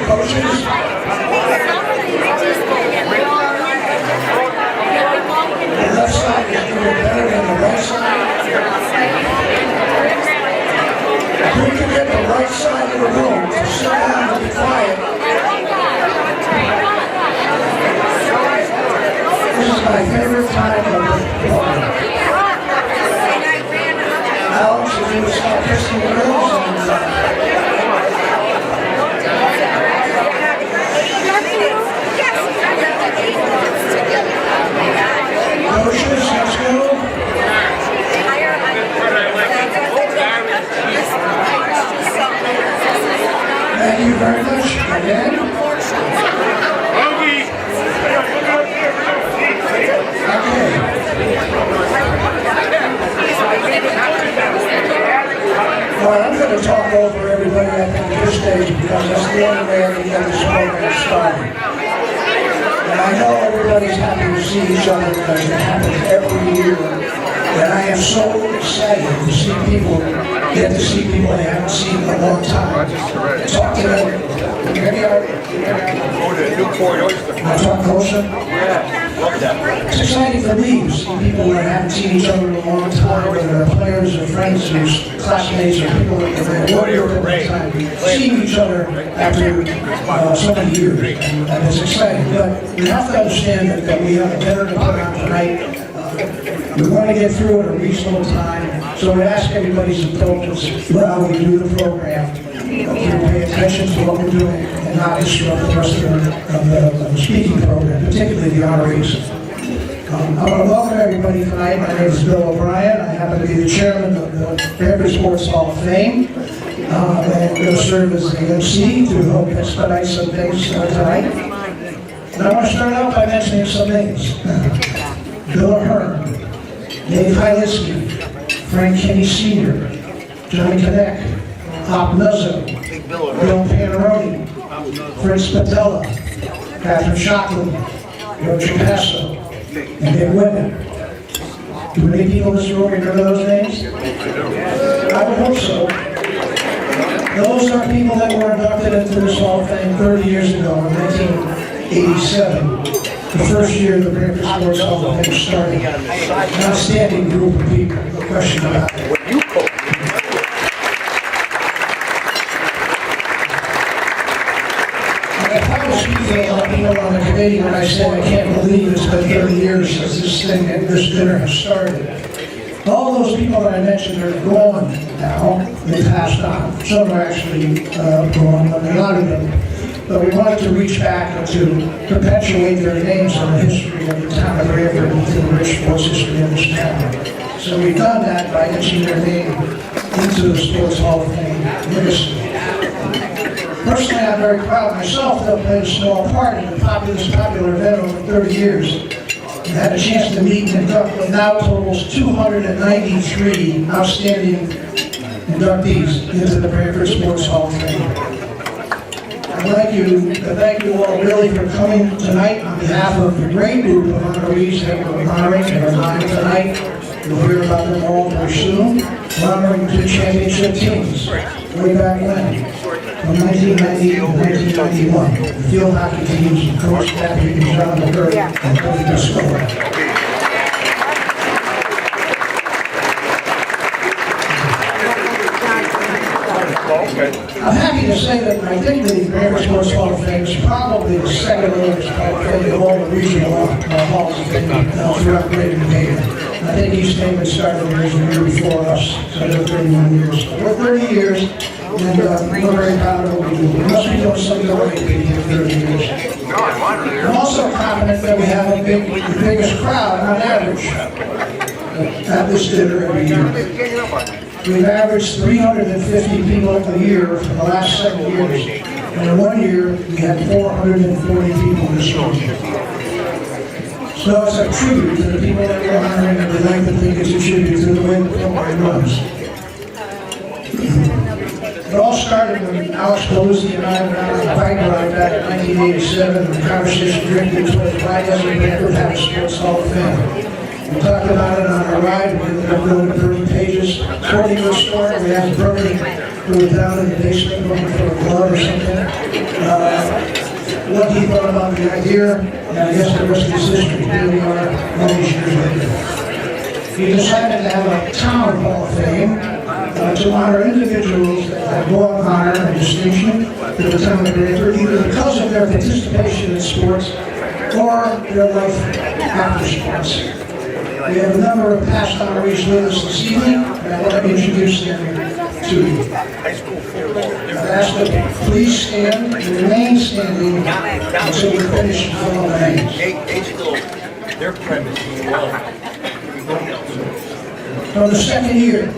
coaches. The left side is doing better than the right side. If we can get the right side of the room to sit down and be quiet. This is my favorite time of the program. Alex is going to start kissing the girls and motions, let's go. Thank you very much. Again. Okay. Well, I'm going to talk over everybody at this stage because that's the only way I can get this program started. And I know everybody's happy to see each other because it happens every year. And I am so excited to see people, get to see people they haven't seen in a long time. Talk to them. Maybe I'll talk closer. It's exciting for me to see people that haven't seen each other in a long time, whether they're players or friends or classmates or people that have worked at the time, seeing each other after so many years. And it's exciting. But we have to understand that we have a dinner to put on tonight. We want to get through it in a reasonable time, so we ask everybody's indulgence while we do the program. We pay attention to what we're doing and not disrupt the rest of the speaking program, particularly the honorees. I want to welcome everybody tonight. My name is Bill O'Brien. I happen to be the chairman of the Beverly Sports Hall of Fame. And I'm going to serve as the MC to help expedite some things tonight. And I want to start out by mentioning some names. Bill Ahern, Dave Hyliski, Frank Kinney Sr., Johnny Connect, Hop Nuzzo, Bill Panarone, Fritz Patella, Catherine Shockley, Roger Passo, and Dick Whitman. Do many people in this room remember those names? I would hope so. Those are people that were inducted into this Hall of Fame 30 years ago in 1987. The first year the Beverly Sports Hall of Fame started. An outstanding group of people, no question about it. I probably speak to a lot of people on the committee when I say I can't believe it's been 30 years since this dinner has started. All those people that I mentioned are gone now. They passed on. Some are actually gone, but a lot of them. But we wanted to reach back and to perpetuate their names in the history of the town of Branford and the rich sports history of this town. So we've done that by etching their name into the Sports Hall of Fame legacy. Personally, I'm very proud myself to have played a small part in this popular event over 30 years. I had a chance to meet and induct what now totals 293 outstanding inductees into the Branford Sports Hall of Fame. Thank you all really for coming tonight on behalf of the great group of honorees that we're honoring and are honoring tonight. You'll hear about them all very soon. We're honoring two championship teams way back when, from 1990 to 1991. The field hockey teams, Coach Patrick and John McGurk and Tony Piscola. I'm happy to say that I think the Beverly Sports Hall of Fame is probably the second oldest Hall of Fame of all the regional halls of fame throughout Greater New Haven. I think East Haven started the year before us, so they're 31 years. We're 30 years, and we're very proud of what we do. We must be doing something right to be here 30 years. I'm also confident that we have the biggest crowd on average at this dinner every year. We've averaged 350 people a year for the last 7 years. And in 1 year, we had 440 people in this room. So it's a tribute to the people that we're honoring, and we like to think it's a tribute to the way the program runs. It all started when Alex Paluzzi and I went out on a bike ride back in 1987, and the conversation drifted towards why doesn't Branford have a Sports Hall of Fame? We talked about it on our ride. We ended up going to burning pages. 40-year story. We had burning who was down in the basement looking for a glove or something. What he thought about the idea, and I guess the rest of his history. Here we are all these years later. He decided to have a town hall of fame to honor individuals that have brought honor and distinction to the town of Greenwood, either because of their participation in sports or their life after sports. We have a number of past honorees with us this evening, and I want to introduce them to you. I've asked them to please stand and remain standing until we finish calling the names. Their premise is For the second year,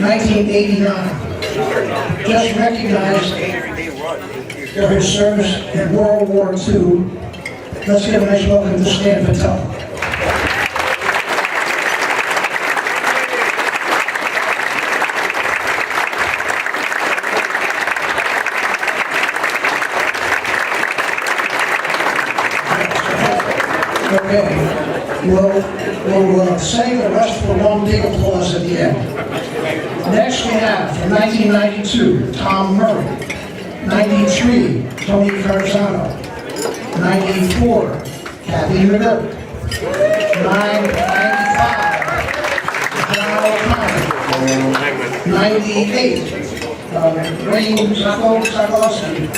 1989, just recognized for his service in World War II. Let's give a nice welcome to Stan Patel. Okay, we'll save the rest for one big applause at the end. Next we have, from 1992, Tom Murray. 93, Tony Carzano. 94, Kathy McGurk. 95, John O'Connor. 98, Wayne Sokolowski.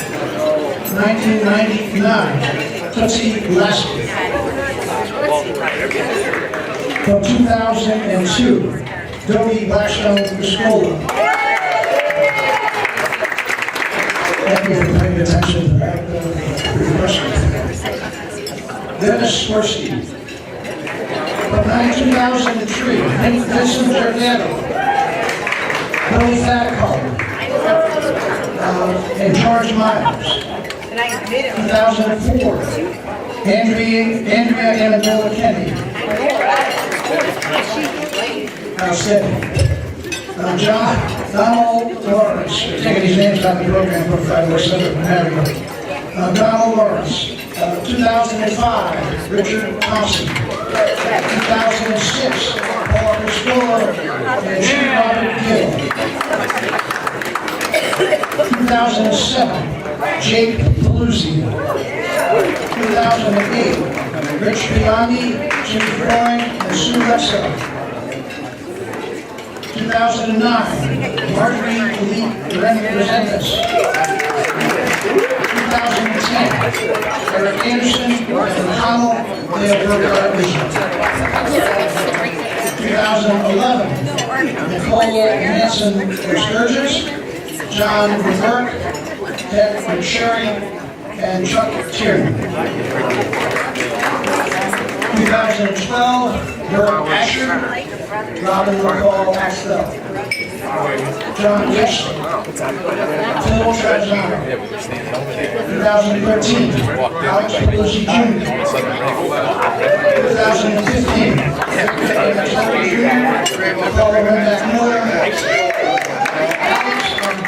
1999, Tootsie Lasky. From 2002, Dodi Blackstone Piscola. Thank you for paying attention to that question. Dennis Swirsky. From 2003, Vincent Giordano. Billy Fatco. And George Myers. 2004, Andrea Annabella Kenny. Outstanding. Donald Lawrence, taking these names out of the program for 507, Donald Lawrence. 2005, Richard Thompson. 2006, Paul Piscola and G. Robert Gill. 2007, Jake Paluzzi. 2008, Rich Biondi, Jim Freund, and Sue Lexo. 2009, Marjorie Lee Resendes. 2010, Eric Anderson and Hamel Dale Burkhardt Bishop. 2011, Nicole Manson Sturgis, John McGurk, Ted McSherry, and Chuck Tierney. 2012, Burke Asher, Robin McCall Axtell, John Yeshley, Phil Trezano. 2013, Alex Pelosi Jr. 2015, Paul Rendack Miller, Alex and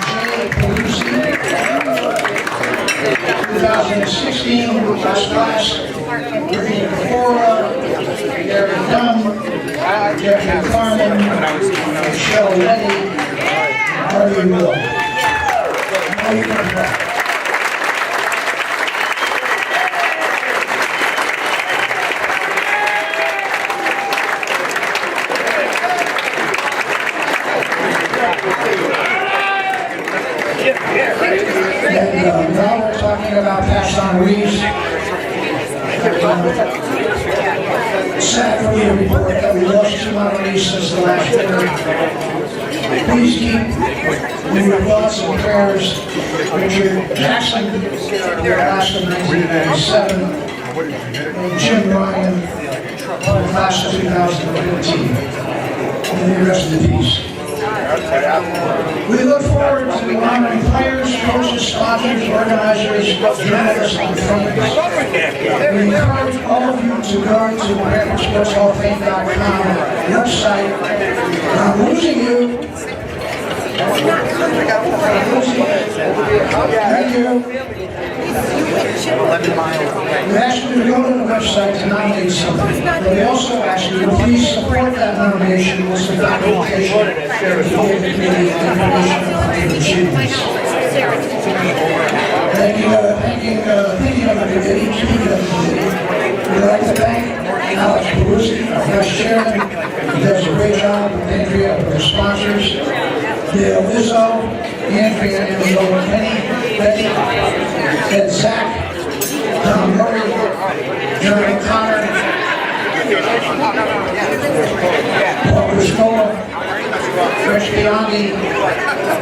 Jay Pelosi. 2016, last class, Virginia Cora, Gary Dunn, Jeffrey Farman, Michelle Letty, Harvey Will. And now we're talking about past honorees. Sad for me to report that we lost 2 honorees since the last year. Please keep in your thoughts and prayers Richard Jackson, the class of 1997, and Jim Ryan, the class of 2015. And the rest in peace. We look forward to honoring players, coaches, sponsors, organizers, journalists, and friends. We encourage all of you to go to AmericanSportsHallOfFame.com website. I'm losing you. Thank you. We ask you to go to the website to nominate somebody, but we also ask you to please support that nomination with some documentation to give the committee information about your achievements. Thinking of the committee, speaking of the committee, we'd like to thank Alex Belusi, our vice chairman, who does a great job with Andrea and our sponsors, Dale Izzo, Andrea and Lola Penny, Betty, Ed Zach, Tom Murray, Jeremy Connor, Paul Criscola, Rich Biondi,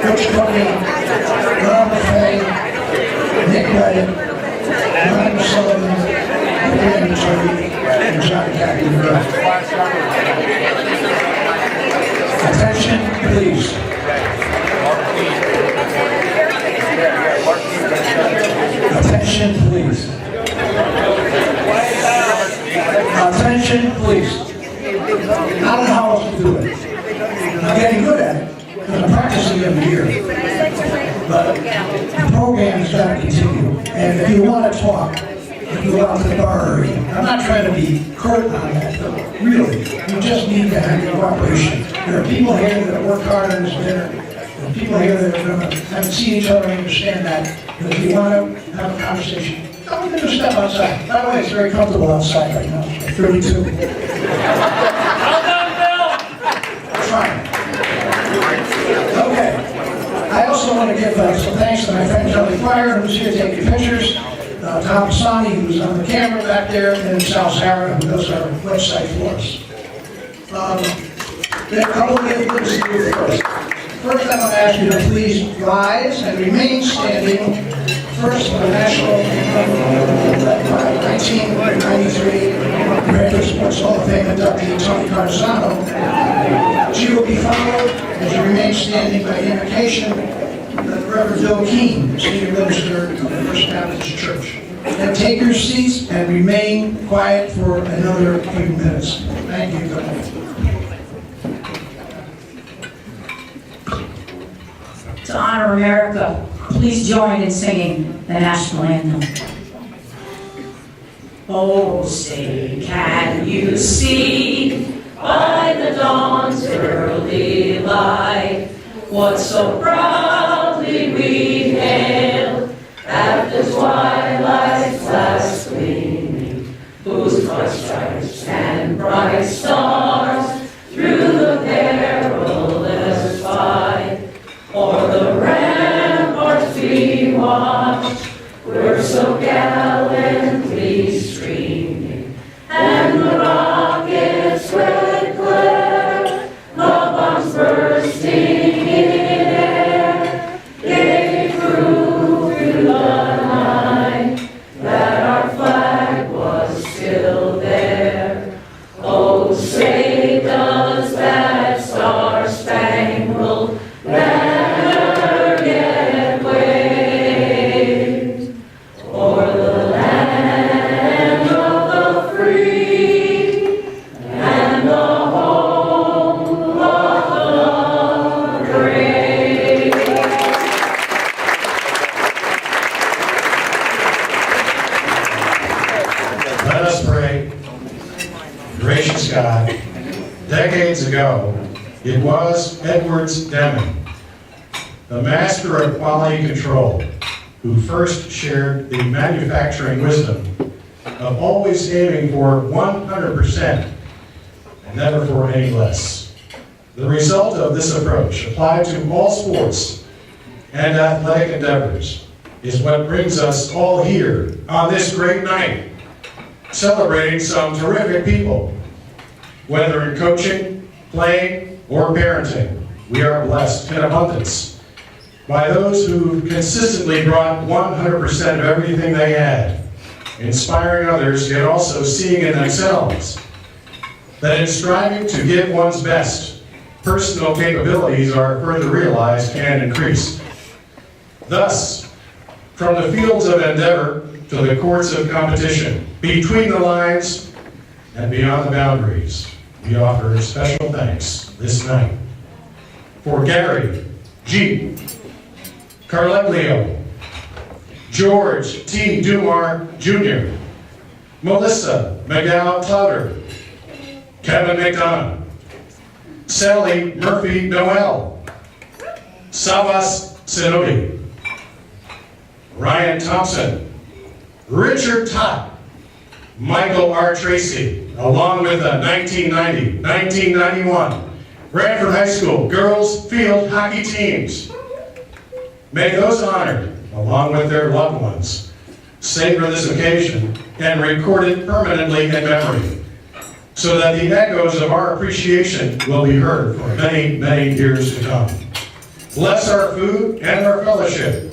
Rich Cody, Rob Maffei, Nick Redden, Ryan Sullivan, Randy Turley, and John Cappy. Attention, please. Attention, please. Attention, please. I don't know how else to do it. I'm getting good at it because I'm practicing every year. But the program's got to continue. And if you want to talk, you go out to the bar area. I'm not trying to be curt on that, though. Really, you just need to have your cooperation. There are people here that work hard on this dinner. There are people here that are going to haven't seen each other and understand that. But if you want to have a conversation, I'm going to step outside. By the way, it's very comfortable outside right now. It's like 32. Trying. Okay. I also want to give some thanks to my friend Kelly Fryer, who's here taking pictures. Tom Sani, who's on the camera back there, and Sal Sarah, who does our website for us. There are a couple of things to do first. First, I'm going to ask you to please rise and remain standing. First, for the National 1993 American Sports Hall of Fame inductee Tony Carzano. She will be followed, as you remain standing, by invocation of Reverend Bill Keene, Senior Minister of the First Baptist Church. And take your seats and remain quiet for another few minutes. Thank you. To honor America, please join in singing the national anthem. Oh, say, can you see by the dawn's early light what so proudly we hailed at the twilight's last gleaming, whose broad stripes and bright stars through the perilous fight o'er the ramparts we watched were so gallantly streaming, and the rockets' red glare, the bombs bursting in air, gave proof through the night that our flag was still there. Oh, say does that star-spangled banner yet wave o'er the land of the free and the home of the brave? Let us pray. Gracious God, decades ago, it was Edward Deming, the master of quality control, who first shared the manufacturing wisdom of always aiming for 100% and never for any less. The result of this approach, applied to all sports and athletic endeavors, is what brings us all here on this great night, celebrating some terrific people. Whether in coaching, playing, or parenting, we are blessed in abundance by those who consistently brought 100% of everything they had, inspiring others, yet also seeing in themselves that in striving to give one's best, personal capabilities are further realized and increased. Thus, from the fields of endeavor to the courts of competition, between the lines and beyond the boundaries, we offer special thanks this night for Gary, G. Carleglio. George T. Dumar, Jr. Melissa McDowell Clouder. Kevin McDonough. Sally Murphy Noel. Savas Sinodi. Ryan Thompson. Richard Todd. Michael R. Tracy, along with the 1990-1991 Brantford High School girls field hockey teams. May those honored, along with their loved ones, savor this occasion and record it permanently in memory, so that the echoes of our appreciation will be heard for many, many years to come. Bless our food and our fellowship.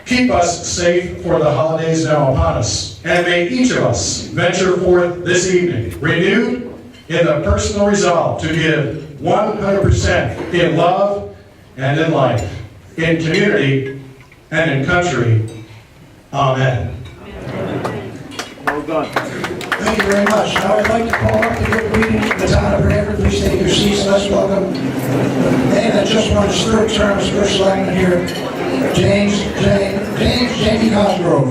Keep us safe for the holidays now upon us, and may each of us venture forth this evening, renewed in the personal resolve to give 100% in love and in life, in community and in country. Amen. Well done. Thank you very much. Now I'd like to call up the good meeting of the town of Brantford. Please take your seats. Let's welcome the man that just won his third term as first selectman here, James Jamie Cosgrove.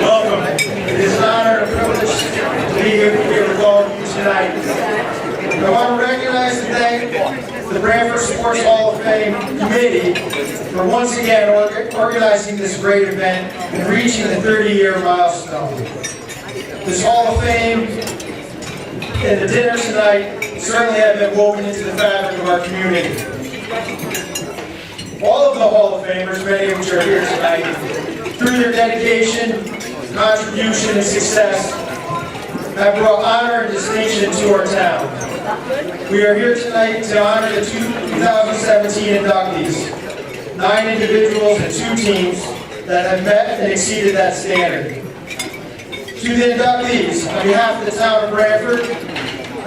Welcome. It is an honor and a privilege to be here with all of you tonight. I want to recognize and thank the Brantford Sports Hall of Fame Committee for once again organizing this great event and reaching the 30-year milestone. This Hall of Fame and the dinner tonight certainly have been woven into the fabric of our community. All of the Hall of Famers, many of which are here tonight, through their dedication, contribution, and success, have brought honor and distinction to our town. We are here tonight to honor the 2017 inductees, 9 individuals and 2 teams that have met and exceeded that standard. To the inductees, on behalf of the town of Brantford,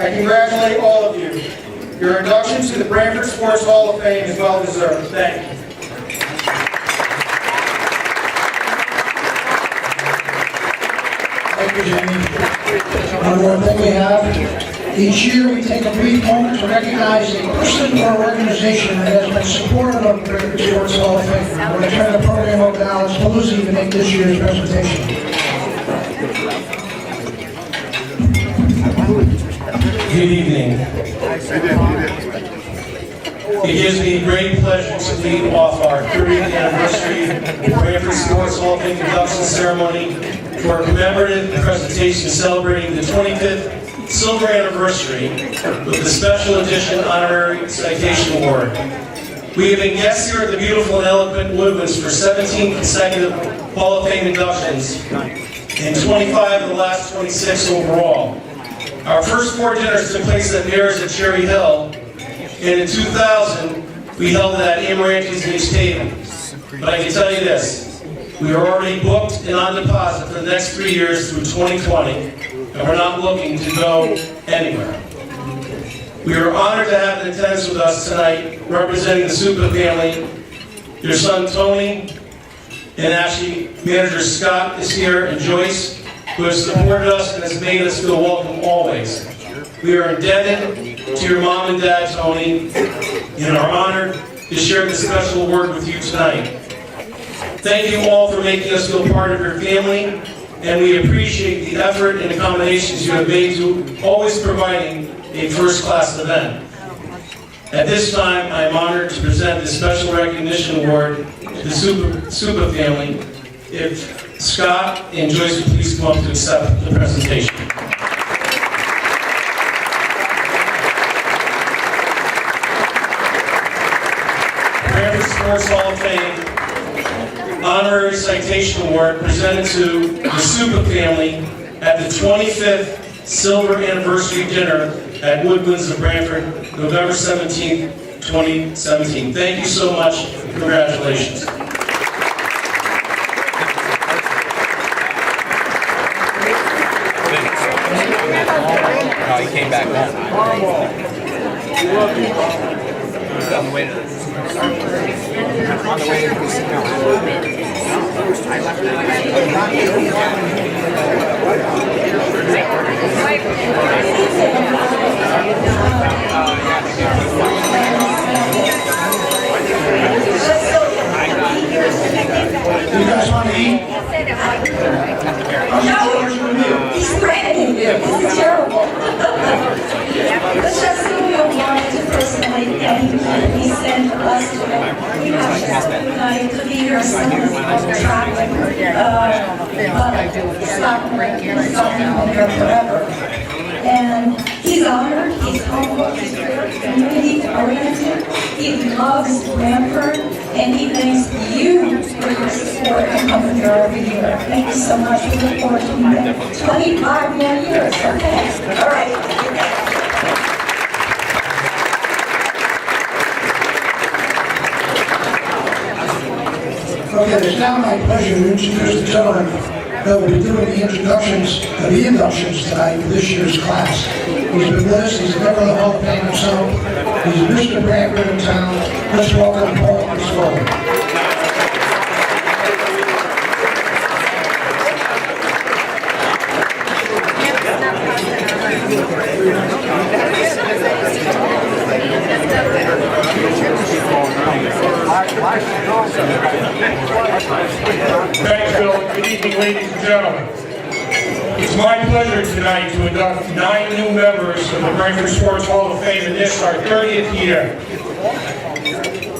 I congratulate all of you. Your induction to the Brantford Sports Hall of Fame is well deserved. Thank you. Thank you, Jamie. One more thing we have. Each year we take a brief moment to recognize a person or organization that has been supportive of the Brantford Sports Hall of Fame. We're going to turn the program over to Alice Paluzzi to make this year's presentation. Good evening. It gives me great pleasure to lead off our 30th anniversary Brantford Sports Hall of Fame induction ceremony for a commemorative presentation celebrating the 25th silver anniversary with the special edition honorary citation award. We have been guests here at the beautiful and eloquent Woodlands for 17 consecutive Hall of Fame inductions and 25 of the last 26 overall. Our first 4 dinners took place at Mayor's at Cherry Hill, and in 2000, we held it at Amarante's Beach Table. But I can tell you this, we are already booked and on deposit for the next 3 years through 2020, and we're not looking to go anywhere. We are honored to have in attendance with us tonight, representing the Supa family. Your son Tony, and actually manager Scott is here, and Joyce, who has supported us and has made us feel welcome always. We are indebted to your mom and dad, Tony, and are honored to share this special award with you tonight. Thank you all for making us feel part of your family, and we appreciate the effort and accommodations you have made to always providing a first-class event. At this time, I am honored to present this special recognition award to the Supa family. If Scott and Joyce would please come up to accept the presentation. Brantford Sports Hall of Fame Honorary Citation Award presented to the Supa family at the 25th Silver Anniversary Dinner at Woodlands of Brantford, November 17th, 2017. Thank you so much. Congratulations. No, he came back home. On the way to the casino. I left You guys want to eat? No, he's threatening you. This is terrible. Cecilio wanted to personally thank you. He sent us to united to be here. Some of us were traveling. But it's not there forever. And he's honored, he's humble, he's very community-oriented, he loves Branford, and he thanks you for your support and coming here every year. Thank you so much. We look forward to you there. 25 more years, okay? All right. Okay, it's now my pleasure to introduce the gentleman that will be doing the inductions tonight for this year's class. He's been with us, he's a member of the Hall of Fame himself. He's Mr. Branford in town. Let's welcome Paul Piscola. Thanks, Bill. Good evening, ladies and gentlemen. It's my pleasure tonight to induct 9 new members of the Branford Sports Hall of Fame in this, our 30th year.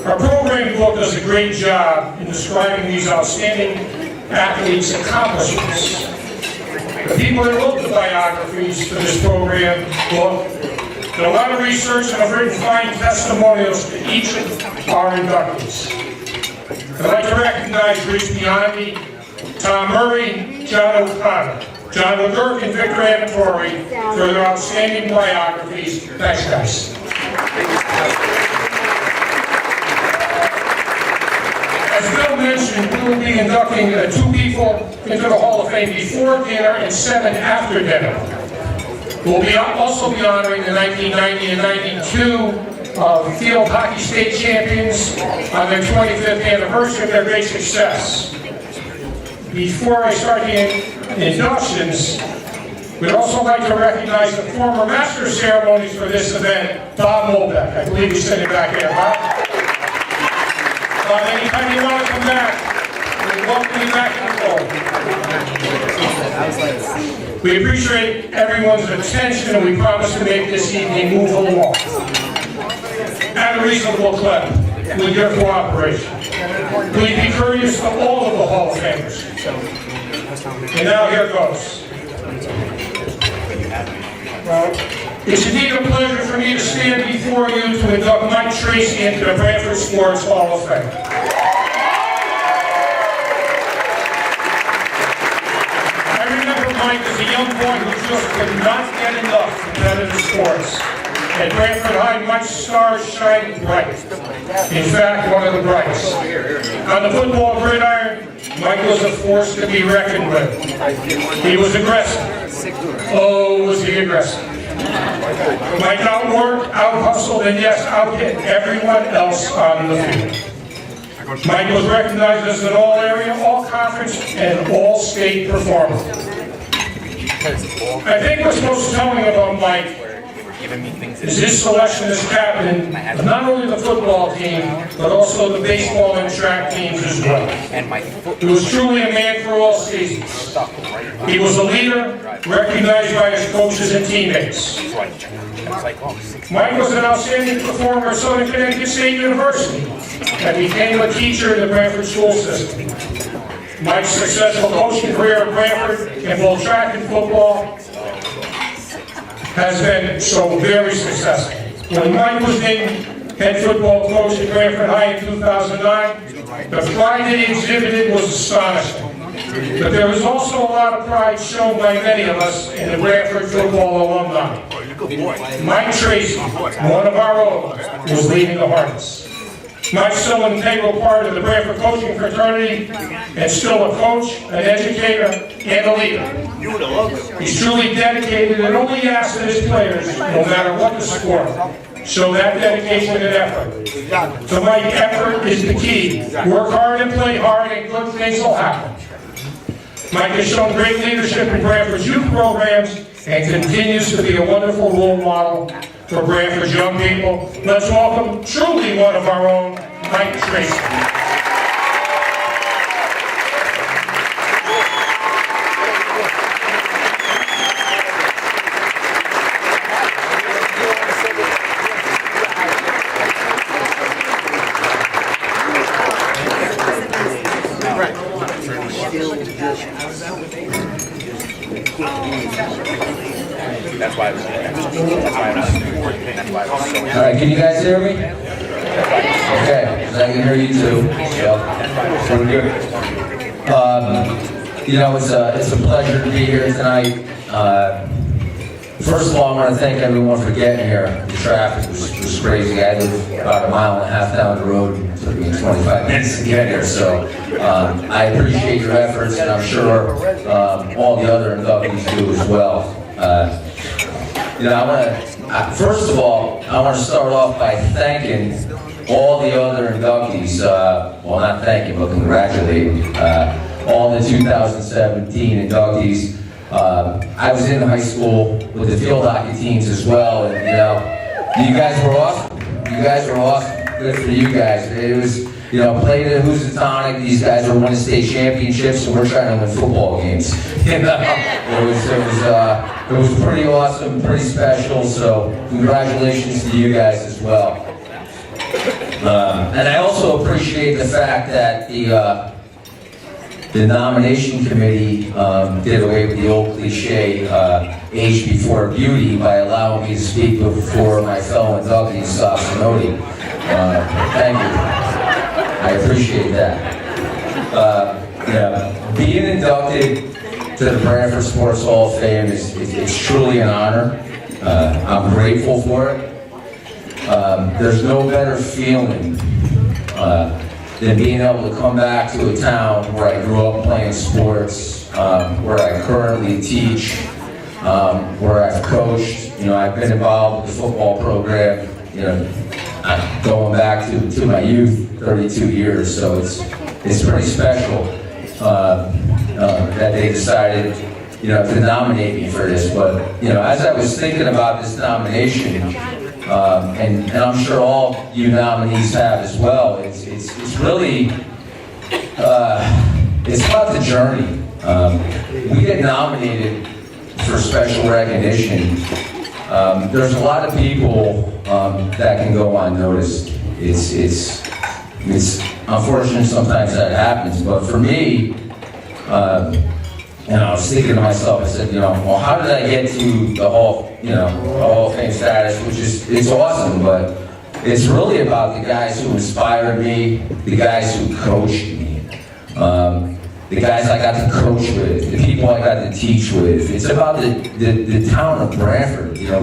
Our program book does a great job in describing these outstanding athletes' accomplishments. The people that wrote the biographies for this program book did a lot of research and have written fine testimonials to each of our inductees. I'd like to recognize Rich Biondi, Tom Murray, John O'Connor, John McGurk, and Victor Amatori for their outstanding biographies. Thanks, guys. As Bill mentioned, we will be inducting 2 people into the Hall of Fame before dinner and 7 after dinner. We'll also be honoring the 1990 and 92 field hockey state champions on their 25th anniversary of their great success. Before I start the inductions, we'd also like to recognize the former master of ceremonies for this event, Bob Molbeck. I believe he's sitting back here, Bob. Anytime you want to come back, we welcome you back in the fold. We appreciate everyone's attention, and we promise to make this evening move along at a reasonable clip with your cooperation. Please be courteous to all of the Hall of Famers. And now here goes. It's indeed a pleasure for me to stand before you to induct Mike Tracy into the Branford Sports Hall of Fame. I remember Mike as a young boy who just could not get enough of competitive sports. At Branford High, Mike's stars shined bright. In fact, one of the brightest. On the football gridiron, Mike was a force to be reckoned with. He was aggressive. Oh, was he aggressive. Mike outworked, out-hustled, and yes, out-hit everyone else on the field. Mike was recognized as an all-area, all-conference, and all-state performer. I think what's most telling about Mike is his selection as captain of not only the football team, but also the baseball and track teams as well. He was truly a man for all seasons. He was a leader, recognized by his coaches and teammates. Mike was an outstanding performer at Southern Connecticut State University and became a teacher in the Branford school system. Mike's successful coaching career at Branford in both track and football has been so very successful. When Mike was named head football coach at Branford High in 2009, the pride that he exhibited was astonishing. But there was also a lot of pride shown by many of us in the Branford football alumni. Mike Tracy, one of our own, was leading the harness. Mike's still an integral part of the Branford coaching fraternity, and still a coach, an educator, and a leader. He's truly dedicated and only asks of his players, no matter what the score, show that dedication and effort. To Mike, effort is the key. Work hard and play hard, and good things will happen. Mike has shown great leadership in Branford's youth programs and continues to be a wonderful role model for Branford's young people. Let's welcome truly one of our own, Mike Tracy. That's why I was All right, can you guys hear me? Okay, so I can hear you too. So we're good. You know, it's a pleasure to be here tonight. First of all, I want to thank everyone for getting here. The traffic was crazy. I live about a mile and a half down the road. It took me 25 minutes to get here. So I appreciate your efforts, and I'm sure all the other inductees do as well. You know, first of all, I want to start off by thanking all the other inductees. Well, not thanking, but congratulating all the 2017 inductees. I was in high school with the field hockey teams as well, and you know, you guys were awesome. You guys were awesome. Good for you guys. It was, you know, played at Housatonic. These guys were winning state championships, and we're trying to win football games. You know, it was pretty awesome, pretty special. So congratulations to you guys as well. And I also appreciate the fact that the nomination committee did away with the old cliche, age before beauty, by allowing me to speak before my fellow inductees, Soft-Sinodi. Thank you. I appreciate that. Yeah, being inducted to the Branford Sports Hall of Fame is truly an honor. I'm grateful for it. There's no better feeling than being able to come back to a town where I grew up playing sports, where I currently teach, where I've coached. You know, I've been involved with the football program, you know, going back to my youth, 32 years. So it's pretty special that they decided, you know, to nominate me for this. But, you know, as I was thinking about this nomination, and I'm sure all you nominees have as well, it's really, it's about the journey. We get nominated for special recognition. There's a lot of people that can go unnoticed. It's unfortunate sometimes that happens, but for me, and I was thinking to myself, I said, you know, well, how did I get to the Hall of Fame status, which is, it's awesome, but it's really about the guys who inspired me, the guys who coached me, the guys I got to coach with, the people I got to teach with. It's about the town of Branford. You know,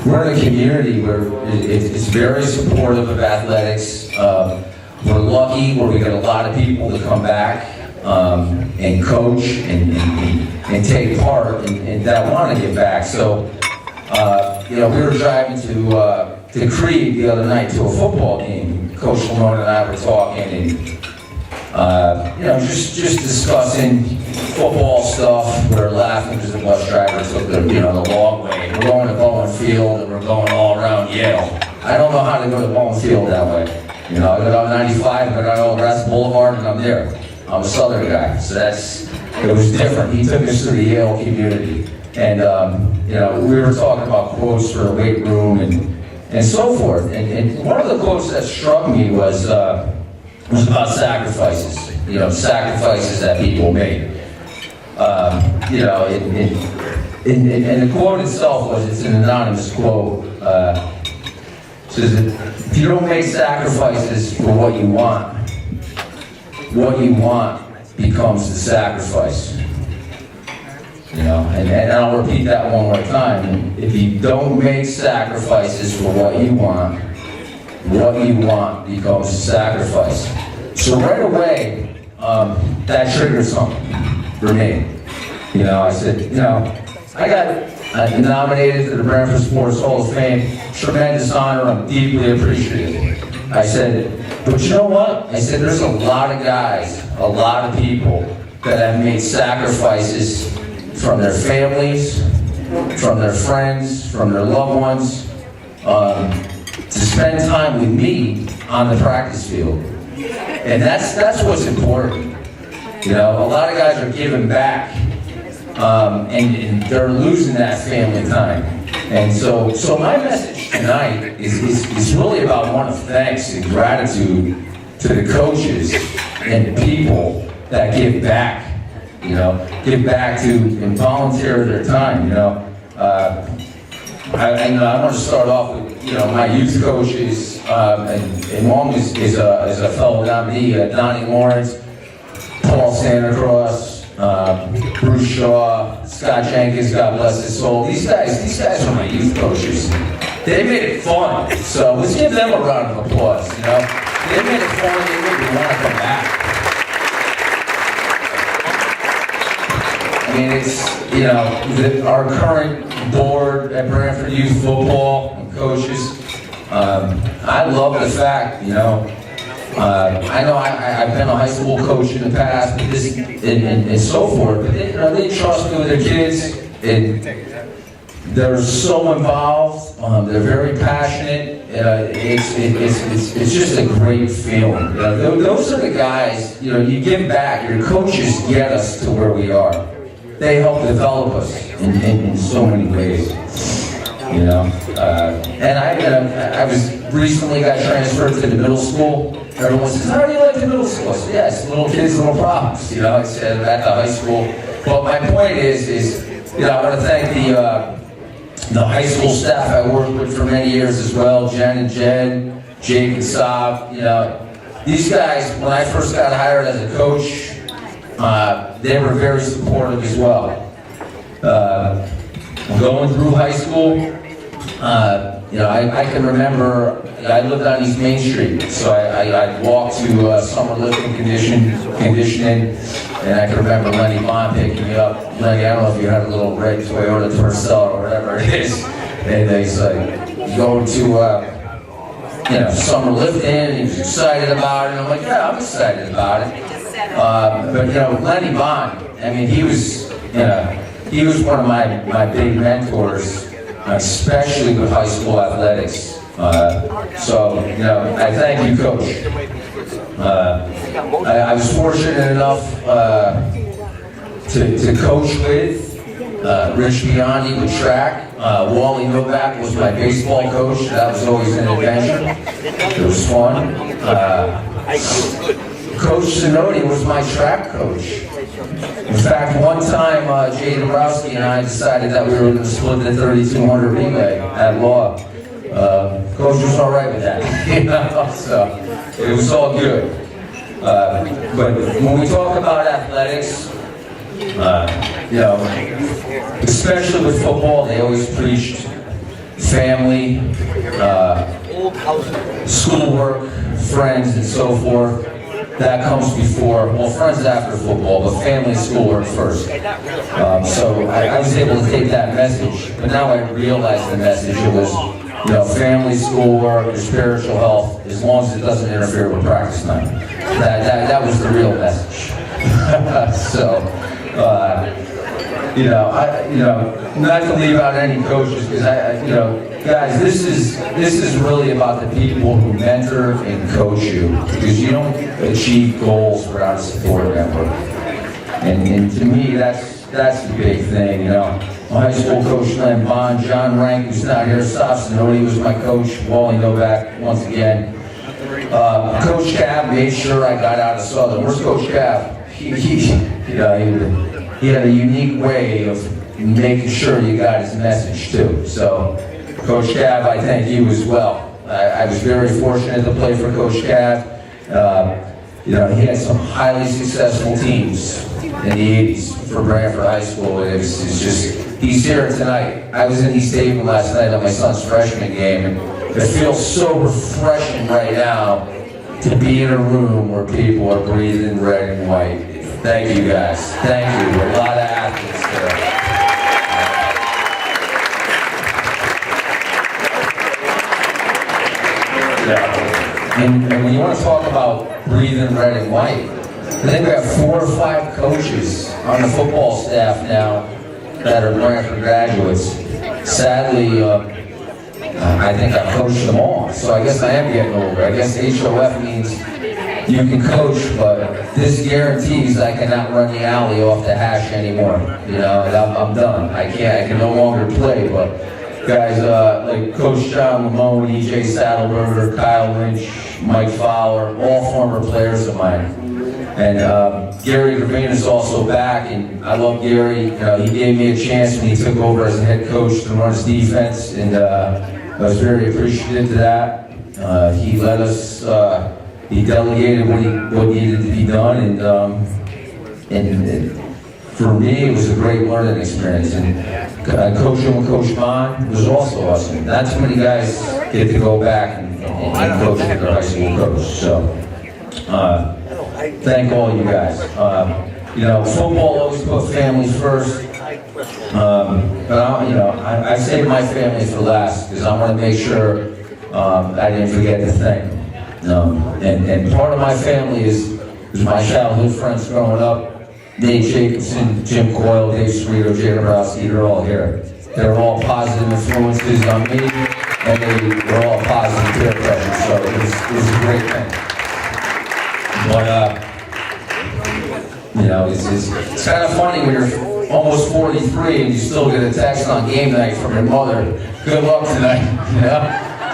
we're in a community where it's very supportive of athletics. We're lucky where we get a lot of people to come back and coach and take part and that want to get back. So, you know, we were driving to Creed the other night to a football game. Coach Lamone and I were talking and, you know, just discussing football stuff. We were laughing because the bus driver took the long way. We're going to Bowen Field and we're going all around Yale. I don't know how to go to Bowen Field that way. You know, I go down 95, I go down Rest Boulevard, and I'm there. I'm a Southern guy, so it was different. He took us to the Yale community. And, you know, we were talking about quotes for the weight room and so forth. And one of the quotes that struck me was about sacrifices, you know, sacrifices that people made. You know, and the quote itself it's an anonymous quote. It says, if you don't make sacrifices for what you want becomes the sacrifice. You know, and I'll repeat that one more time. If you don't make sacrifices for what you want becomes a sacrifice. So right away, that triggered something for me. You know, I said, you know, I got nominated to the Branford Sports Hall of Fame. Tremendous honor. I'm deeply appreciative. I said, but you know what? I said, there's a lot of guys, a lot of people that have made sacrifices from their families, from their friends, from their loved ones, to spend time with me on the practice field. And that's what's important. You know, a lot of guys are giving back, and they're losing that family time. And so my message tonight is really about one of thanks and gratitude to the coaches and people that give back. You know, give back to and volunteer their time. You know, I want to start off with my youth coaches, and one is a fellow nominee, Donnie Lawrence, Paul Santa Cross, Bruce Shaw, Scott Jenkins, God bless his soul. These guys are my youth coaches. They made it fun, so let's give them a round of applause. You know, they made it fun. They made me want to come back. I mean, it's, our current board at Brantford Youth Football and coaches, I love the fact, I know I've been a high school coach in the past, but this, and so forth, but they trust me with their kids, and they're so involved, they're very passionate, it's just a great feeling. Those are the guys, you give back, your coaches get us to where we are. They help develop us in so many ways, And I was recently got transferred to the middle school. Everyone says, "How do you like the middle school?" I said, "Yes, little kids, little problems." I said at the high school. But my point is I want to thank the high school staff I worked with for many years as well, Jen and Jen, Jake and Saab. These guys, when I first got hired as a coach, they were very supportive as well. Going through high school, I can remember, I lived on East Main Street, so I'd walk to summer lifting conditioning, and I can remember Lenny Bond picking me up. Lenny, I don't know if you had a little red Toyota Tercel or whatever it is, and he's like, going to summer lifting, and he was excited about it, and I'm like, yeah, I'm excited about it. But Lenny Bond, I mean, he was one of my big mentors, especially with high school athletics. So I thank you, Coach. I was fortunate enough to coach with Rich Biondi with track. Wally Novak was my baseball coach. That was always an adventure. It was fun. Coach Sinodi was my track coach. In fact, one time, Jay Dabrowski and I decided that we were going to split the 3200 relay at law. Coach was all right with that, so it was all good. But when we talk about athletics, especially with football, they always preached family, schoolwork, friends, and so forth. That comes before, well, friends after football, but family and schoolwork first. So I was able to take that message, but now I realize the message. It was, family, schoolwork, your spiritual health, as long as it doesn't interfere with practice time. That was the real message. So, not to leave out any coaches, because guys, this is really about the people who mentor and coach you, because you don't achieve goals without a support network. And to me, that's the big thing. My high school coach, Len Bond, John Rank, who's not here, Sof Sinodi was my coach, Wally Novak, once again. Coach Cav made sure I got out of Southern. Where's Coach Cav? He had a unique way of making sure you got his message too. So, Coach Cav, I thank you as well. I was very fortunate to play for Coach Cav. He had some highly successful teams in the 80s for Brantford High School. It's just, he's here tonight. I was in East Haven last night on my son's freshman game, and it feels so refreshing right now to be in a room where people are breathing red and white. Thank you guys. Thank you. A lot of athletes there. And when you want to talk about breathing red and white, I think we have 4 or 5 coaches on the football staff now that are Branford graduates. Sadly, I think I've coached them all, so I guess I am getting older. I guess HOF means you can coach, but this guarantees I cannot run the alley off the hash anymore. You know, I'm done. I can no longer play, but guys like Coach John Lamone, EJ Saddleberger, Kyle Lynch, Mike Fowler, all former players of mine. And Gary Gravina is also back, and I love Gary. He gave me a chance when he took over as a head coach to run his defense, and I was very appreciative to that. He let us, he delegated what needed to be done, and for me, it was a great learning experience. And coaching with Coach Bond was also awesome. Not too many guys get to go back and coach with their high school coach. So, thank all you guys. Football always put family first. But I save my family for last because I want to make sure I didn't forget the thing. And part of my family is my childhood friends growing up. Nate Jacobson, Jim Coyle, Dave Sweeter, Jay Dabrowski, they're all here. They're all positive influences on me, and they were all positive peer pressure, so it was a great thing. But, it's kind of funny when you're almost 43 and you still get a text on game night from your mother, good luck tonight,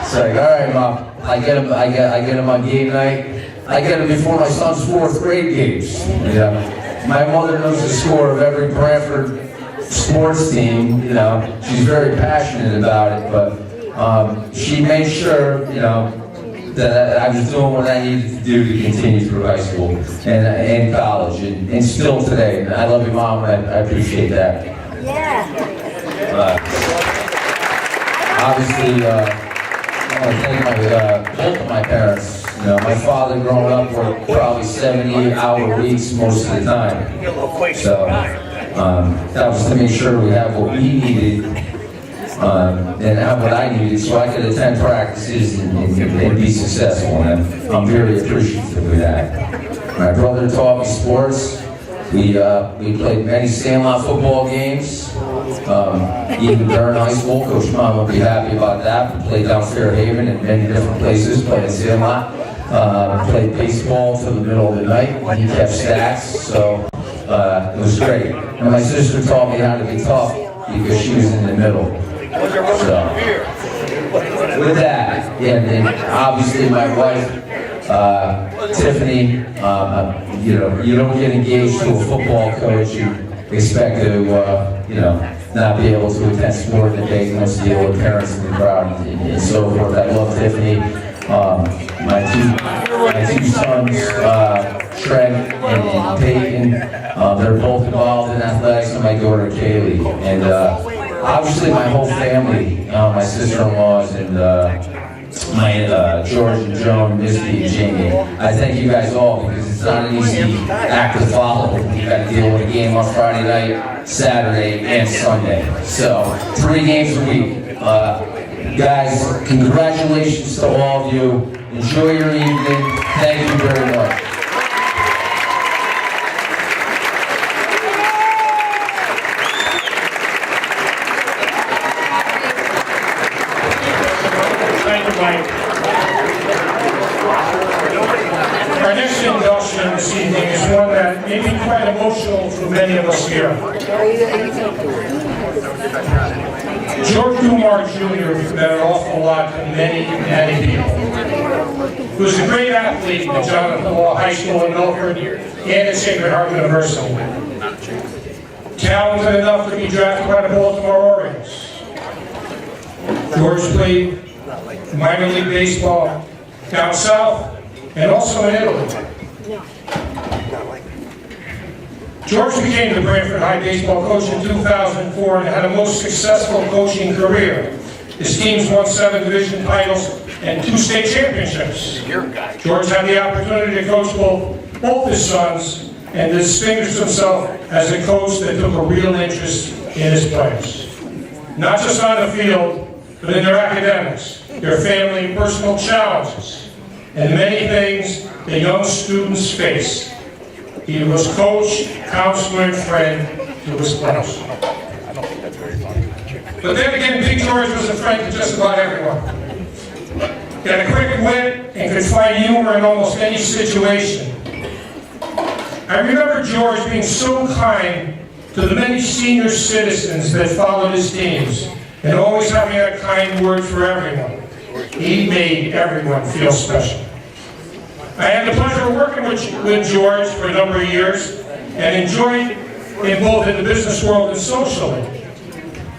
It's like, all right, Mom, I get him on game night. I get him before my son's 4th grade games, My mother knows the score of every Branford sports team, She's very passionate about it, but she made sure, that I was doing what I needed to do to continue through high school and college and still today. And I love you, Mom, and I appreciate that. Obviously, I want to thank both of my parents. My father growing up worked probably 70-hour weeks most of the time. So that was to make sure we have what we needed and have what I needed so I could attend practices and be successful. And I'm very appreciative of that. My brother taught me sports. We played many Sandlot football games. Even during high school, Coach Mom would be happy about that. We played down Fairhaven and many different places, played in Sandlot. Played baseball till the middle of the night. He kept stats, so it was great. And my sister taught me how to be tough because she was in the middle. So, with that, and obviously my wife, Tiffany, you don't get engaged to a football coach. You expect to, not be able to attend sport in the day, once deal with parents in the crowd and so forth. I love Tiffany. My two sons, Trent and Peyton, they're both involved in athletics, and my daughter Kaylee. And obviously my whole family, my sister-in-laws and my George and Joan, Misty and Jamie. I thank you guys all because it's not an easy act to follow. You got to deal with a game on Friday night, Saturday, and Sunday. So 3 games a week. Guys, congratulations to all of you. Enjoy your evening. Thank you very much. Thank you, Mike. Our next induction this evening is one that may be quite emotional for many of us here. George Kumar Jr. meant an awful lot to many, many people. He was a great athlete at Jonathan Law High School in Milford and at Sacred Heart University. Talented enough to be drafted by the Baltimore Orioles. George played minor league baseball down south and also in Italy. George became the Branford High baseball coach in 2004 and had a most successful coaching career. His teams won 7 division titles and 2 state championships. George had the opportunity to coach both his sons and distinguished himself as a coach that took a real interest in his players. Not just on the field, but in their academics, their family and personal challenges, and many things that young students face. He was coach, counselor, and friend to his players. But then again, Big George was a friend to just about everyone. He had a quick wit and could find humor in almost any situation. I remember George being so kind to the many senior citizens that followed his teams, and always having a kind word for everyone. He made everyone feel special. I had the pleasure of working with George for a number of years, and enjoyed him both in the business world and socially.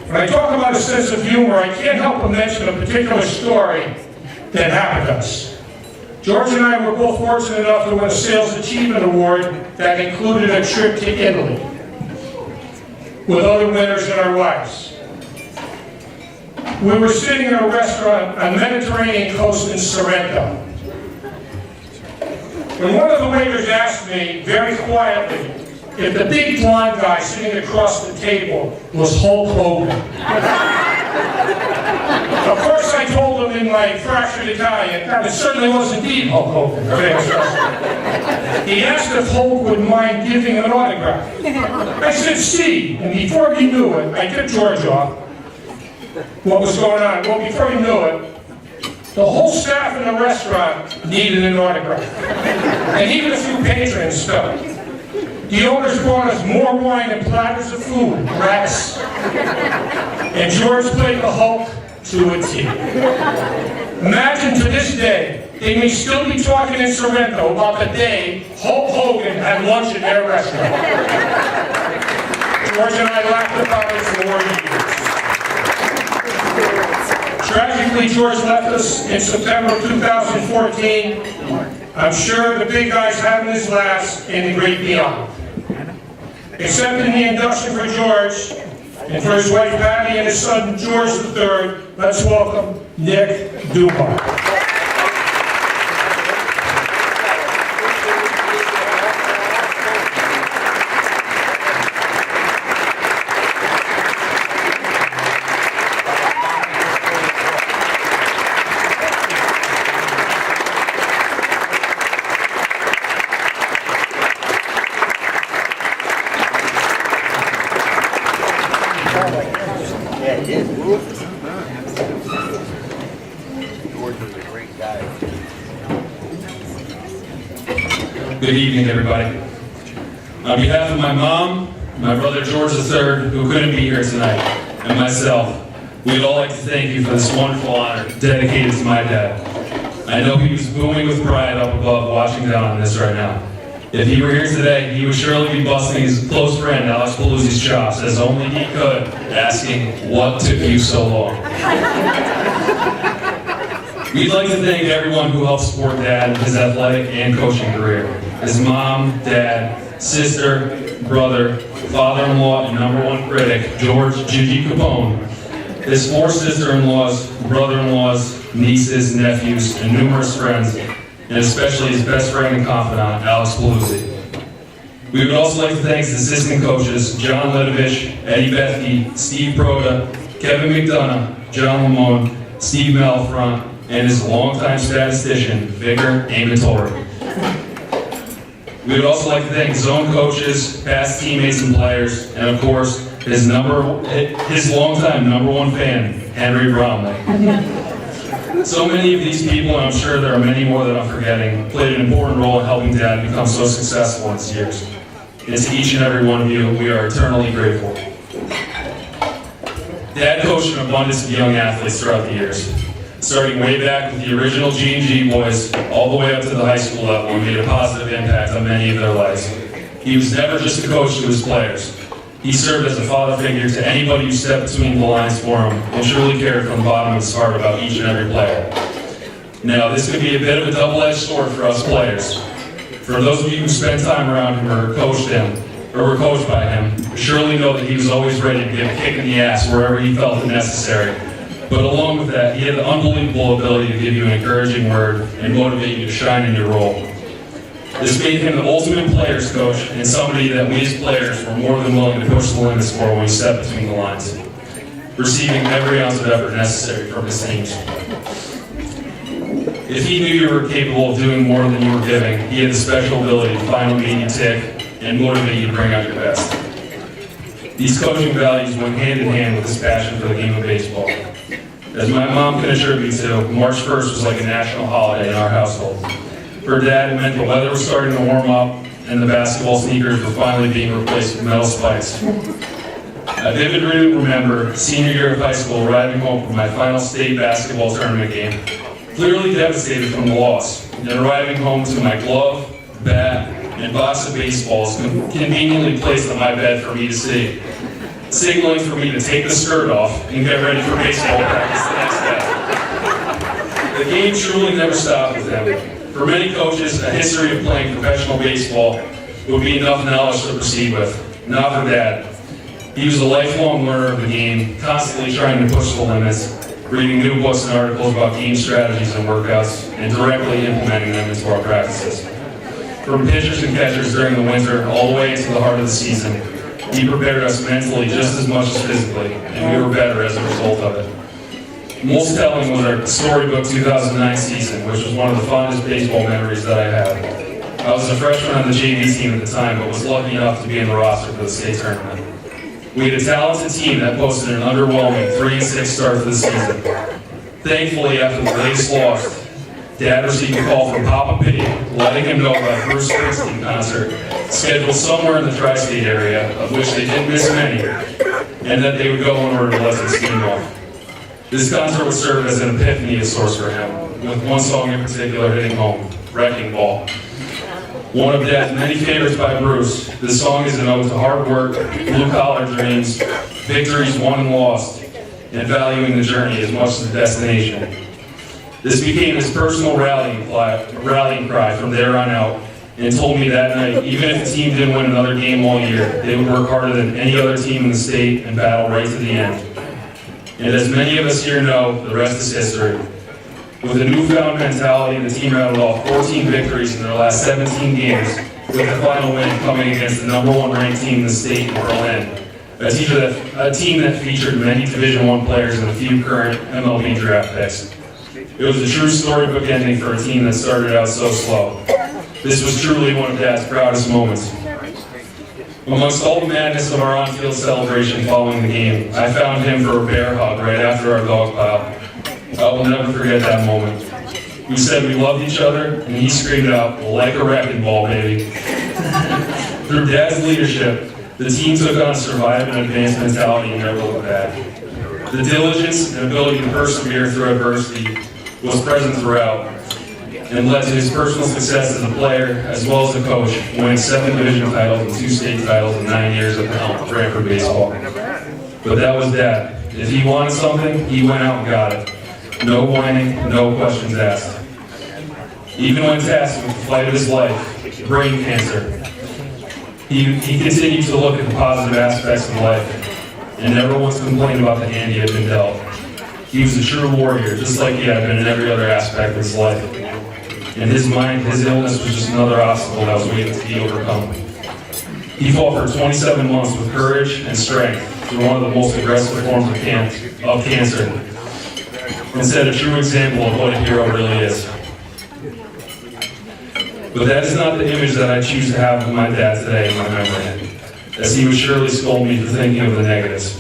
When I talk about a sense of humor, I can't help but mention a particular story that happened to us. George and I were both fortunate enough to win a Sales Achievement Award that included a trip to Italy with other winners and our wives. We were sitting in a restaurant on the Mediterranean coast in Sorrento, when one of the waiters asked me very quietly if the big blonde guy sitting across the table was Hulk Hogan. Of course, I told him in my fractured Italian that it certainly was indeed Hulk Hogan. He asked if Hulk would mind giving him an autograph. I said, "See," and before he knew it, I tipped George off what was going on. Well, before he knew it, the whole staff in the restaurant needed an autograph. And even a few patrons felt. The owners brought us more wine and platters of food, rats. And George played the Hulk to a T. Imagine to this day, they may still be talking in Sorrento about the day Hulk Hogan had lunch in their restaurant. George and I laughed about it for more years. Tragically, George left us in September 2014. I'm sure the big guy's having his last in the great beyond. Accepting the induction for George and for his wife Patty and his son George III, let's welcome Nick Dubar. Good evening, everybody. On behalf of my mom, my brother George III, who couldn't be here tonight, and myself, we'd all like to thank you for this wonderful honor dedicated to my dad. I know he was booming with pride up above watching down on this right now. If he were here today, he would surely be busting his close friend Alex Paluzzi's chops, as only he could, asking, "What took you so long?" We'd like to thank everyone who helped support Dad in his athletic and coaching career. His mom, dad, sister, brother, father-in-law, and #1 critic, George Gigi Capone. His 4 sister-in-laws, brother-in-laws, nieces, nephews, and numerous friends, and especially his best friend and confidant, Alex Paluzzi. We would also like to thank his assistant coaches, John Ledovich, Eddie Bethke, Steve Proda, Kevin McDonough, John Lamone, Steve Malfront, and his longtime statistician, Victor Amatori. We would also like to thank his own coaches, past teammates and players, and of course, his longtime #1 fan, Henry Bromley. So many of these people, and I'm sure there are many more that I'm forgetting, played an important role in helping Dad become so successful in his years. And to each and every one of you, we are eternally grateful. Dad coached an abundance of young athletes throughout the years, starting way back with the original G&G boys, all the way up to the high school level, and made a positive impact on many of their lives. He was never just a coach to his players. He served as a father figure to anybody who stepped between the lines for him, and truly cared from the bottom of his heart about each and every player. Now, this could be a bit of a double-edged sword for us players. For those of you who spent time around him or coached him, or were coached by him, surely know that he was always ready to give a kick in the ass wherever he felt it necessary. But along with that, he had the unbelievable ability to give you an encouraging word and motivate you to shine in your role. This made him the ultimate players coach and somebody that we as players were more than willing to push the limits for when we stepped between the lines, receiving every ounce of effort necessary from his teams. If he knew you were capable of doing more than you were giving, he had the special ability to finally make you tick and motivate you to bring out your best. These coaching values went hand in hand with his passion for the game of baseball. As my mom can assure me to, March 1st was like a national holiday in our household. For Dad, it meant the weather was starting to warm up and the basketball sneakers were finally being replaced with metal spikes. I vividly remember senior year of high school arriving home from my final state basketball tournament game, clearly devastated from the loss, and arriving home to my glove, bat, and box of baseballs conveniently placed on my bed for me to see, signaling for me to take the skirt off and get ready for baseball practice the next day. The game truly never stopped with him. For many coaches, a history of playing professional baseball would be enough knowledge to proceed with. Not for Dad. He was a lifelong learner of the game, constantly trying to push the limits, reading new books and articles about game strategies and workouts, and directly implementing them into our practices. From pitchers and catchers during the winter all the way into the heart of the season, he prepared us mentally just as much as physically, and we were better as a result of it. Most telling was our storybook 2009 season, which was one of the fondest baseball memories that I have. I was a freshman on the JV team at the time, but was lucky enough to be in the roster for the state tournament. We had a talented team that posted an underwhelming 3-6 start to the season. Thankfully, after the latest loss, Dad received a call from Papa P, letting him know about a Bruce Springsteen concert scheduled somewhere in the tri-state area, of which they didn't miss many, and that they would go in order to let them steam off. This concert would serve as an epiphany of sorts for him, with one song in particular hitting home, Wrecking Ball. One of Dad's many favorites by Bruce, this song is an ode to hard work, blue-collar dreams, victories won and lost, and valuing the journey as much as the destination. This became his personal rallying cry from there on out, and told me that night, even if the team didn't win another game all year, they would work harder than any other team in the state and battle right to the end. And as many of us here know, the rest is history. With a newfound mentality, the team rattled off 14 victories in their last 17 games, with the final win coming against the #1 ranked team in the state in Berlin, a team that featured many Division I players and a few current MLB draft picks. It was a true storybook ending for a team that started out so slow. This was truly one of Dad's proudest moments. Amongst all the madness of our on-field celebration following the game, I found him for a bear hug right after our dog pile. I will never forget that moment. We said we loved each other, and he screamed out, "Like a wrecking ball, baby." Through Dad's leadership, the team took on a survive and advance mentality and never looked back. The diligence and ability to persevere through adversity was present throughout, and led to his personal success as a player as well as a coach, winning 7 division titles and 2 state titles in 9 years at the helm of Branford baseball. But that was Dad. If he wanted something, he went out and got it. No whining, no questions asked. Even when tasked with the fight of his life, brain cancer, he continued to look at the positive aspects of life and never once complained about the hand he had been dealt. He was a true warrior, just like he had been in every other aspect of his life. In his mind, his illness was just another obstacle that was waiting to be overcome. He fought for 27 months with courage and strength through one of the most aggressive forms of cancer, and set a true example of what a hero really is. But that is not the image that I choose to have of my dad today in my memory, as he would surely scold me for thinking of the negatives.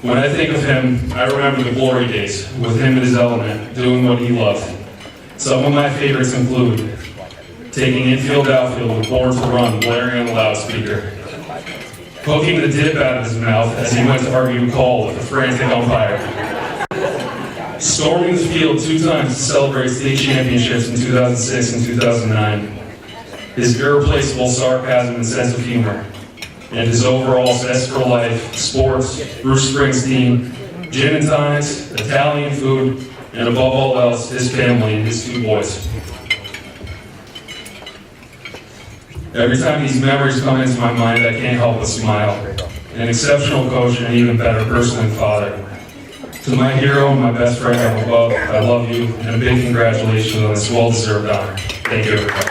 When I think of him, I remember the glory days, with him in his element, doing what he loved. Some of my favorites include taking infield outfield with Born to Run blaring on the loudspeaker, poking the dip out of his mouth as he went to argue a call with a frantic umpire, storming the field 2 times to celebrate state championships in 2006 and 2009, his irreplaceable sarcasm and sense of humor, and his overall zest for life, sports, Bruce Springsteen, gin and tonics, Italian food, and above all else, his family and his 2 boys. Every time these memories come into my mind, I can't help but smile. An exceptional coach and an even better person and father. To my hero and my best friend up above, I love you, and a big congratulations on this well-deserved honor. Thank you, everybody.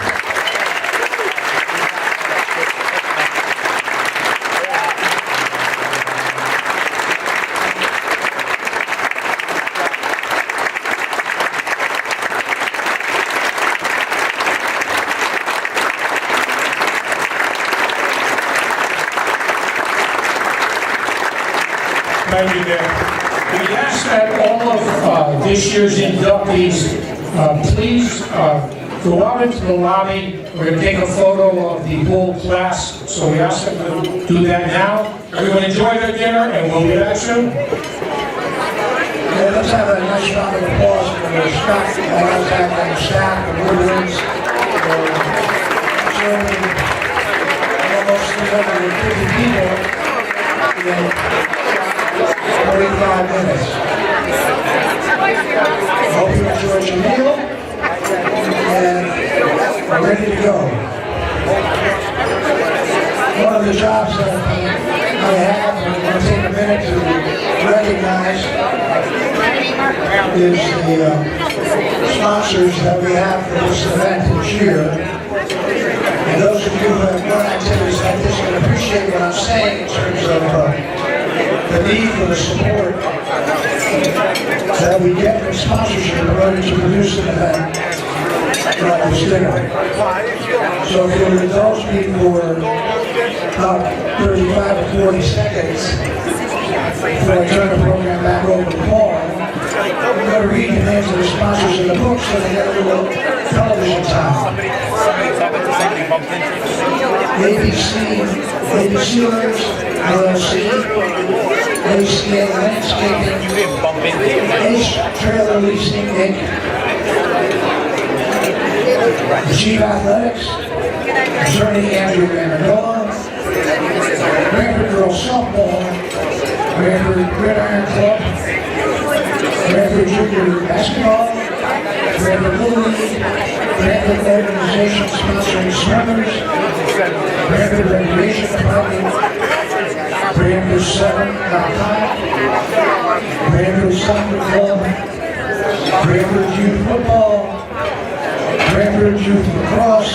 Thank you, Nick. We ask that all of this year's inductees, please go out into the lobby. We're going to take a photo of the whole class, so we ask them to do that now. Everyone enjoy their dinner, and we'll be back soon. Yeah, let's have a nice round of applause for the Scott and staff and Woodlands for serving almost 350 people in 45 minutes. I hope you enjoyed your meal and are ready to go. One of the jobs that I have, and I'm going to take a minute to recognize, is the sponsors that we have for this event each year. And those of you who have run activities like this can appreciate what I'm saying in terms of the need for the support that we get from sponsorship in order to produce an event like this dinner. So if you'll indulge me for about 35 or 40 seconds before I turn the program back over to Paul, I'm going to read the names of the sponsors in the book so they get a little television time. ABCers, LLC, ACA Landscaping, Ace Trailer Leasing, Inc., Chief Athletics, Attorney Andrew Amendola, Ranford Girls Softball, Ranford Gridiron Club, Ranford Junior Basketball, Ranford Little League, Ranford Organization sponsoring swimmers, Ranford Recreation Department, Ranford 7.com, Ranford Soccer Club, Ranford Youth Football, Ranford Youth Lacrosse,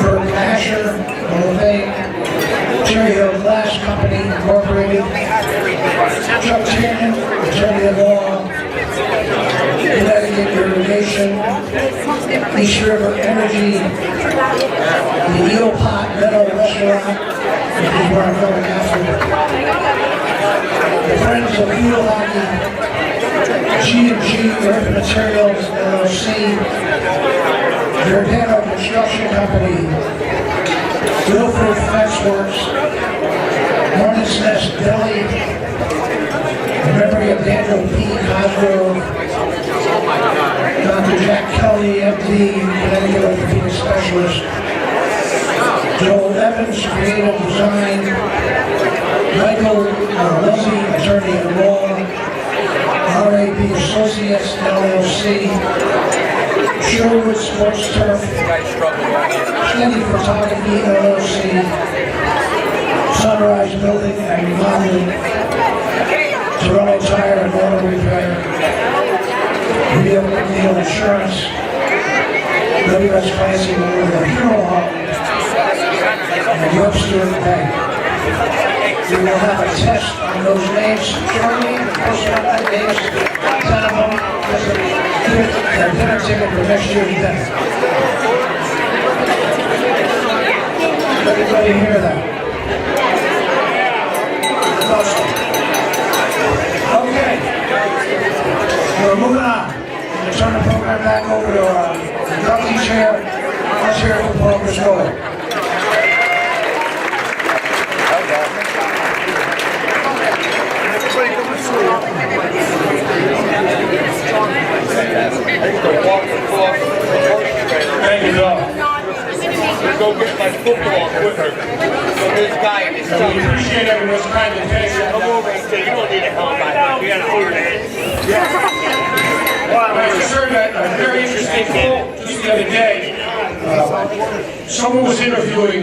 Burke Asher, Hall of Fame, Cherry Hill Glass Company Incorporated, Chuck Tiernan, Attorney at Law, Connecticut Irrigation, East River Energy, the Eel Pot Meadow Restaurant, which is where I'm going after, the Friends of Field Hockey, G&G Earth Materials LLC, Giordano Construction Company, Wilford Fence Works, Hornets Nest Deli, in memory of Daniel P. Cosgrove, Dr. Jack Kelly, MD, Connecticut Orthopedic Specialist, Joel Evans, Creative Design, Michael Luzzi, Attorney at Law, RAP Associates LLC, Sherwood Sports Turf, Steady Photography LLC, Sunrise Building and Remodeling, Toronto Tire and Auto Repair, Real McNeil Insurance, WS Clancy Memorial Funeral Home, and Webster Bank. We will have a test on those names shortly. Post on that names, 10 of them, just to get their dinner ticket for next year's dinner. Everybody hear that? Awesome. Okay. We're moving on. We're going to turn the program back over to the Ducky chair. Let's hear it from Paul Criscola. Thank you, Bill. Go get my football quicker. So this guy is We appreciate everyone's kind attention. come over and say, you don't need a help. We got a hard head. Well, I just heard a very interesting quote just the other day. Someone was interviewing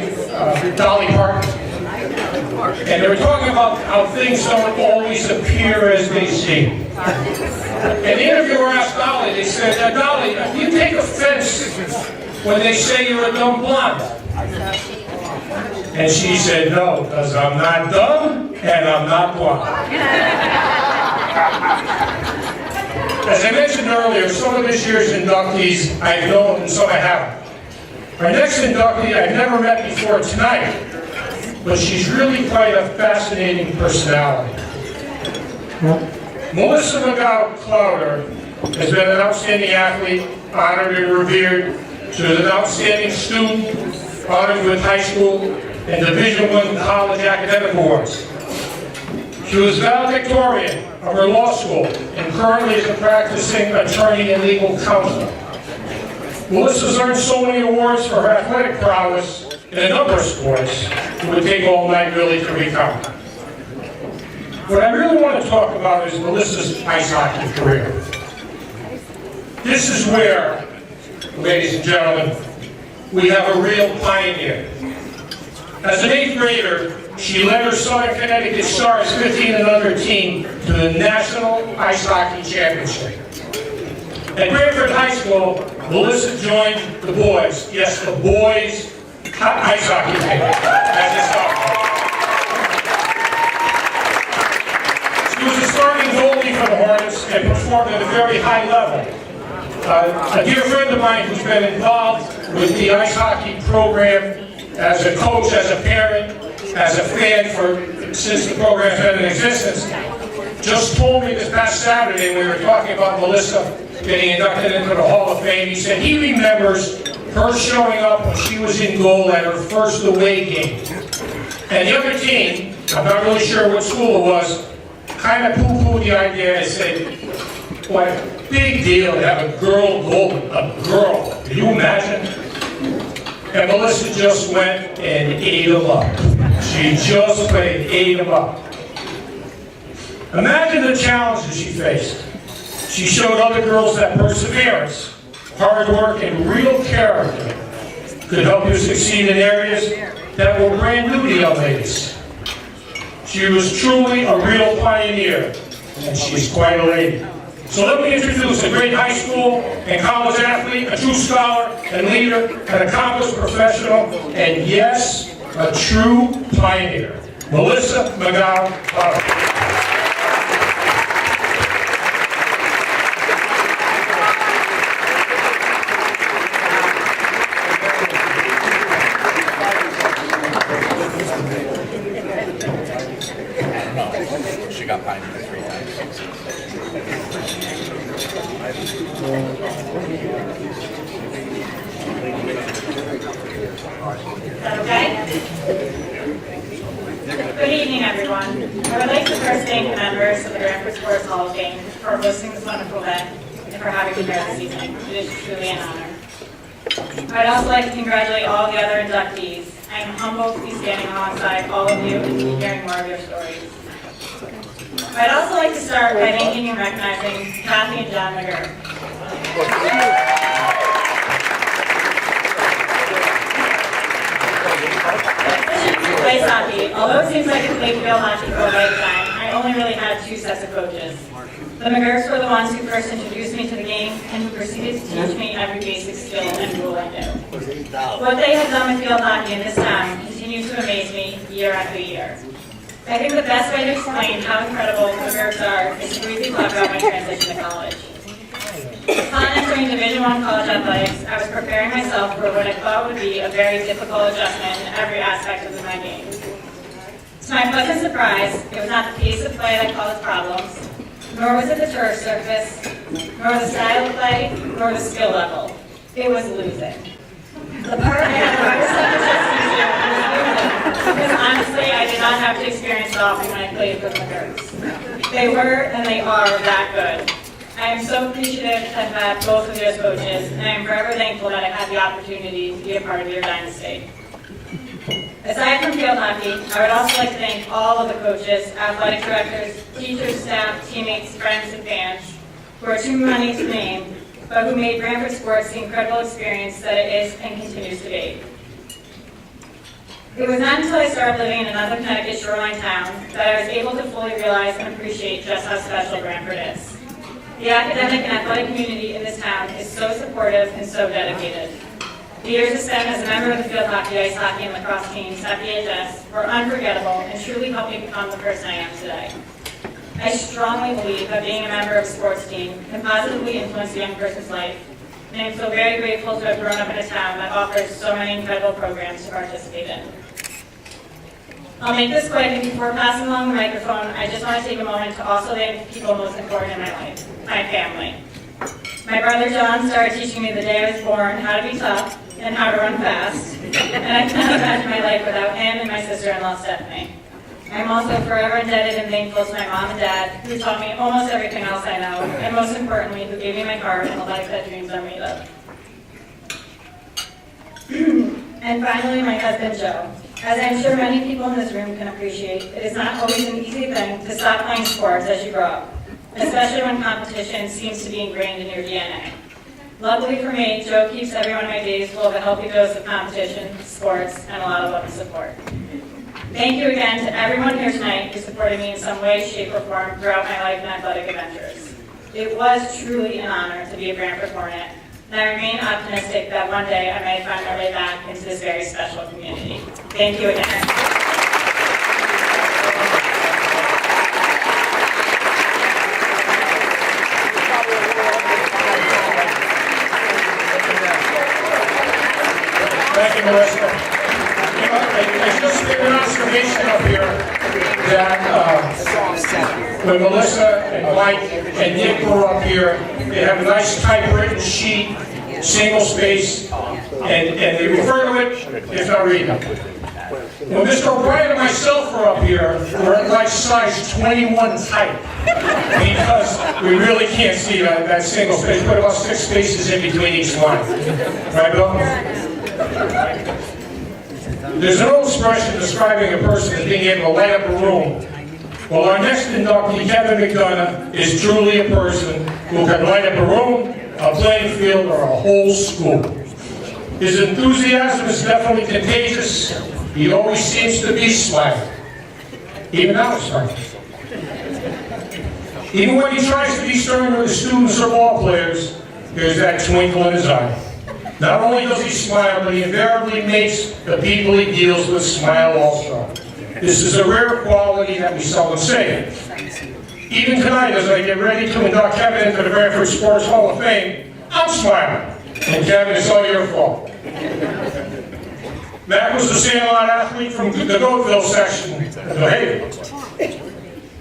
Dolly Parton, and they were talking about how things don't always appear as they seem. And the interviewer asked Dolly, they said, now Dolly, do you take offense when they say you're a dumb blonde? And she said, no, because I'm not dumb and I'm not blonde. As I mentioned earlier, some of this year's inductees I've known and some I haven't. My next inductee I've never met before tonight, but she's really quite a fascinating personality. Melissa McGow-Clowder has been an outstanding athlete, honored and revered. She was an outstanding student, honored with high school and Division I college academic awards. She was valedictorian of her law school and currently is a practicing attorney and legal counsel. Melissa's earned so many awards for her athletic prowess in a number of sports, it would take all night really to recount. What I really want to talk about is Melissa's ice hockey career. This is where, ladies and gentlemen, we have a real pioneer. As an 8th grader, she led her Southern Connecticut Stars 15 and under team to the National Ice Hockey Championship. At Branford High School, Melissa joined the boys, yes, the boys' ice hockey team as a sophomore. She was a starting goalie for the Hornets and performed at a very high level. A dear friend of mine who's been involved with the ice hockey program as a coach, as a parent, as a fan since the program's been in existence, just told me this past Saturday when we were talking about Melissa getting inducted into the Hall of Fame. He said he remembers her showing up when she was in goal at her first away game. And the other team, I'm not really sure what school it was, kind of poo-pooed the idea and said, what a big deal to have a girl goalie, a girl. Can you imagine? And Melissa just went and ate them up. She just played, ate them up. Imagine the challenges she faced. She showed other girls that perseverance, hard work, and real character could help you succeed in areas that were brand new to young ladies. She was truly a real pioneer, and she's quite a lady. So let me introduce a great high school and college athlete, a true scholar and leader, an accomplished professional, and yes, a true pioneer, Melissa McGow-Clowder. She got pioneered 3 times. Okay? Good evening, everyone. I would like to first thank the members of the Branford Sports Hall of Fame for hosting this wonderful event and for having me here this evening. It is truly an honor. I'd also like to congratulate all the other inductees. I am humbled to be standing alongside all of you and hearing more of your stories. I'd also like to start by thanking and recognizing Kathy and John McGurk. Ice hockey. Although it seems like I played field hockey for a lifetime, I only really had 2 sets of coaches. The McGurks were the ones who first introduced me to the game and who proceeded to teach me every basic skill and rule I knew. What they have done with field hockey in this town continues to amaze me year after year. I think the best way to explain how incredible the McGurks are is to briefly talk about my transition to college. Upon entering Division I college athletics, I was preparing myself for what I thought would be a very difficult adjustment in every aspect of my game. To my pleasant surprise, it was not the pace of play that caused problems, nor was it the turf surface, nor the style of play, nor the skill level. It was losing. The part I had the hardest time adjusting to was losing, because honestly, I did not have to experience hockey when I played with the McGurks. They were and they are that good. I am so appreciative to have had both of you as coaches, and I am forever thankful that I had the opportunity to be a part of your dynasty. Aside from field hockey, I would also like to thank all of the coaches, athletic directors, teachers, staff, teammates, friends, and fans, who are too many to name, but who made Branford Sports the incredible experience that it is and continues to be. It was not until I started living in another Connecticut shoreline town that I was able to fully realize and appreciate just how special Branford is. The academic and athletic community in this town is so supportive and so dedicated. The years I spent as a member of the field hockey, ice hockey, and lacrosse teams at BHS were unforgettable and truly helped me become the person I am today. I strongly believe that being a member of a sports team can positively influence a young person's life, and I'm so very grateful to have grown up in a town that offers so many incredible programs to participate in. I'll make this quick, and before passing along the microphone, I just want to take a moment to also thank the people most important in my life, my family. My brother John started teaching me the day I was born how to be tough and how to run fast, and I cannot imagine my life without him and my sister-in-law Stephanie. I'm also forever indebted and thankful to my mom and dad, who taught me almost everything else I know, and most importantly, who gave me my heart and the life that dreams are made of. And finally, my husband Joe. As I'm sure many people in this room can appreciate, it is not always an easy thing to stop playing sports as you grow up, especially when competition seems to be ingrained in your DNA. Luckily for me, Joe keeps every one of my days full of a healthy dose of competition, sports, and a lot of love and support. Thank you again to everyone here tonight who supported me in some way, shape, or form throughout my life and athletic adventures. It was truly an honor to be a Brantford Hornet, and I remain optimistic that one day I may find my way back into this very special community. Thank you again. Thank you, Melissa. I just made an observation up here that when Melissa and Mike and Nick were up here, they have a nice typewritten sheet, single space, and they refer to it if not reading it. When Mr. O'Brien and myself were up here, we're at like size 21 type because we really can't see that single space. Put about 6 spaces in between each line. Right, Bill? There's an old expression describing a person as being able to light up a room. Well, our next inductee, Kevin McDonough, is truly a person who can light up a room, a playing field, or a whole school. His enthusiasm is definitely contagious. He always seems to be smiling. Even now he's smiling. Even when he tries to be stern with the students or ball players, there's that twinkle in his eye. Not only does he smile, but he invariably makes the people he deals with smile also. This is a rare quality that we seldom see. Even tonight, as I get ready to induct Kevin into the Brantford Sports Hall of Fame, I'm smiling. And Kevin, it's all your fault. Matt was a Sandlot athlete from the Goatville section of New Haven.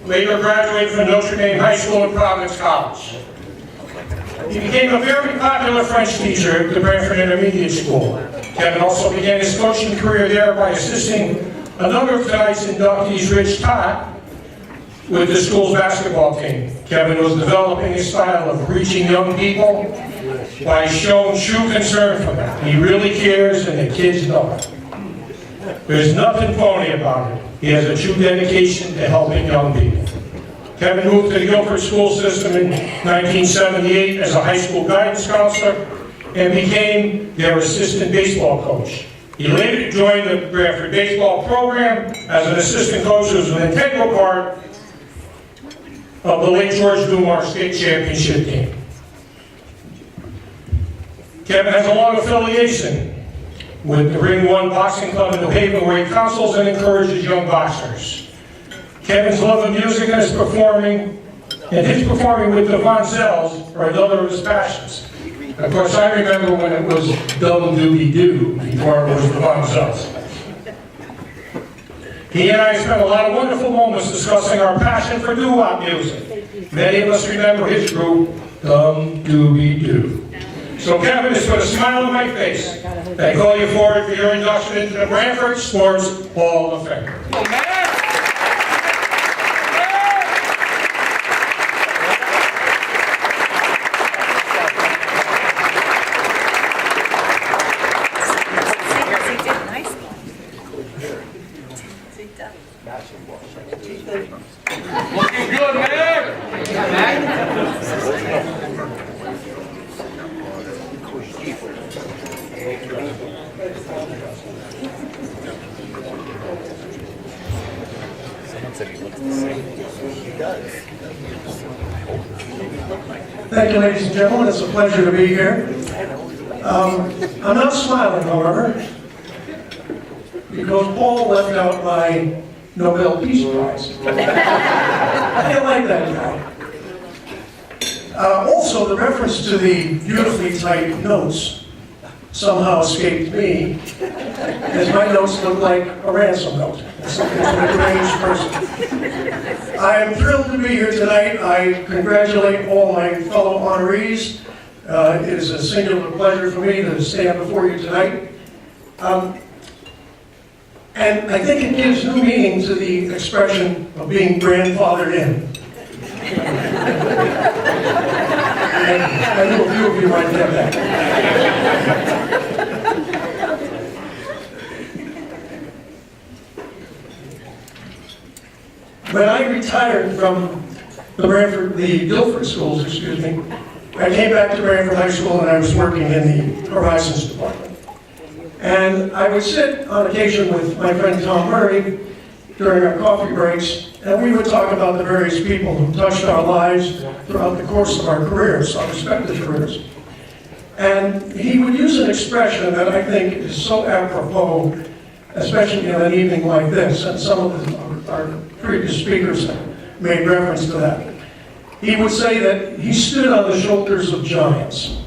Later graduated from Notre Dame High School and Providence College. He became a very popular French teacher at the Brantford Intermediate School. Kevin also began his coaching career there by assisting another of tonight's inductees, Rich Todd, with the school's basketball team. Kevin was developing his style of reaching young people by showing true concern for them. He really cares, and the kids know it. There's nothing phony about it. He has a true dedication to helping young people. Kevin moved to the Guilford school system in 1978 as a high school guidance counselor and became their assistant baseball coach. He later joined the Brantford baseball program as an assistant coach who was an integral part of the late George Dumar state championship team. Kevin has a long affiliation with the Ring 1 Boxing Club in New Haven, where he counsels and encourages young boxers. Kevin's love of music and his performing with the Vonzells are another of his passions. Of course, I remember when it was Dum Doobie Doo before it was the Vonzells. He and I spent a lot of wonderful moments discussing our passion for doo-wop music. Many of us remember his group, Dum Doobie Doo. So Kevin, it's with a smile on my face that I call you forward for your induction into the Brantford Sports Hall of Fame. Looking good, man! Someone said he looks the same. He does. Thank you, ladies and gentlemen. It's a pleasure to be here. I'm not smiling, however, because Paul left out my Nobel Peace Prize. I didn't like that guy. Also, the reference to the beautifully typed notes somehow escaped me, as my notes look like a ransom note. It's a deranged person. I am thrilled to be here tonight. I congratulate all my fellow honorees. It is a singular pleasure for me to stand before you tonight. And I think it gives new meaning to the expression of being grandfathered in. And I know a few of you might get that. When I retired from the Guilford schools, I came back to Branford High School and I was working in the Horizons department. And I would sit on occasion with my friend Tom Murray during our coffee breaks, and we would talk about the various people who touched our lives throughout the course of our careers, our respective careers. And he would use an expression that I think is so apropos, especially on an evening like this, and some of our previous speakers have made reference to that. He would say that he stood on the shoulders of giants,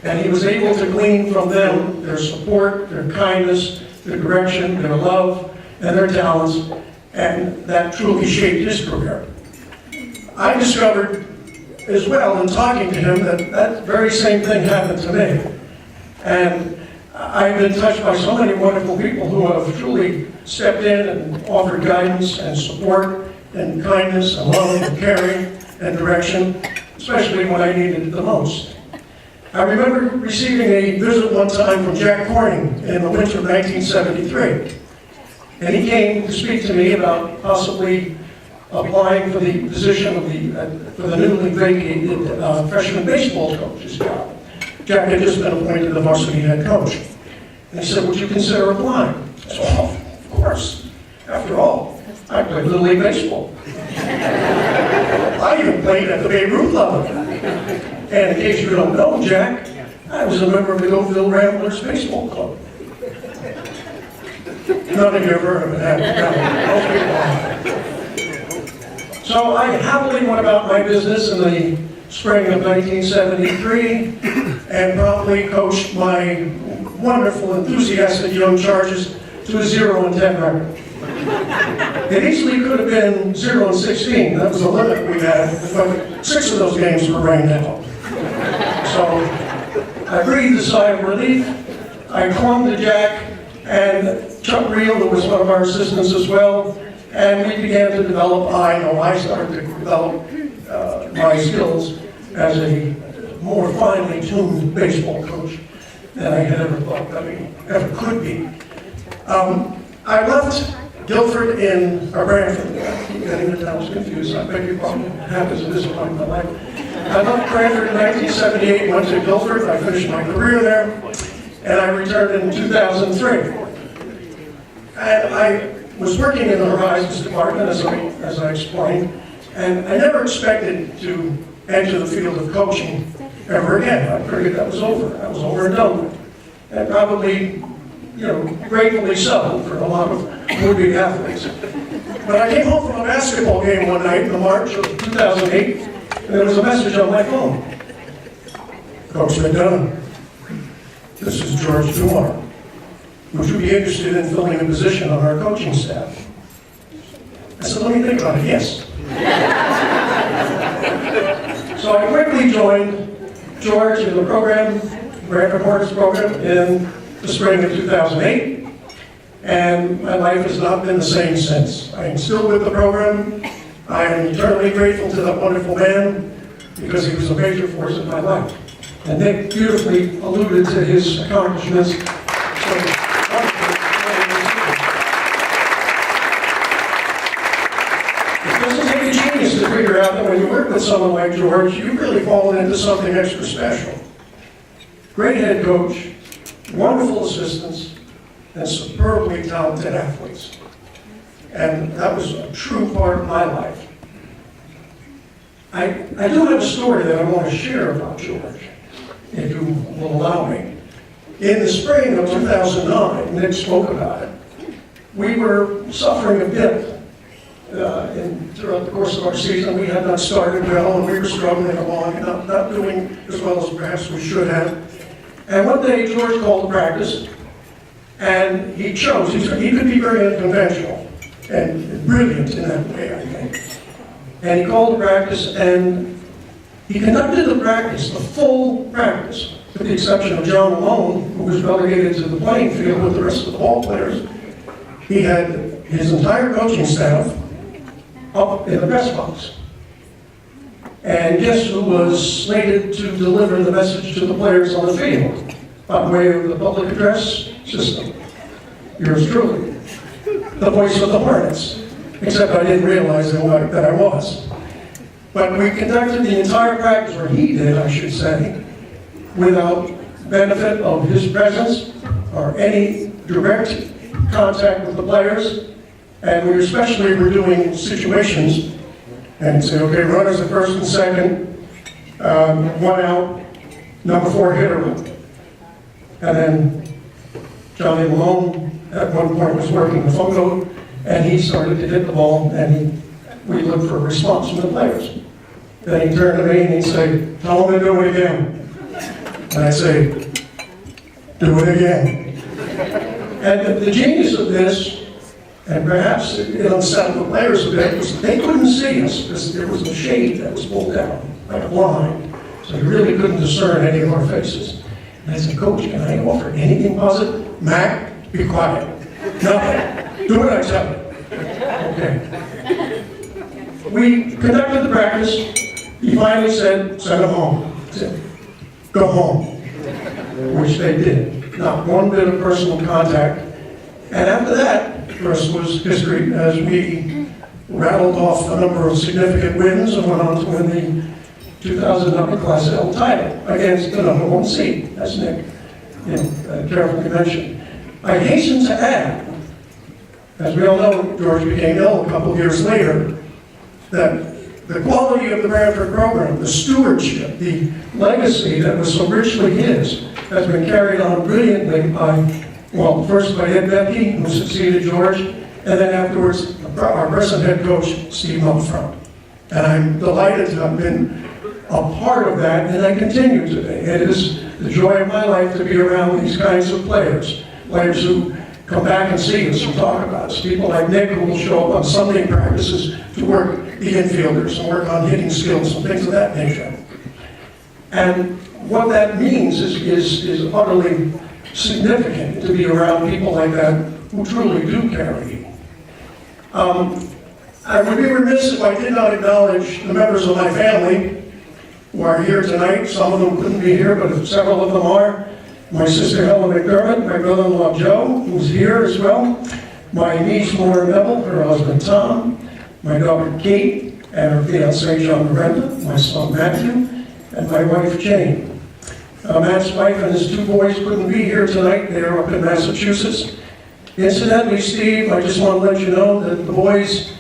and he was able to glean from them their support, their kindness, their direction, their love, and their talents, and that truly shaped his career. I discovered as well in talking to him that that very same thing happened to me. And I've been touched by so many wonderful people who have truly stepped in and offered guidance and support and kindness and love and caring and direction, especially when I needed it the most. I remember receiving a visit one time from Jack Corning in the winter of 1973. And he came to speak to me about possibly applying for the position of for the newly vacated freshman baseball coach's job. Jack had just been appointed the varsity head coach. And he said, would you consider applying? I said, oh, of course. After all, I played Little League baseball. I even played at the Babe Ruth level. And in case you don't know, Jack, I was a member of the Oakville Ramblers Baseball Club. None of you have heard of it, have you? So I happily went about my business in the spring of 1973 and promptly coached my wonderful, enthusiastic young Chargers to a 0-10 record. It easily could have been 0-16. That was the limit we had, but 6 of those games were rained out. So I breathed a sigh of relief. I clung to Jack and Chuck Reel, who was one of our assistants as well, and we began to develop, I started to develop my skills as a more finely tuned baseball coach than I had ever thought, ever could be. I left Guilford or Branford. I keep getting it, I was confused. I beg your pardon. It happens at this point in my life. I left Branford in 1978, went to Guilford. I finished my career there, and I returned in 2003. And I was working in the Horizons department, as I explained, and I never expected to enter the field of coaching ever again. I figured that was over. I was over and done with. And probably, gratefully so for a lot of would-be athletes. But I came home from a basketball game one night in March of 2008, and there was a message on my phone. Coach McDonough, this is George Dumar. Would you be interested in filling a position on our coaching staff? I said, let me think about it. Yes. So I quickly joined George in the program, Branford Hornets program, in the spring of 2008. And my life has not been the same since. I am still with the program. I am eternally grateful to that wonderful man because he was a major force in my life. And Nick beautifully alluded to his accomplishments. To figure out that when you work with someone like George, you've really fallen into something extra special. Great head coach, wonderful assistants, and superbly talented athletes. And that was a true part of my life. I do have a story that I want to share about George, if you will allow me. In the spring of 2009, Nick spoke about it, we were suffering a bit. Throughout the course of our season, we had not started well, and we were struggling along, not doing as well as perhaps we should have. And one day, George called to practice, and he chose. He could be very unconventional and brilliant in that way, I think. And he called to practice, and he conducted the practice, the full practice, with the exception of John Malone, who was relegated to the playing field with the rest of the ball players. He had his entire coaching staff up in the press box. And guess who was slated to deliver the message to the players on the field by way of the public address system? Yours truly, the voice of the Hornets, except I didn't realize that I was. But we conducted the entire practice, or he did, I should say, without benefit of his presence or any direct contact with the players. And we especially were doing situations and say, okay, runners at first and second, one out, number 4 hitter. And then Johnny Malone at one point was working the photo, and he started to hit the ball, and we looked for a response from the players. Then he turned to me and he'd say, tell them to do it again. And I'd say, do it again. And the genius of this, and perhaps it unsettled the players a bit, was they couldn't see us because there was a shade that was pulled down, like a blind. So you really couldn't discern any of our faces. And I said, Coach, can I offer anything positive? Mac, be quiet. Nothing. Do what I tell you. Okay. We conducted the practice. He finally said, send them home. He said, go home. Which they did. Not one bit of personal contact. And after that, the rest was history as we rattled off a number of significant wins and went on to win the 2009 Class L title against the number 1 seed, as Nick carefully mentioned. I hasten to add, as we all know, George became ill a couple of years later, that the quality of the Branford program, the stewardship, the legacy that was so richly his, has been carried on brilliantly by, well, first by Ed Becky, who succeeded George, and then afterwards, our present head coach, Steve Mumfront. And I'm delighted to have been a part of that, and I continue today. It is the joy of my life to be around these kinds of players who come back and see us and talk about us. People like Nick who will show up on Sunday practices to work the infielders and work on hitting skills and things of that nature. And what that means is utterly significant to be around people like that who truly do carry you. I would be remiss if I did not acknowledge the members of my family who are here tonight. Some of them couldn't be here, but several of them are. My sister Helen McDermott, my brother-in-law Joe, who's here as well, my niece Maura Neville, her husband Tom, my daughter Kate, and her fiancé John Miranda, my son Matthew, and my wife Jane. Matt's wife and his 2 boys couldn't be here tonight. They are up in Massachusetts. Incidentally, Steve, I just want to let you know that the boys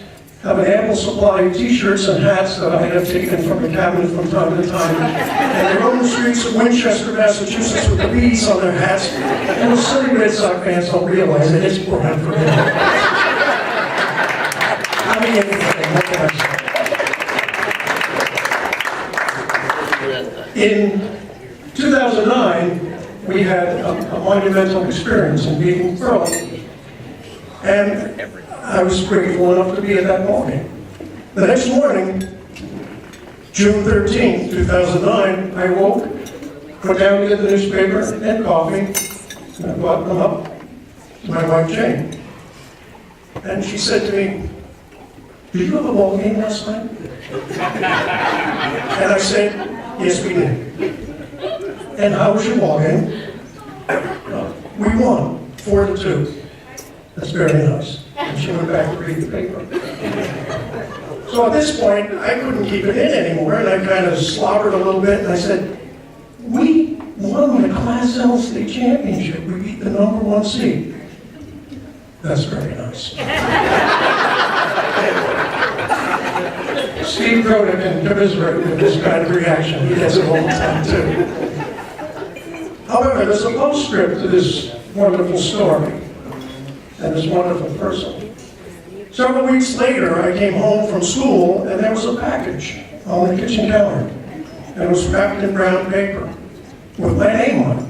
have an ample supply of t-shirts and hats that I have taken from the cabinet from time to time. And they roam the streets of Winchester, Massachusetts with the beads on their hats. And the silly Red Sox fans don't realize that it's important for them. I mean, anything, what can I say? In 2009, we had a monumental experience in beating Furlong. And I was grateful enough to be at that ball game. The next morning, June 13, 2009, I woke, went down to get the newspaper and coffee, and I brought them up to my wife Jane. And she said to me, did you have a ball game last night? And I said, yes, we did. And how was your ball game? We won, 4-2. That's very nice. And she went back to read the paper. So at this point, I couldn't keep it in anymore, and I kind of slobbered a little bit, and I said, we won the Class L state championship. We beat the number 1 seed. That's very nice. Steve Cronin can commiserate with this kind of reaction. He gets it all the time, too. However, there's a postscript to this wonderful story and this wonderful person. Several weeks later, I came home from school, and there was a package on the kitchen counter. And it was wrapped in brown paper with my name on it.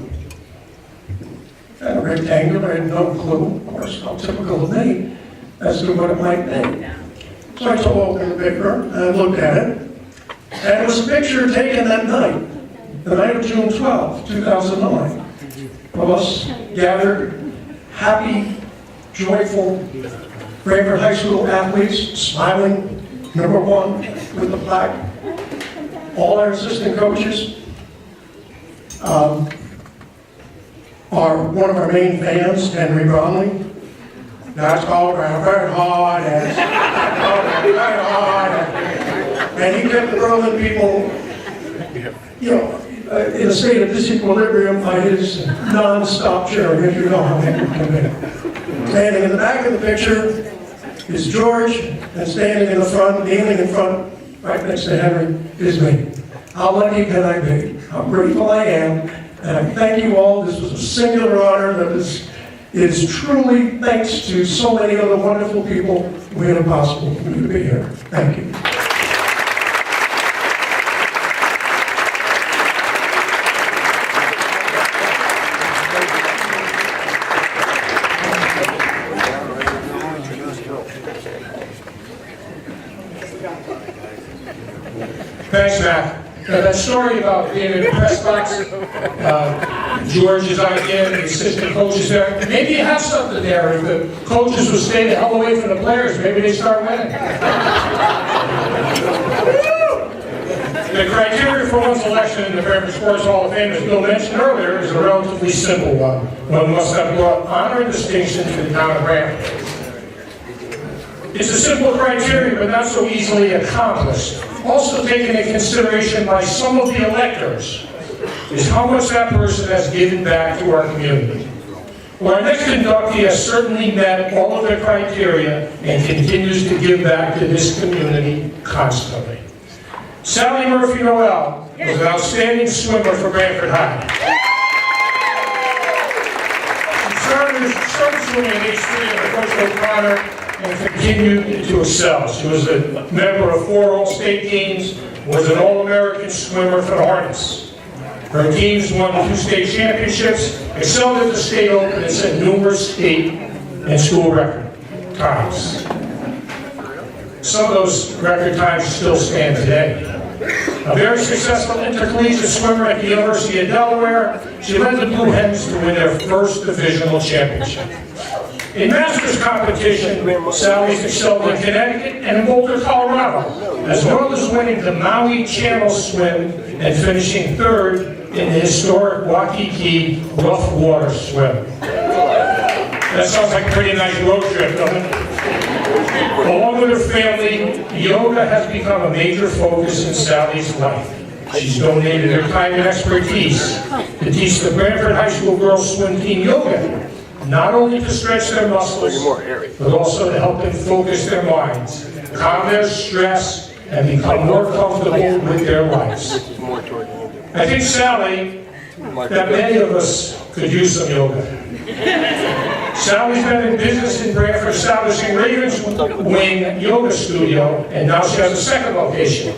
and a rectangle. I had no clue, of course, how typical of me, as to what it might be. So I took open the paper, and I looked at it, and it was a picture taken that night, the night of June 12, 2009, of us gathered, happy, joyful, Branford High School athletes, smiling, number one, with the plaque. All our assistant coaches, one of our main fans, Henry Bromley. That's called Branford hard, and he kept the Berlin people, in a state of disequilibrium by his non-stop cheering, as you know how that can be. Standing in the back of the picture is George, and standing in the front, kneeling in front, right next to Henry, is me. How lucky can I be? How grateful I am, and I thank you all. This was a singular honor that is truly thanks to so many other wonderful people who made it possible for me to be here. Thank you. Thanks, Matt. Now, that story about being in the press box, George's idea and the assistant coaches there, maybe you have something there. If the coaches would stay the hell away from the players, maybe they start winning. The criteria for one's election in the Branford Sports Hall of Fame, as Bill mentioned earlier, is a relatively simple one. One must have brought honor and distinction to the town of Branford. It's a simple criteria, but not so easily accomplished. Also taken into consideration by some of the electors is how much that person has given back to our community. Well, our next inductee has certainly met all of their criteria and continues to give back to this community constantly. Sally Murphy Noel was an outstanding swimmer for Branford High. She started swimming at age 3 under Coach O'Connor and continued to excel. She was a member of 4 All-State games, was an All-American swimmer for the Hornets. Her teams won 2 state championships, excelled at the state open, and set numerous state and school record times. Some of those record times still stand today. A very successful intercollegiate swimmer at the University of Delaware, she led the Blue Hens to win their first divisional championship. In Masters competition, Sally's excelled in Connecticut and in Boulder, Colorado, as well as winning the Maui Channel Swim and finishing 3rd in the historic Waikiki Rough Water Swim. That sounds like a pretty nice road trip, doesn't it? Along with her family, yoga has become a major focus in Sally's life. She's donated her time and expertise to teach the Branford High School girls swim team yoga, not only to stretch their muscles, but also to help them focus their minds, calm their stress, and become more comfortable with their lives. I think, Sally, that many of us could use some yoga. Sally's been in business in Branford, establishing Ravens Wing Yoga Studio, and now she has a second location.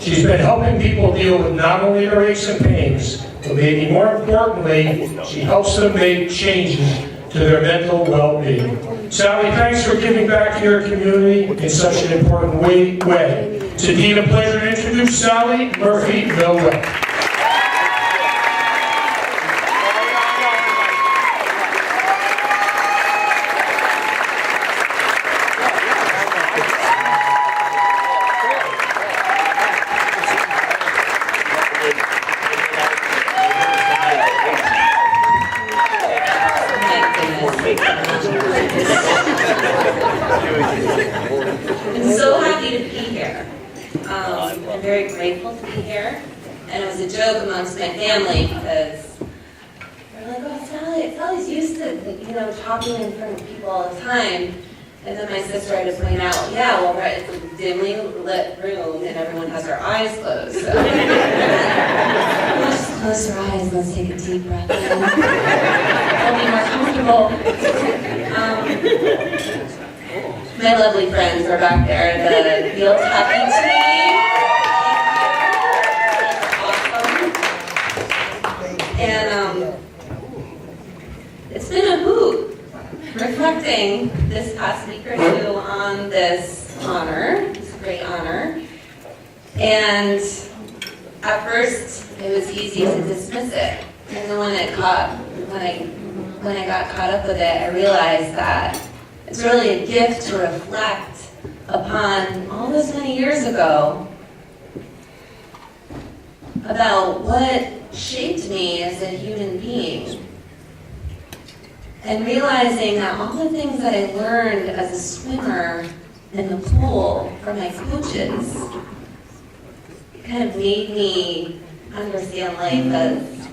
She's been helping people deal with not only their aches and pains, but maybe more importantly, she helps them make changes to their mental well-being. Sally, thanks for giving back to your community in such an important way. It's indeed a pleasure to introduce Sally Murphy Millway. I'm so happy to be here. I'm very grateful to be here. And it was a joke amongst my family because they're like, oh, Sally's used to, talking in front of people all the time. And then my sister had to point out, yeah, well, right, it's a dimly lit room and everyone has their eyes closed. So let's just close our eyes and let's take a deep breath in. I'll be more comfortable. My lovely friends are back there, the field hockey team. Awesome. And it's reflecting this past week or two on this honor, this great honor, and at first it was easy to dismiss it. And then when I got caught up with it, I realized that it's really a gift to reflect upon all this many years ago about what shaped me as a human being. And realizing that all the things that I learned as a swimmer in the pool from my coaches kind of made me understand life as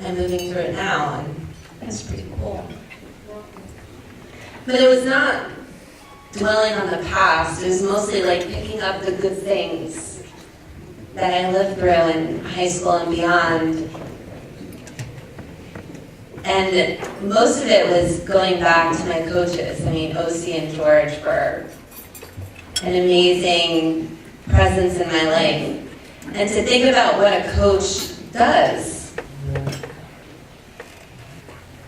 I'm moving through it now, and that's pretty cool. But it was not dwelling on the past. It was mostly like picking up the good things that I lived through in high school and beyond. And most of it was going back to my coaches. I mean, OC and George were an amazing presence in my life. And to think about what a coach does.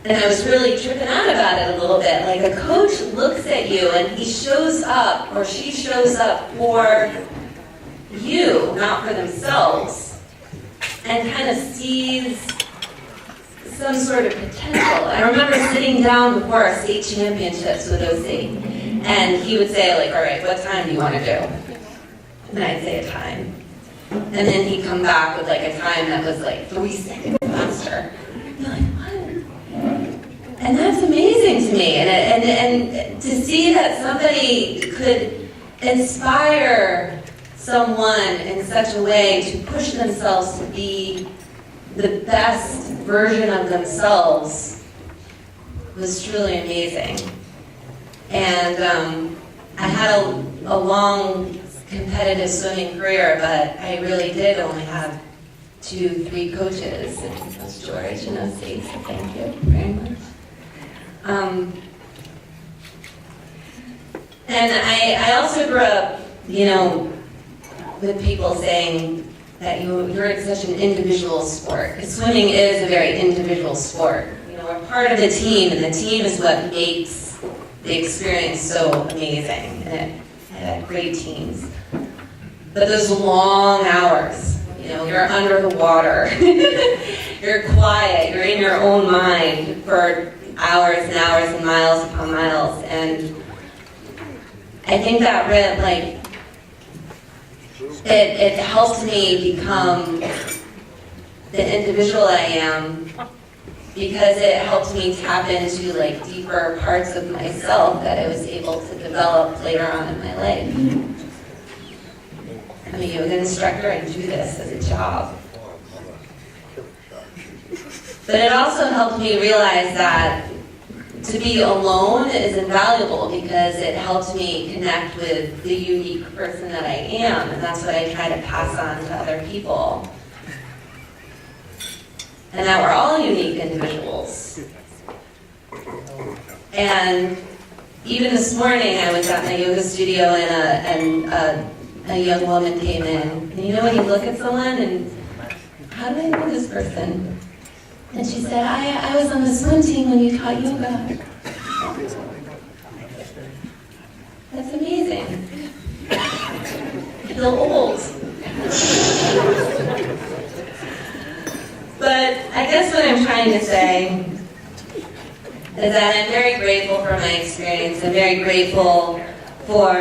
And I was really tripping out about it a little bit. Like, a coach looks at you and he shows up, or she shows up for you, not for themselves, and kind of sees some sort of potential. I remember sitting down before our state championships with OC, and he would say, like, all right, what time do you want to do? And I'd say a time. And then he'd come back with like a time that was like 3 seconds faster. You're like, what? And that's amazing to me. And to see that somebody could inspire someone in such a way to push themselves to be the best version of themselves was truly amazing. And I had a long competitive swimming career, but I really did only have 2-3 coaches. It was George and OC, so thank you very much. And I also grew up, with people saying that you're in such an individual sport. Because swimming is a very individual sport. We're part of the team, and the team is what makes the experience so amazing. And I had great teams. But those long hours, you're under the water. You're quiet. You're in your own mind for hours and hours and miles upon miles. And I think that it helped me become the individual I am, because it helped me tap into deeper parts of myself that I was able to develop later on in my life. I'm a yoga instructor. I do this as a job. But it also helped me realize that to be alone is invaluable, because it helped me connect with the unique person that I am, and that's what I try to pass on to other people. And that we're all unique individuals. And even this morning, I was at my yoga studio, and a young woman came in. And when you look at someone and, how do I know this person? And she said, I was on the swim team when you taught yoga. That's amazing. I feel old. But I guess what I'm trying to say is that I'm very grateful for my experience. I'm very grateful for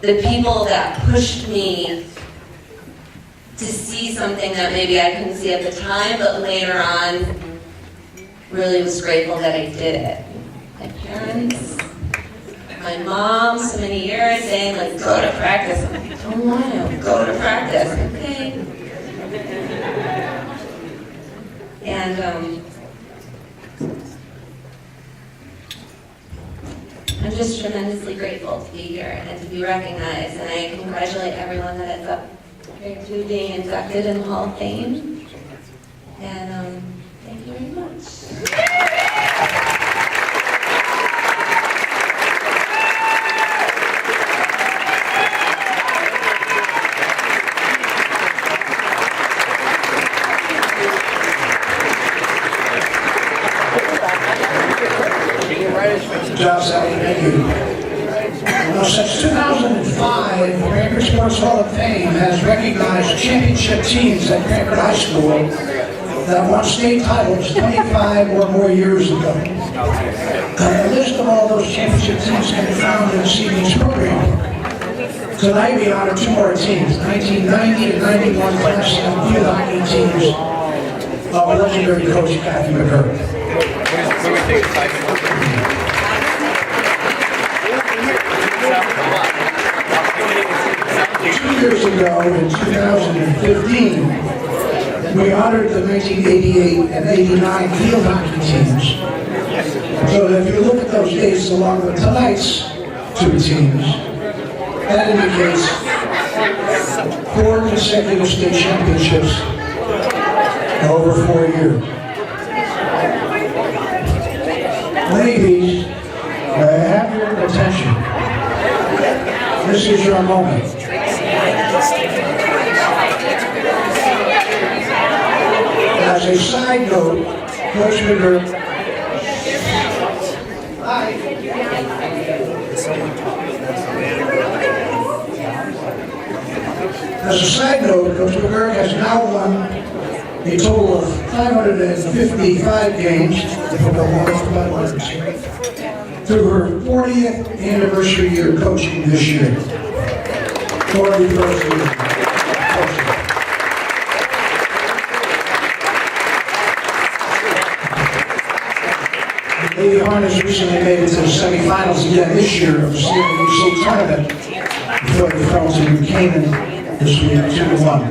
the people that pushed me to see something that maybe I couldn't see at the time, but later on really was grateful that I did it. My parents, my mom, so many years saying, go to practice. I'm like, I don't want to. Go to practice. Okay. And I'm just tremendously grateful to be here and to be recognized, and I congratulate everyone that is up here to being inducted in the Hall of Fame. And thank you very much. Good job, Sally. Thank you. Well, since 2005, the Cranford Sports Hall of Fame has recognized championship teams at Cranford High School that won state titles 25 or more years ago. A list of all those championship teams can be found in this evening's program. Tonight we honor two more teams, 1990 and 91 Class A field hockey teams of legendary coach Kathy McGurk. 2 years ago, in 2015, we honored the 1988 and 89 field hockey teams. So if you look at those dates along with tonight's two teams, that indicates 4 consecutive state championships in over 4 years. Ladies, have your attention. This is your moment. As a side note, Coach McGurk. As a side note, Coach McGurk has now won a total of 555 games through her 40th anniversary year coaching this year. 40 first year coaching. Lady Harness recently made it to the semifinals again this year of the CWC tournament before they fell to New Canaan this week, 2-1.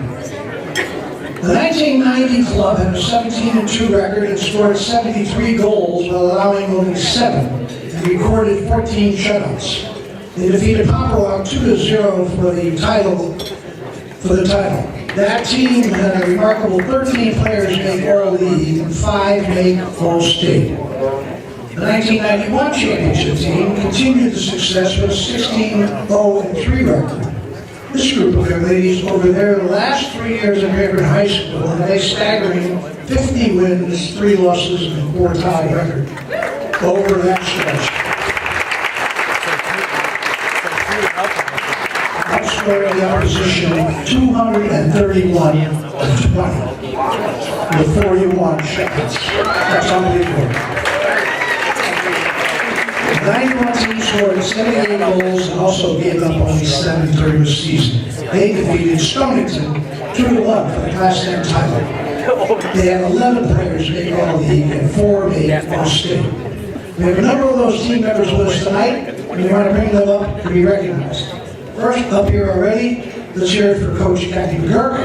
The 1990 club had a 17-2 record and scored 73 goals while allowing only 7 and recorded 14 shutouts. They defeated Poplarwalk 2-0 for the title. That team had a remarkable 13 players make All-League and 5 make All-State. The 1991 championship team continued the success with a 16-0-3 record. This group of young ladies over their last 3 years in Cranford High School had a staggering 50 wins, 3 losses, and 4 tie record over that stretch. Outscoring the opposition 231-20 with 41 shots. That's unbelievable. The 91 team scored 78 goals and also gave up only 7 during the season. They defeated Stonington 2-1 for the Class A title. They had 11 players make All-League and 4 made All-State. We have a number of those team members with us tonight, and we want to bring them up to be recognized. First, up here already, let's hear it for Coach Kathy McGurk.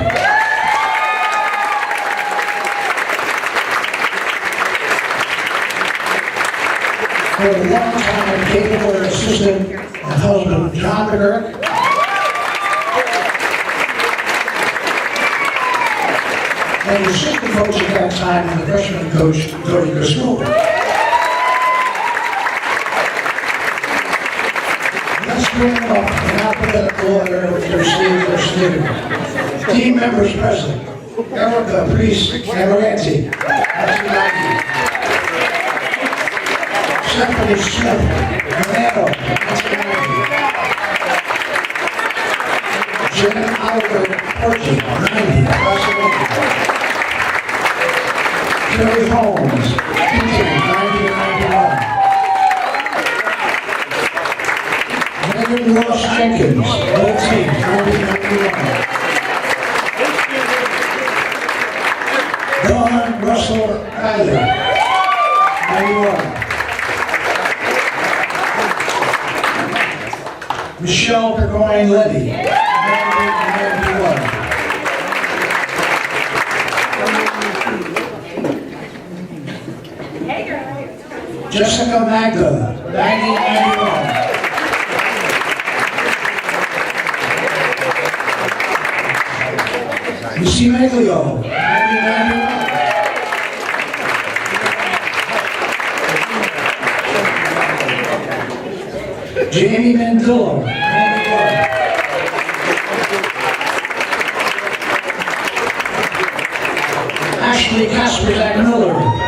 For the long-time capable assistant and husband, John McGurk. And the assistant coach at that time, and the freshman coach, Tony Griswold. Let's bring them up in alphabetical order to receive their certificate. Team members present: Erica Priest Amaranti, 1990. Stephanie Smith, Milano, 1990. Jen Oliver Orchard, 90, Terry Holmes, 1991. Megan Ross Jenkins, 1991. Dawn Russell Kyler, 91. Michelle Burgoyne Letty, 1991. Jessica Magda, 1991. Missy Maglio, 1991. Jamie Mandillo, 91. Ashley Kasperzak Miller, 91.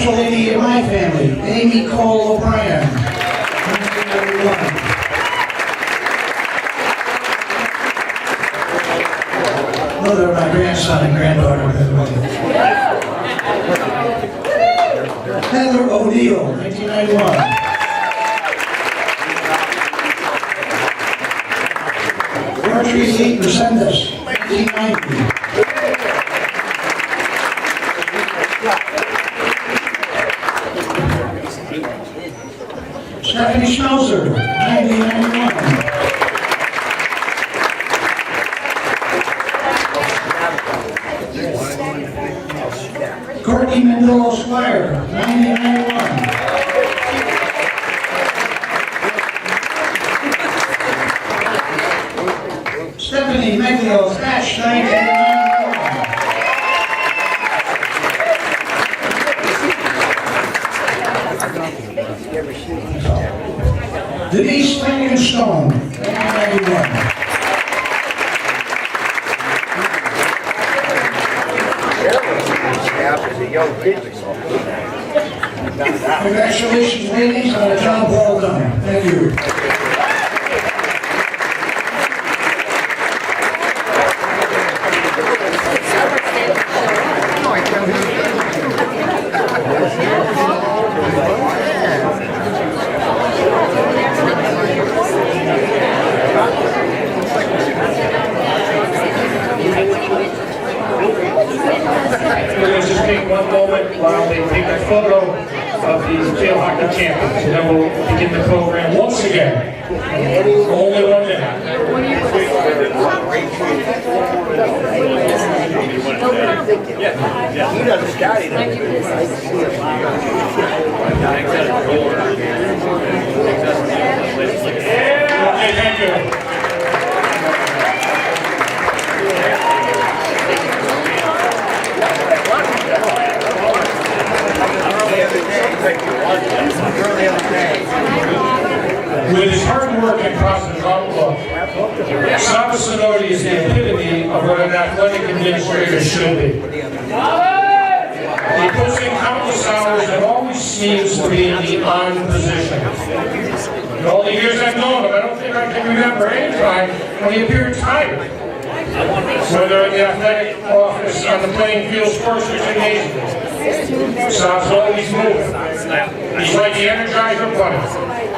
special lady in my family, Amy Cole O'Brien, 1991. Mother of my grandson and granddaughter, by the way. Heather O'Neill, 1991. Marjorie Lee Resendez, 1990. Stephanie Schmelzer, 1991. Courtney Mendel Squire, 1991. Stephanie Meglio Thatch, 1991. Denise Frankenstone, 1991. Congratulations, ladies, on a job well done. Thank you. We're going to just take one moment while they take a photo of these field hockey champions, and then we'll begin the program once again. Only 1 minute. He does a scouting. Okay, thank you. With his hard work and positive outlook, Saba Sinodi is the epitome of what an athletic administrator should be. He puts in countless hours and always seems to be in the on position. In all the years I've known him, I don't think I can remember any time when he appeared tired. Whether in the athletic office, on the playing field, sports or gymnasium, Saba's always moving. He's like the Energizer Bunny,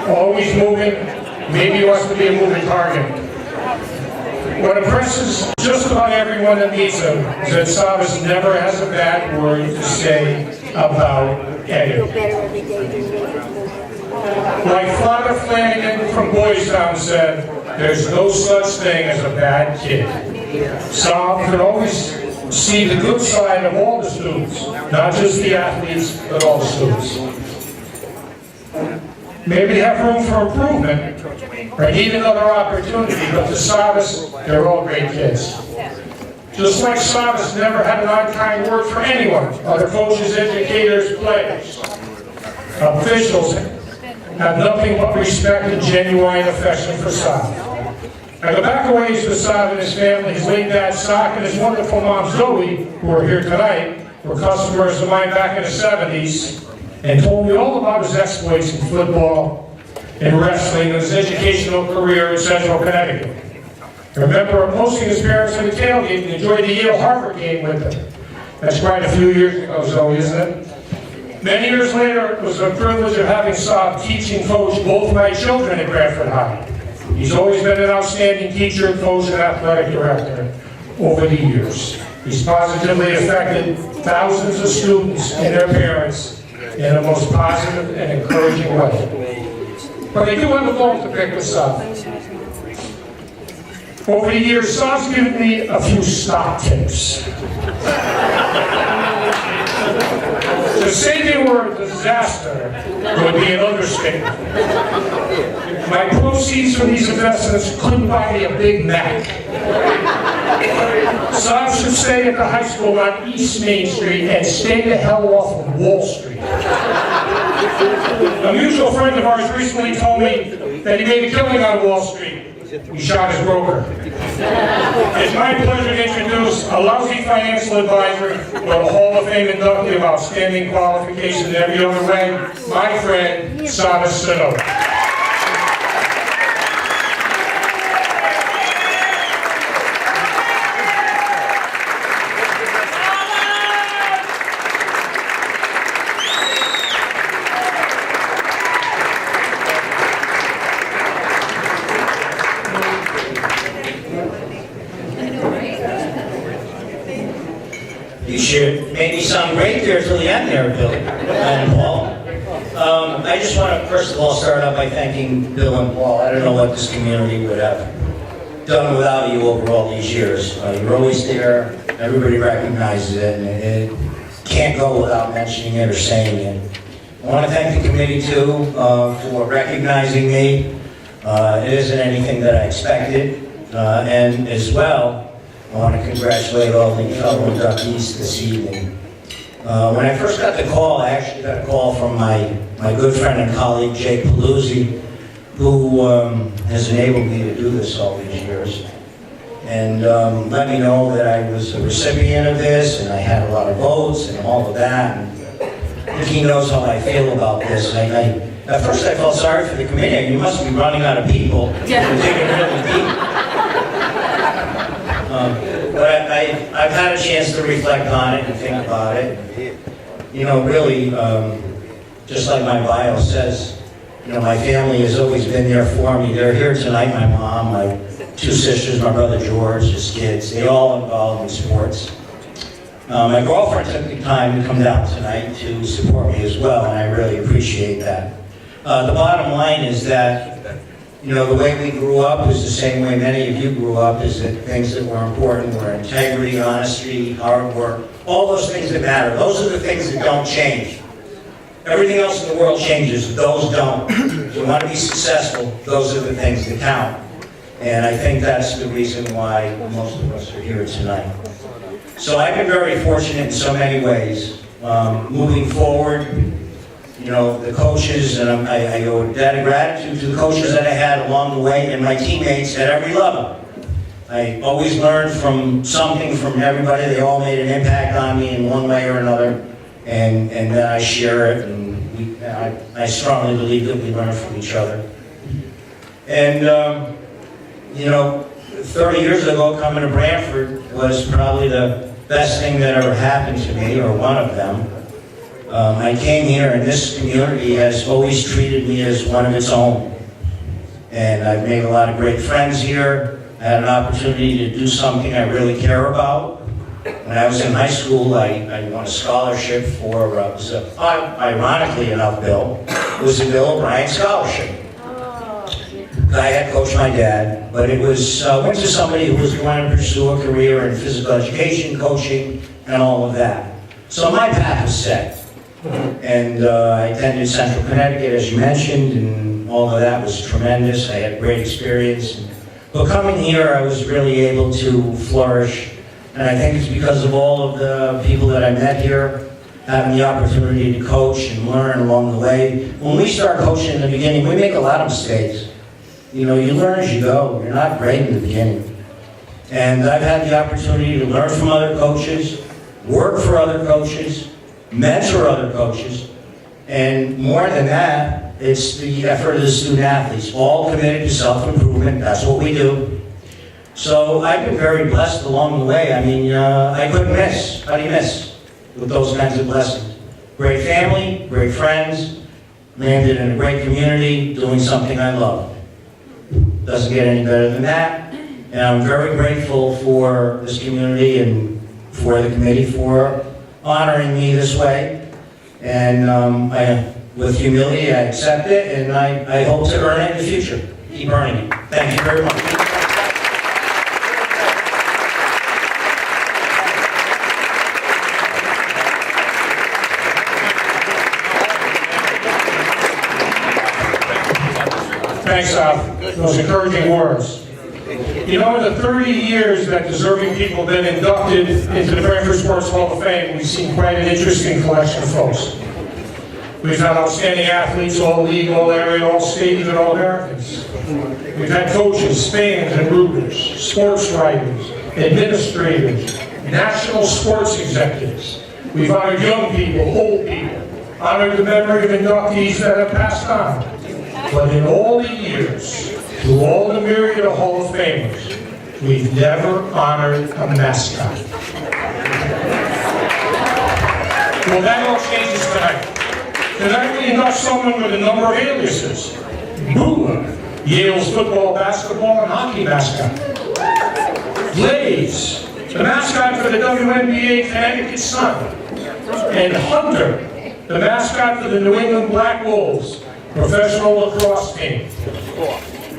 always moving. Maybe he wants to be a moving target. What impresses just about everyone that meets him is that Sabas never has a bad word to say about anything. Like Father Flanagan from Boys Town said, there's no such thing as a bad kid. Sab can always see the good side of all the students, not just the athletes, but all the students. Maybe they have room for improvement, or need another opportunity, but the Sabas, they're all great kids. Just like Sabas never had an unkind word for anyone, other coaches, educators, players. Officials have nothing but respect and genuine affection for Sab. I go back a ways with Sab and his family. His late dad, Sock, and his wonderful mom, Zoe, who are here tonight, were customers of mine back in the 70s, and told me all about his exploits in football, in wrestling, and his educational career in Central Connecticut. I remember hosting his parents at a tailgate and enjoyed the Yale-Harvard game with them. That's quite a few years ago, Zoe, isn't it? Many years later, it was a privilege of having Sab teach and coach both my children at Bradford High. He's always been an outstanding teacher, coach, and athletic director over the years. He's positively affected thousands of students and their parents in a most positive and encouraging way. But I do have a bone to pick with Sab. Over the years, Sab's given me a few stock tips. To say they were a disaster would be an understatement. My proceeds from these investments couldn't buy me a Big Mac. Sab should stay at the high school on East Main Street and stay the hell off of Wall Street. A mutual friend of ours recently told me that he made a killing on Wall Street. he shot his broker. It's my pleasure to introduce a lousy financial advisor, but a Hall of Fame inductee of outstanding qualifications in every other way, my friend, Shof. You should maybe sound great there till the end there, Bill and Paul. I just want to first of all start out by thanking Bill and Paul. I don't know what this community would have done without you over all these years. You're always there, everybody recognizes it, and it can't go without mentioning it or saying it. I want to thank the committee too for recognizing me. It isn't anything that I expected, and as well, I want to congratulate all the fellow inductees this evening. When I first got the call, I actually got a call from my good friend and colleague, Jake Paluzzi, who has enabled me to do this all these years. And let me know that I was a recipient of this, and I had a lot of votes and all of that. And I think he knows how I feel about this. At first I felt sorry for the committee. You must be running out of people. You're digging really deep. But I've had a chance to reflect on it and think about it. You know, really, just like my bio says, you know, my family has always been there for me. They're here tonight, my mom, my two sisters, my brother George, his kids. They all involved in sports. My girlfriend took the time to come down tonight to support me as well, and I really appreciate that. The bottom line is that, you know, the way we grew up is the same way many of you grew up, is that things that were important were integrity, honesty, hard work, all those things that matter. Those are the things that don't change. Everything else in the world changes, those don't. If you want to be successful, those are the things that count. And I think that's the reason why most of us are here tonight. So I've been very fortunate in so many ways. Moving forward, you know, the coaches, and I owe a debt of gratitude to the coaches that I had along the way and my teammates at every level. I always learned from something from everybody. They all made an impact on me in one way or another, and then I share it, and I strongly believe that we learn from each other. And, you know, 30 years ago, coming to Brantford was probably the best thing that ever happened to me, or one of them. I came here, and this community has always treated me as one of its own. And I've made a lot of great friends here. I had an opportunity to do something I really care about. When I was in high school, I won a scholarship for, ironically enough, Bill, it was a Bill O'Brien scholarship. I had coached my dad, but it was went to somebody who was going to pursue a career in physical education, coaching, and all of that. So my path was set. And I attended Central Connecticut, as you mentioned, and all of that was tremendous. I had a great experience. But coming here, I was really able to flourish. And I think it's because of all of the people that I met here, having the opportunity to coach and learn along the way. When we start coaching in the beginning, we make a lot of mistakes. You know, you learn as you go. You're not great in the beginning. And I've had the opportunity to learn from other coaches, work for other coaches, mentor other coaches, and more than that, it's the effort of the student athletes, all committed to self-improvement. That's what we do. So I've been very blessed along the way. I mean, I couldn't miss. How do you miss with those kinds of blessings? Great family, great friends, landed in a great community, doing something I love. Doesn't get any better than that. And I'm very grateful for this community and for the committee for honoring me this way. And with humility, I accept it, and I hope to earn it in the future. Keep earning it. Thank you very much. Thanks, Shof. Those encouraging words. You know, in the 30 years that deserving people have been inducted into the Brantford Sports Hall of Fame, we've seen quite an interesting collection of folks. We've had outstanding athletes, all league, all area, all state, even all Americans. We've had coaches, fans and rooters, sports writers, administrators, national sports executives. We've honored young people, old people, honored the memory of inductees that have passed on. But in all the years, through all the myriad of Hall of Famers, we've never honored a mascot. Well, that all changes tonight. Tonight we induct someone with a number of aliases. Boola, Yale's football, basketball, and hockey mascot. Blaze, the mascot for the WNBA Connecticut Sun. And Hunter, the mascot for the New England Black Wolves professional lacrosse team.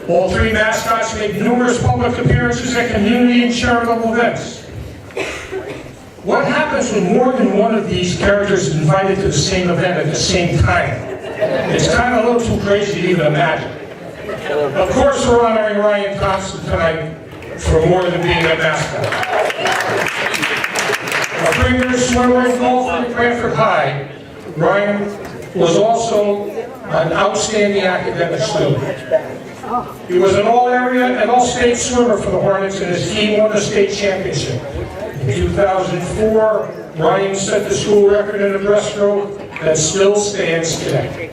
All three mascots make numerous public appearances at community and charitable events. What happens when more than one of these characters is invited to the same event at the same time? It's kind of a little too crazy to even imagine. Of course, we're honoring Ryan Thompson tonight for more than being a mascot. A premier swimmer and golfer at Cranford High, Ryan was also an outstanding academic student. He was an all-area and all-state swimmer for the Hornets, and his team won the state championship. In 2004, Ryan set the school record in a breaststroke that still stands today.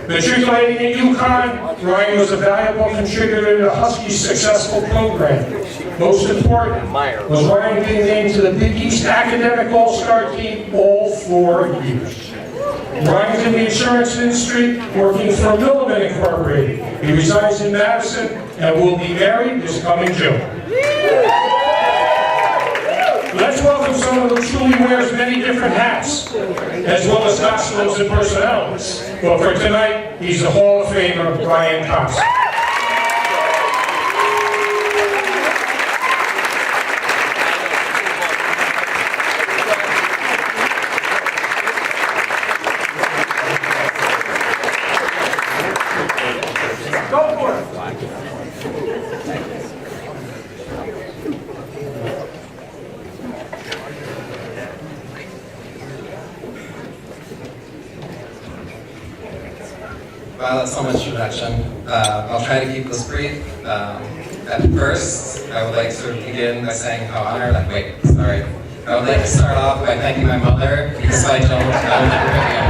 Matriculating at UConn, Ryan was a valuable contributor to Husky's successful program. Most important was Ryan being named to the Big East Academic All-Star Team all 4 years. Ryan's in the insurance industry, working for Milliman Incorporated. He resides in Madison and will be married this coming June. Let's welcome someone who truly wears many different hats, as well as costumes and personalities. But for tonight, he's the Hall of Famer, Ryan Thompson. Wow, that's so much introduction. I'll try to keep this brief. At first, I would like to begin by saying how honored I would like to start off by thanking my mother, because if I don't, I will never forget.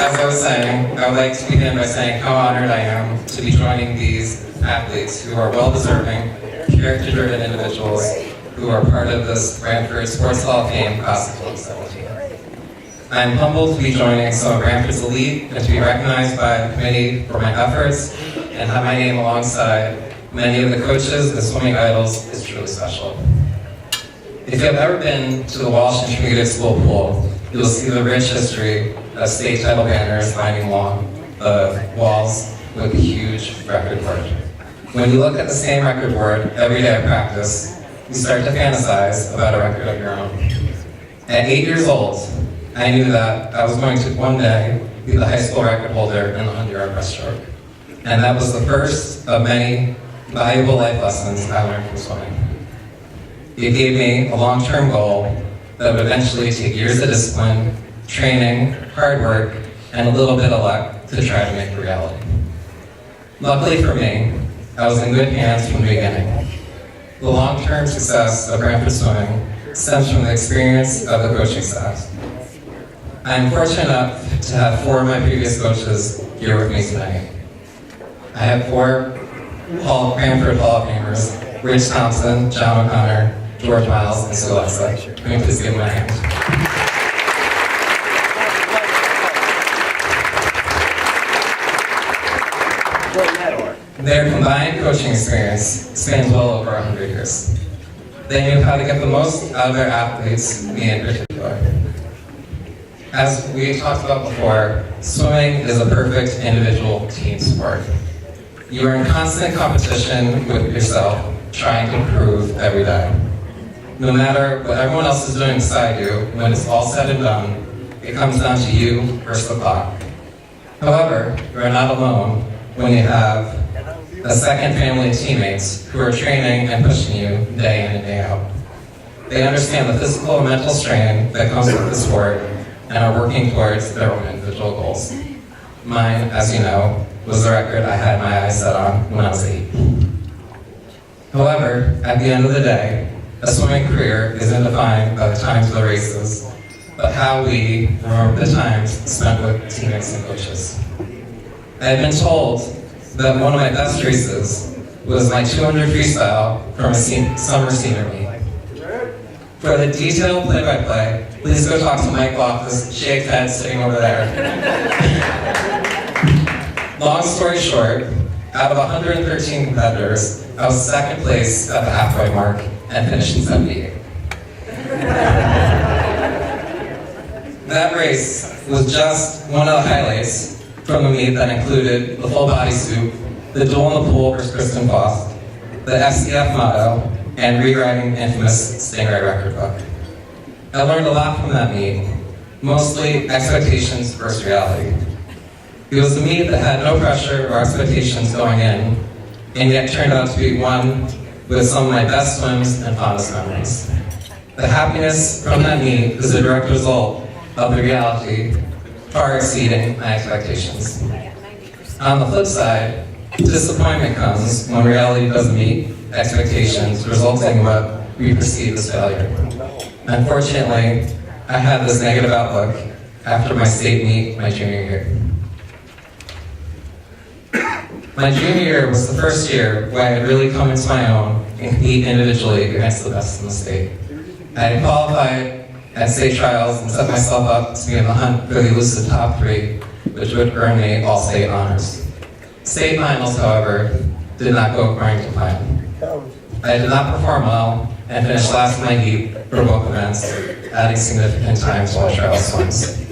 As I was saying, I would like to begin by saying how honored I am to be joining these athletes who are well-deserving, character-driven individuals who are part of this Brantford Sports Hall of Fame class of 2017. I am humbled to be joining some of Brantford's elite and to be recognized by the committee for my efforts and have my name alongside many of the coaches and swimming idols is truly special. If you have ever been to the Walsh Intermediate School pool, you will see the rich history of state title banners lining along the walls with a huge record board. When you look at the same record board every day of practice, you start to fantasize about a record of your own. At 8 years old, I knew that I was going to one day be the high school record holder in the 100-yard breaststroke. And that was the first of many valuable life lessons I learned from swimming. It gave me a long-term goal that would eventually take years of discipline, training, hard work, and a little bit of luck to try to make a reality. Luckily for me, I was in good hands from the beginning. The long-term success of Brantford Swimming stems from the experience of the coaching staff. I am fortunate enough to have 4 of my previous coaches here with me tonight. I have 4 Brantford Hall of Famers: Rich Thompson, John O'Connor, George Miles, and Sue Alexa. Can you please give them a hand? Their combined coaching experience spans well over 100 years. They knew how to get the most out of their athletes, me in particular. As we talked about before, swimming is a perfect individual team sport. You are in constant competition with yourself, trying to improve every day. No matter what everyone else is doing beside you, when it's all said and done, it comes down to you versus the clock. However, you are not alone when you have a second family of teammates who are training and pushing you day in and day out. They understand the physical and mental strain that comes with the sport and are working towards their own individual goals. Mine, as you know, was the record I had my eyes set on when I was 8. However, at the end of the day, a swimming career isn't defined by the times of the races, but how we remember the times spent with teammates and coaches. I have been told that one of my best races was my 200 freestyle from a summer senior meet. For the detailed play-by-play, please go talk to Mike Loftus, Shake Head sitting over there. Long story short, out of 113 competitors, I was second place at the halfway mark and finished in 78. That race was just one of the highlights from the meet that included the full body soup, the duel in the pool versus Kristen Foss, the FCF motto, and rewriting the infamous Stingray record book. I learned a lot from that meet, mostly expectations versus reality. It was a meet that had no pressure or expectations going in, and yet turned out to be one with some of my best swims and fondest memories. The happiness from that meet is a direct result of the reality far exceeding my expectations. On the flip side, disappointment comes when reality doesn't meet expectations, resulting in what we perceive as failure. Unfortunately, I had this negative outlook after my state meet my junior year. My junior year was the first year where I had really come into my own and compete individually against the best in the state. I had qualified at state trials and set myself up to be in the hunt for the elusive top 3, which would earn me all state honors. State finals, however, did not go according to plan. I did not perform well and finished last in my heat for both events, adding significant time to all trial swims.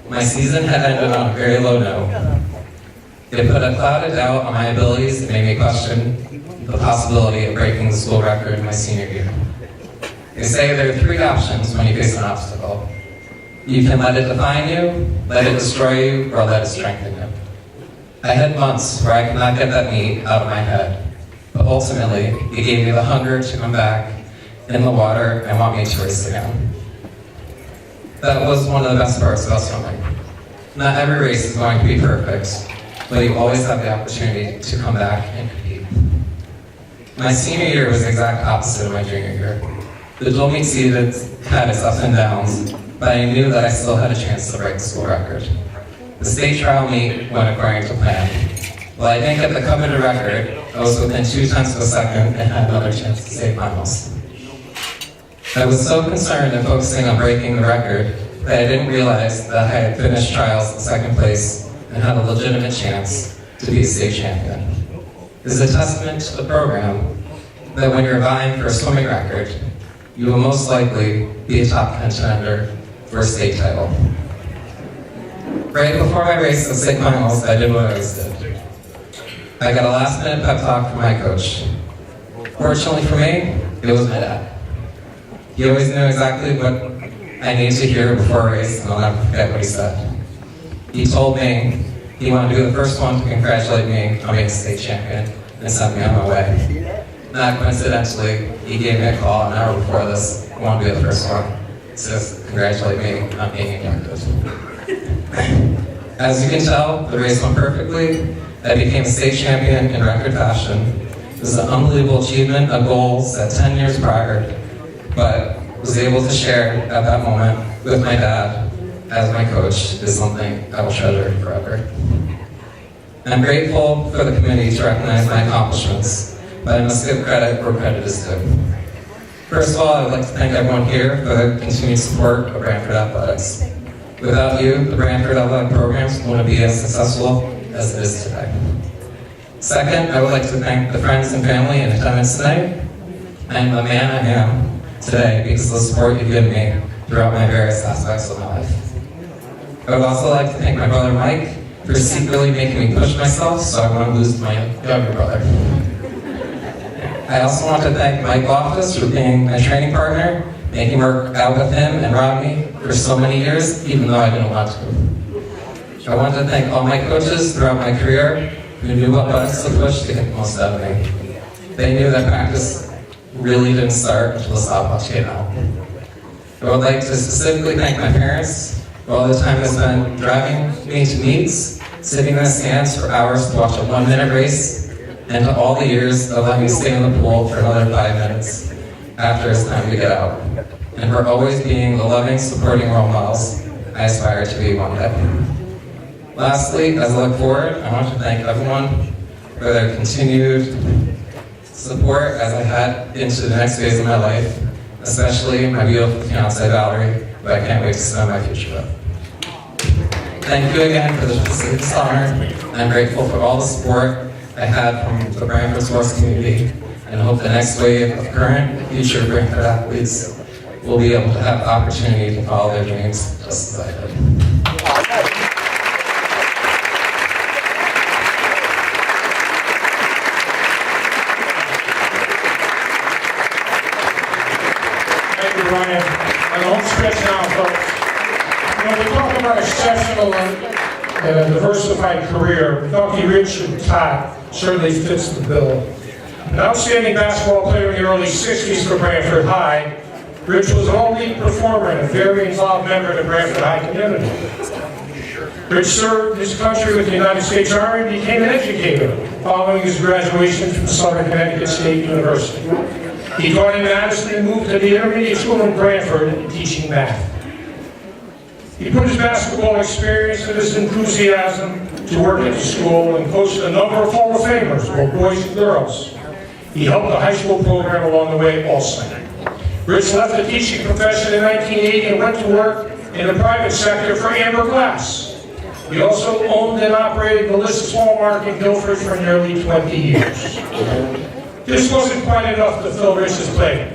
My season had ended on a very low note. It put a cloud of doubt on my abilities and made me question the possibility of breaking the school record in my senior year. They say there are 3 options when you face an obstacle. You can let it define you, let it destroy you, or let it strengthen you. I had months where I could not get that meat out of my head, but ultimately, it gave me the hunger to come back in the water and want me to race again. That was one of the best parts about swimming. Not every race is going to be perfect, but you always have the opportunity to come back and compete. My senior year was the exact opposite of my junior year. The dual meet season had its ups and downs, but I knew that I still had a chance to break the school record. The state trial meet went according to plan. While I didn't get the coveted record, I was within 0.2 of a second and had another chance to state finals. I was so concerned and focusing on breaking the record that I didn't realize that I had finished trials in second place and had a legitimate chance to be a state champion. It is a testament to the program that when you're vying for a swimming record, you will most likely be a top contender for a state title. Right before my race at state finals, I did what I always did. I got a last-minute pep talk from my coach. Fortunately for me, it was my dad. He always knew exactly what I needed to hear before a race, and I'll never forget what he said. He told me he wanted to be the first one to congratulate me on being a state champion and sent me on my way. Not coincidentally, he gave me a call an hour before this. He wanted to be the first one to congratulate me on being elected. As you can tell, the race went perfectly. I became a state champion in record fashion. It was an unbelievable achievement, a goal set 10 years prior, but was able to share at that moment with my dad as my coach is something I will treasure forever. I'm grateful for the committee to recognize my accomplishments, but I must give credit where credit is due. First of all, I would like to thank everyone here for the continued support of Brantford Athletics. Without you, the Brantford Athletic programs wouldn't be as successful as it is today. Second, I would like to thank the friends and family in attendance today. I am the man I am today because of the support you've given me throughout my various aspects of my life. I would also like to thank my brother Mike for secretly making me push myself so I wouldn't lose my younger brother. I also want to thank Mike Loftus for being my training partner, making work out with him and Rodney for so many years, even though I didn't want to. I want to thank all my coaches throughout my career who knew what buttons to push to get the most out of me. They knew that practice really didn't start until the stopwatch came out. I would like to specifically thank my parents for all the time they spent driving me to meets, sitting in the stands for hours to watch a 1-minute race, and to all the years of letting me stay in the pool for another 5 minutes after it's time to get out. And for always being the loving, supporting role models I aspire to be one day. Lastly, as I look forward, I want to thank everyone for their continued support as I head into the next phase of my life, especially my beautiful fiancée Valerie, who I can't wait to spend my future with. Thank you again for this honor. I'm grateful for all the support I had from the Brantford sports community, and hope the next wave of current and future Brantford athletes will be able to have the opportunity to follow their dreams just as I did. Thank you, Ryan. On the home stretch now, folks. When we talk about exceptional and a diversified career, Donkey Richard Todd certainly fits the bill. An outstanding basketball player in the early 60s for Brantford High, Rich was an all-league performer and a very involved member of the Brantford High community. Rich served his country with the United States Army and became an educator following his graduation from Southern Connecticut State University. He taught in Madison and moved to the intermediate school in Brantford teaching math. He put his basketball experience and his enthusiasm to work at the school and coached a number of Hall of Famers, both boys and girls. He helped the high school program along the way also. Rich left the teaching profession in 1980 and went to work in the private sector for Amber Glass. He also owned and operated Melissa's Hallmark in Guilford for nearly 20 years. This wasn't quite enough to fill Rich's plate.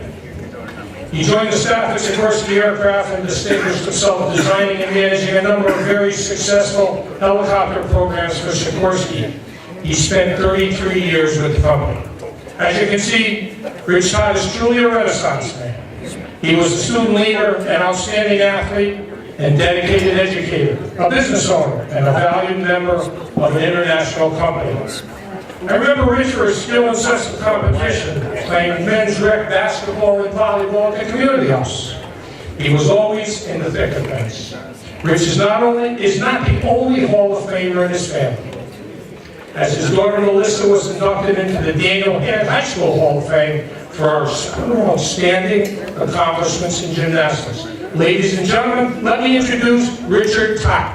He joined the staff at Sikorsky Aircraft and distinguished himself designing and managing a number of very successful helicopter programs for Sikorsky. He spent 33 years with the company. As you can see, Rich Todd is truly a Renaissance man. He was a student leader, an outstanding athlete, and dedicated educator, a business owner, and a valued member of an international company. I remember Rich for his skill and sense of competition, playing men's rec basketball and volleyball at the community house. He was always in the thick of things. Rich is not the only Hall of Famer in his family. As his daughter Melissa was inducted into the Daniel Hand High School Hall of Fame for her outstanding accomplishments in gymnastics. Ladies and gentlemen, let me introduce Richard Todd.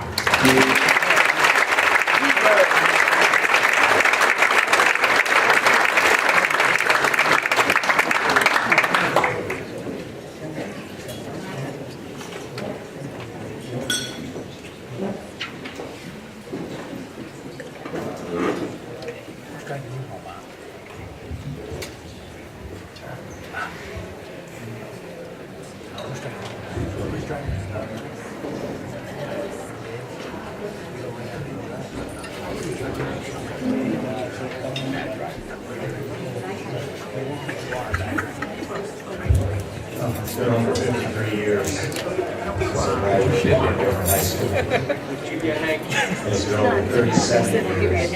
It's been over 53 years since I graduated from Brantford High School. It's been over 37 years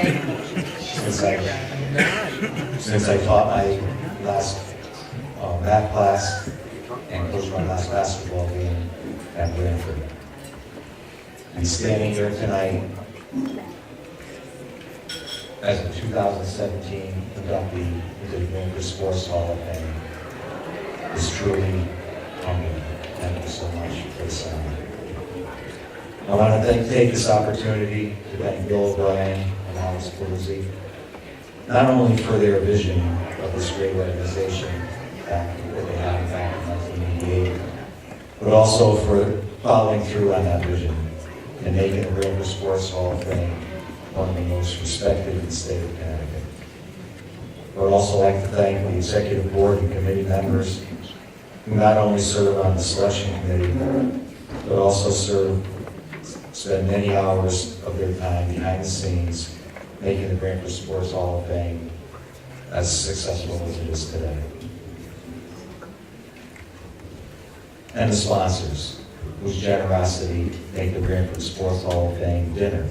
since I taught my last math class and coached my last basketball game at Brantford. I'm standing here tonight as a 2017 inductee into the Brantford Sports Hall of Fame. It's truly humbling. Thank you so much for this honor. I want to take this opportunity to thank Bill O'Brien and Alex Pelosi, not only for their vision of this great organization that they had back in 1988, but also for following through on that vision and making the Brantford Sports Hall of Fame one of the most respected in the state of Connecticut. I would also like to thank the executive board and committee members who not only serve on the selection committee, but also spend many hours of their time behind the scenes making the Brantford Sports Hall of Fame as successful as it is today. And the sponsors, whose generosity make the Brantford Sports Hall of Fame dinner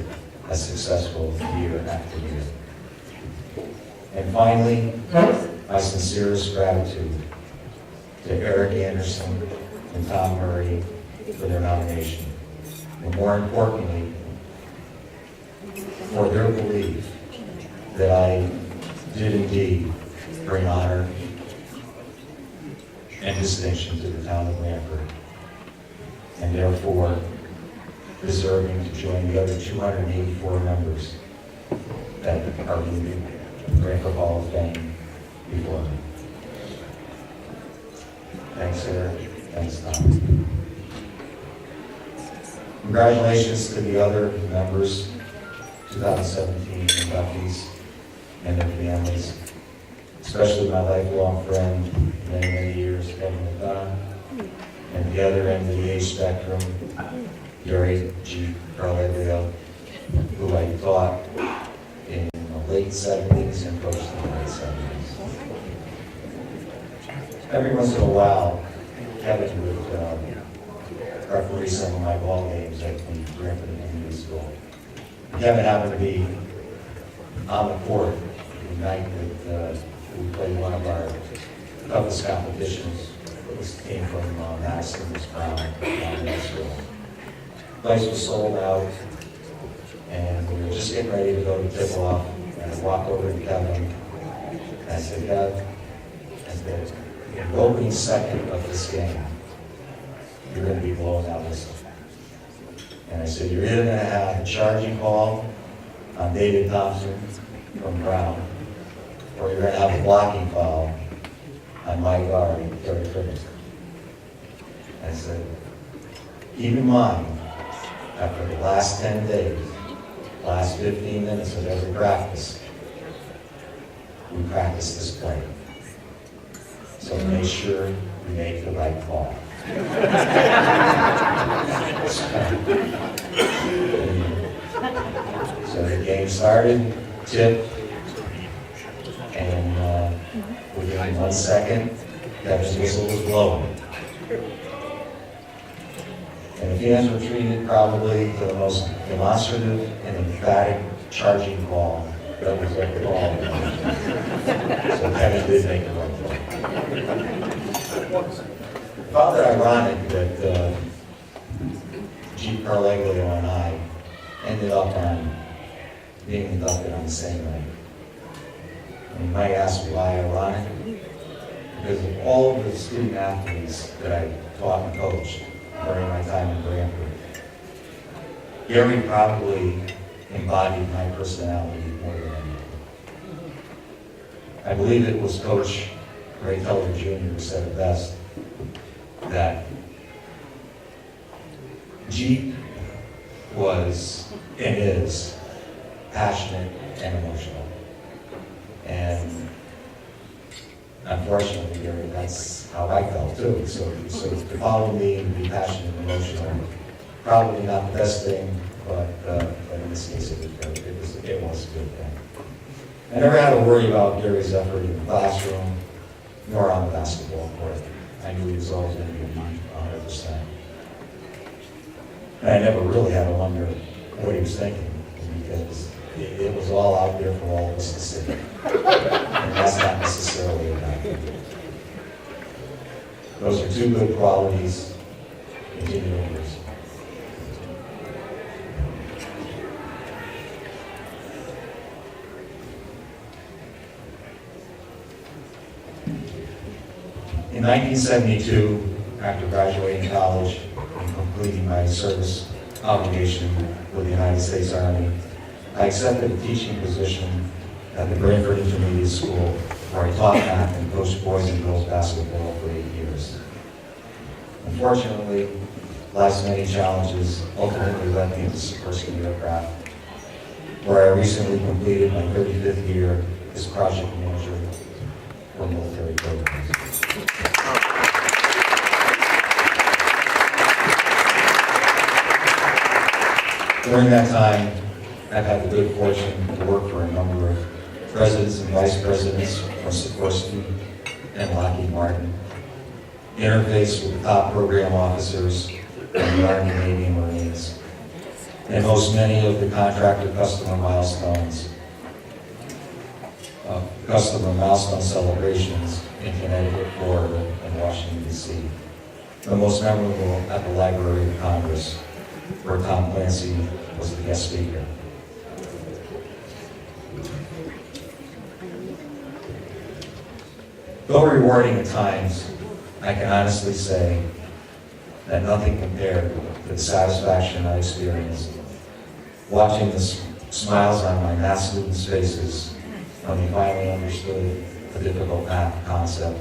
as successful year after year. And finally, my sincerest gratitude to Eric Anderson and Tom Murray for their nomination, but more importantly, for their belief that I did indeed bring honor and distinction to the town of Branford, and therefore deserving to join the other 284 members that are leaving the Branford Hall of Fame before me. Thanks, Eric. Thanks, Tom. Congratulations to the other members, 2017 inductees and their families, especially my lifelong friend, many, many years, Kevin McDonough, and the other end of the age spectrum, Gary G. Carleglio, who I taught in the late 70s and coached in the late 70s. Every once in a while, Kevin would referee some of my ball games at the Branford Community School. Kevin happened to be on the court the night that we played one of our toughest competitions. It came from Madison, was Brown, down in school. The place was sold out, and we were just getting ready to go to tip-off, and I walked over to Kevin, and I said, Kev, in the opening second of this game, you're going to be blowing out whistle. And I said, you're either going to have a charging call on David Thompson from Brown, or you're going to have a blocking foul on my guard, Terry Cribbins. I said, keep in mind, after the last 10 days, last 15 minutes of every practice, we practice this play. So make sure you make the right call. So the game started, tip, and within 1 second, Kevin's whistle was blowing. And the fans were treated probably to the most demonstrative and emphatic charging call that was ever called. So Kevin did make the right call. I found it ironic that G. Carleglio and I ended up on being inducted on the same night. And you might ask why ironic? Because of all of the student athletes that I taught and coached during my time in Branford, Gary probably embodied my personality more than anything. I believe it was Coach Ray Teller Jr. who said it best, that Jeep was and is passionate and emotional. And unfortunately, Gary, that's how I felt too. So to follow me and be passionate and emotional, probably not the best thing, but in this case it was a good thing. I never had to worry about Gary's effort in the classroom, nor on the basketball court. I knew he was always going to be 100%. And I never really had to wonder what he was thinking, because it was all out there for all of us to see. And that's not necessarily a bad thing. Those are two good qualities. Continue to use. In 1972, after graduating college and completing my service obligation with the United States Army, I accepted a teaching position at the Branford Intermediate School, where I taught math and coached boys and girls basketball for 8 years. Unfortunately, life's many challenges ultimately led me to Sikorsky Aircraft, where I recently completed my 35th year as project manager for military programs. During that time, I've had the good fortune to work for a number of presidents and vice presidents from Sikorsky and Lockheed Martin, interface with the top program officers in the Army, Navy, and Marines, and host many of the contractor customer milestones. customer milestone celebrations in Connecticut, Florida, and Washington, D.C. The most memorable at the Library of Congress, where Tom Clancy was the guest speaker. Though rewarding at times, I can honestly say that nothing compared to the satisfaction I experienced watching the smiles on my math students' faces when they finally understood a difficult math concept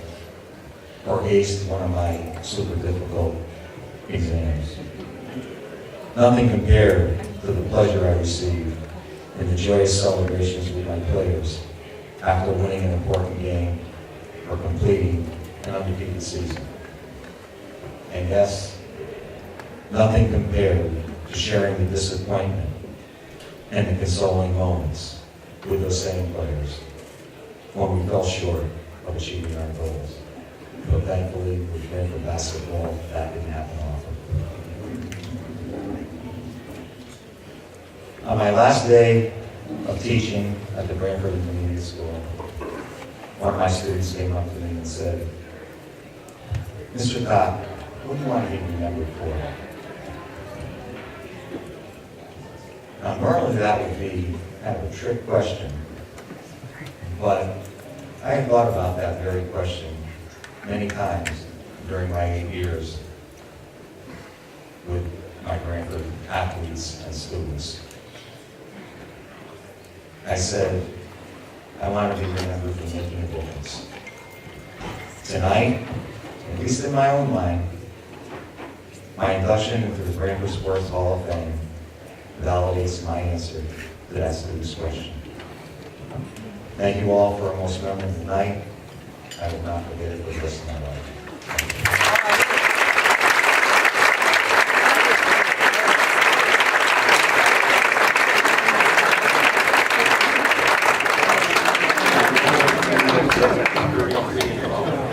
or aced one of my super difficult exams. Nothing compared to the pleasure I received in the joyous celebrations with my players after winning an important game or completing an undefeated season. And yes, nothing compared to sharing the disappointment and the consoling moments with those same players when we fell short of achieving our goals. But thankfully, with Branford basketball, that didn't happen often. On my last day of teaching at the Branford Intermediate School, one of my students came up to me and said, "Mr. Kopp, what do you want to be remembered for?" Now, normally that would be kind of a trick question, but I had thought about that very question many times during my 8 years with my Branford athletes and students. I said, I want to be remembered for making a difference. Tonight, at least in my own mind, my induction into the Branford Sports Hall of Fame validates my answer to that student's question. Thank you all for a most memorable night. I will not forget it for the rest of my life.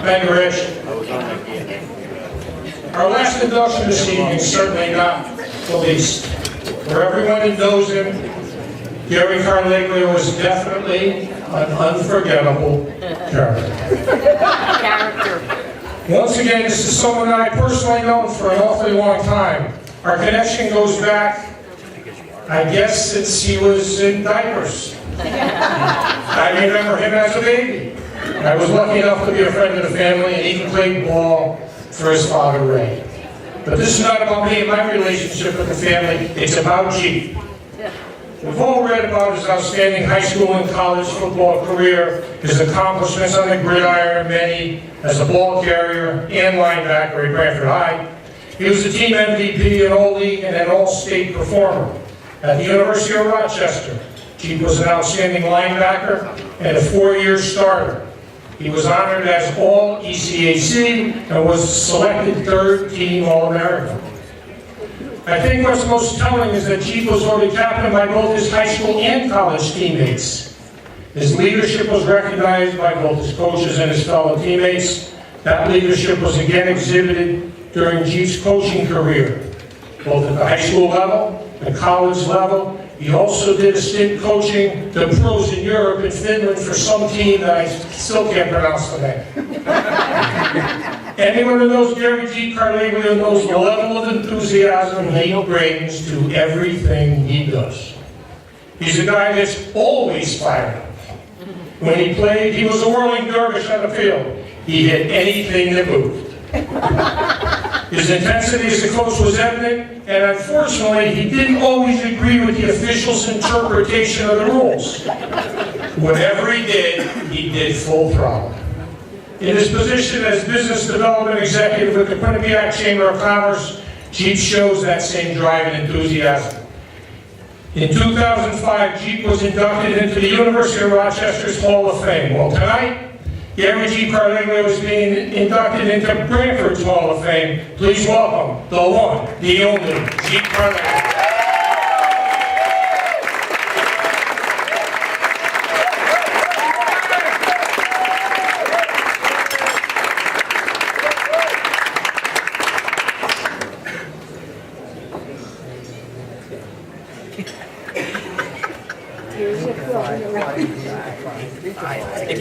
Thank you, Rich. Our last induction this evening, certainly not the least. For everyone who knows him, Gary Carleglia was definitely an unforgettable character. Once again, this is someone that I personally known for an awfully long time. Our connection goes back, I guess, since he was in diapers. I remember him as a baby. I was lucky enough to be a friend of the family and even played ball for his father, Ray. But this is not about me and my relationship with the family, it's about Jeep. We've all read about his outstanding high school and college football career, his accomplishments on the gridiron, many as a ball carrier and linebacker at Branford High. He was the team MVP, an all-league and an all-state performer. At the University of Rochester, Jeep was an outstanding linebacker and a 4-year starter. He was honored as All-ECAC and was selected third-team All-American. I think what's most telling is that Jeep was voted captain by both his high school and college teammates. His leadership was recognized by both his coaches and his fellow teammates. That leadership was again exhibited during Jeep's coaching career, both at the high school level, the college level. He also did a stint coaching the pros in Europe and Finland for some team that I still can't pronounce the name. Anyone who knows Gary G. Carleglia knows the level of enthusiasm he brings to everything he does. He's a guy that's always fired up. When he played, he was a whirling dervish on the field. He hit anything that moved. His intensity as a coach was evident, and unfortunately, he didn't always agree with the officials' interpretation of the rules. Whatever he did full throttle. In his position as business development executive with the Quinnipiac Chamber of Commerce, Jeep shows that same drive and enthusiasm. In 2005, Jeep was inducted into the University of Rochester's Hall of Fame. Well, tonight, Gary G. Carleglia was being inducted into Branford's Hall of Fame. Please welcome the one, the only, G. Carleglia.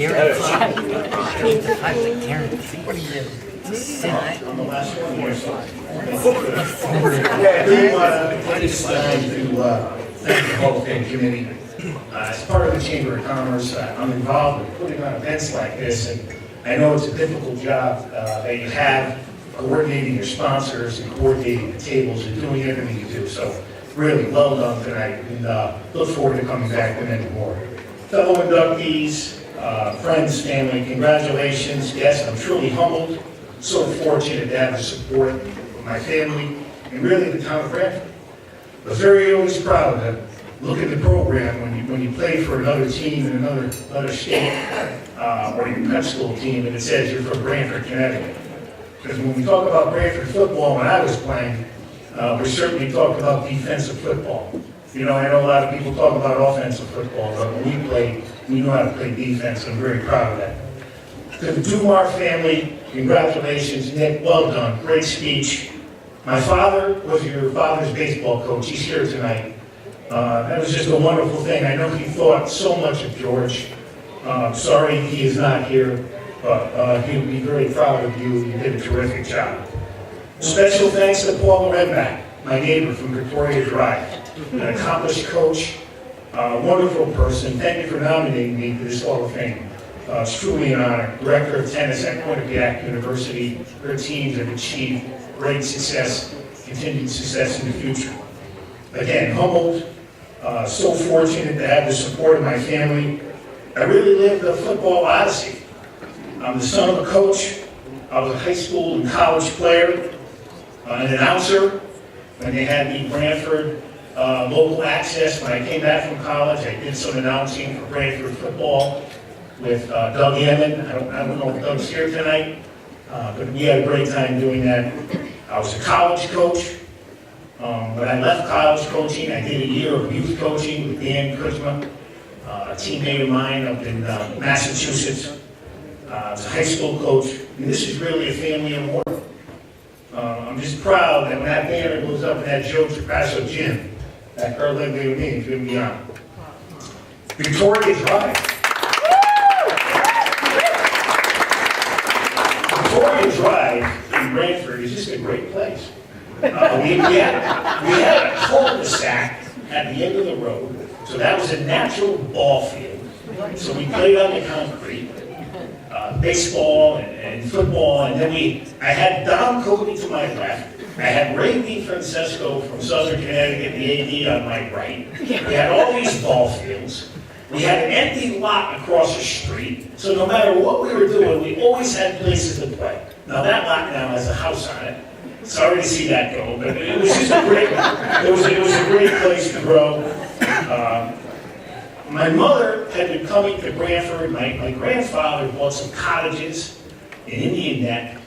I'm the last one here, so. I do want to take this time to thank the Hall of Fame Committee. As part of the Chamber of Commerce, I'm involved in putting on events like this, and I know it's a difficult job that you have, coordinating your sponsors and coordinating the tables and doing everything you do. So really well done tonight, and look forward to coming back with many more. Fellow inductees, friends, family, congratulations. Yes, I'm truly humbled, so fortunate to have the support of my family and really the town of Bradford. But very always proud to look at the program when you play for another team in another state or your prep school team and it says you're from Brantford, Connecticut. Because when we talk about Brantford football when I was playing, we certainly talked about defensive football. You know, I know a lot of people talk about offensive football, but when we played, we knew how to play defense. I'm very proud of that. To the Dumar family, congratulations. Nick, well done. Great speech. My father was your father's baseball coach. He's here tonight. That was just a wonderful thing. I know he thought so much of George. Sorry he is not here, but he would be very proud of you. You did a terrific job. Special thanks to Paula Redback, my neighbor from Victoria Drive, an accomplished coach, a wonderful person. Thank you for nominating me to this Hall of Fame. It's truly an honor. Director of tennis at Quinnipiac University. Her teams have achieved great success, continued success in the future. Again, humbled, so fortunate to have the support of my family. I really lived a football odyssey. I'm the son of a coach. I was a high school and college player, an announcer when they had the Brantford local access. When I came back from college, I did some announcing for Brantford football with Doug Hammond. I don't know if Doug's here tonight, but we had a great time doing that. I was a college coach. When I left college coaching, I did a year of youth coaching with Dan Kuzma, a teammate of mine up in Massachusetts. I was a high school coach, and this is really a family award. I'm just proud that when that banner goes up in that Joe Trapasso gym, that Earl Ledley me is going to be on. Victoria Drive. Victoria Drive in Brantford is just a great place. We had a cul-de-sac at the end of the road, so that was a natural ball field. So we played on the concrete, baseball and football, and then I had Don Cody to my left, I had Ray DeFrancesco from Southern Connecticut, the AD, on my right. We had all these ball fields. We had an empty lot across the street, so no matter what we were doing, we always had places to play. Now that lot now has a house on it. Sorry to see that go, but it was just a great, it was a great place to grow. My mother had been coming to Brantford. My grandfather bought some cottages in Indian Neck.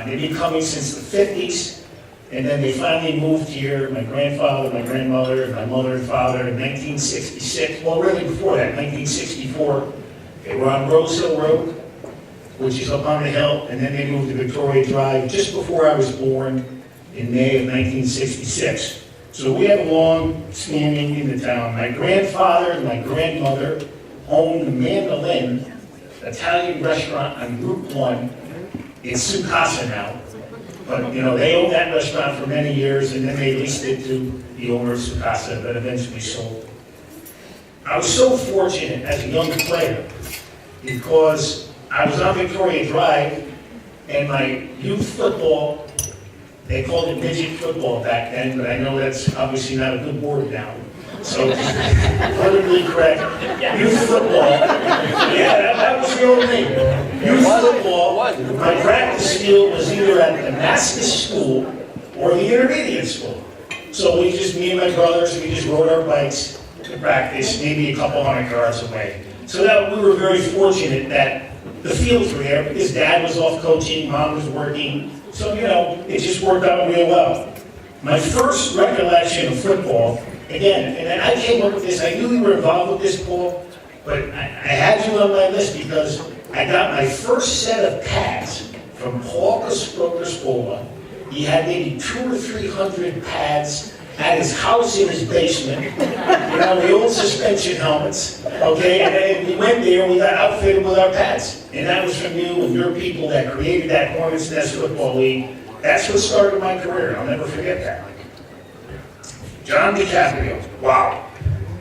They'd been coming since the 50s, and then they finally moved here. My grandfather, my grandmother, and my mother and father in 1966. Well, really before that, 1964. They were on Rose Hill Road, which is up on the hill, and then they moved to Victoria Drive just before I was born in May of 1966. So we have a long standing in the town. My grandfather and my grandmother owned the Mandolin Italian restaurant on Route 1. It's Sukasa now. But, you know, they owned that restaurant for many years, and then they leased it to the owner of Sukasa that eventually sold. I was so fortunate as a young player because I was on Victoria Drive, and my youth football, they called it midget football back then, but I know that's obviously not a good word now. So, politically correct. Youth football, yeah, that was the old name. Youth football, my practice field was either at the Damascus School or the intermediate school. So me and my brothers, we just rode our bikes to practice, maybe a couple hundred yards away. So that we were very fortunate that the fields were there because Dad was off coaching, Mom was working. So, you know, it just worked out real well. My first recollection of football, again, and I came up with this, I knew you were involved with this, Paul, but I had you on my list because I got my first set of pads from Paul Caspola. He had maybe 200 or 300 pads at his house in his basement, you know, the old suspension helmets, okay? And then we went there, we got outfitted with our pads. And that was from you and your people that created that Hornets Nest Football League. That's what started my career. I'll never forget that. John DiCaprio, wow.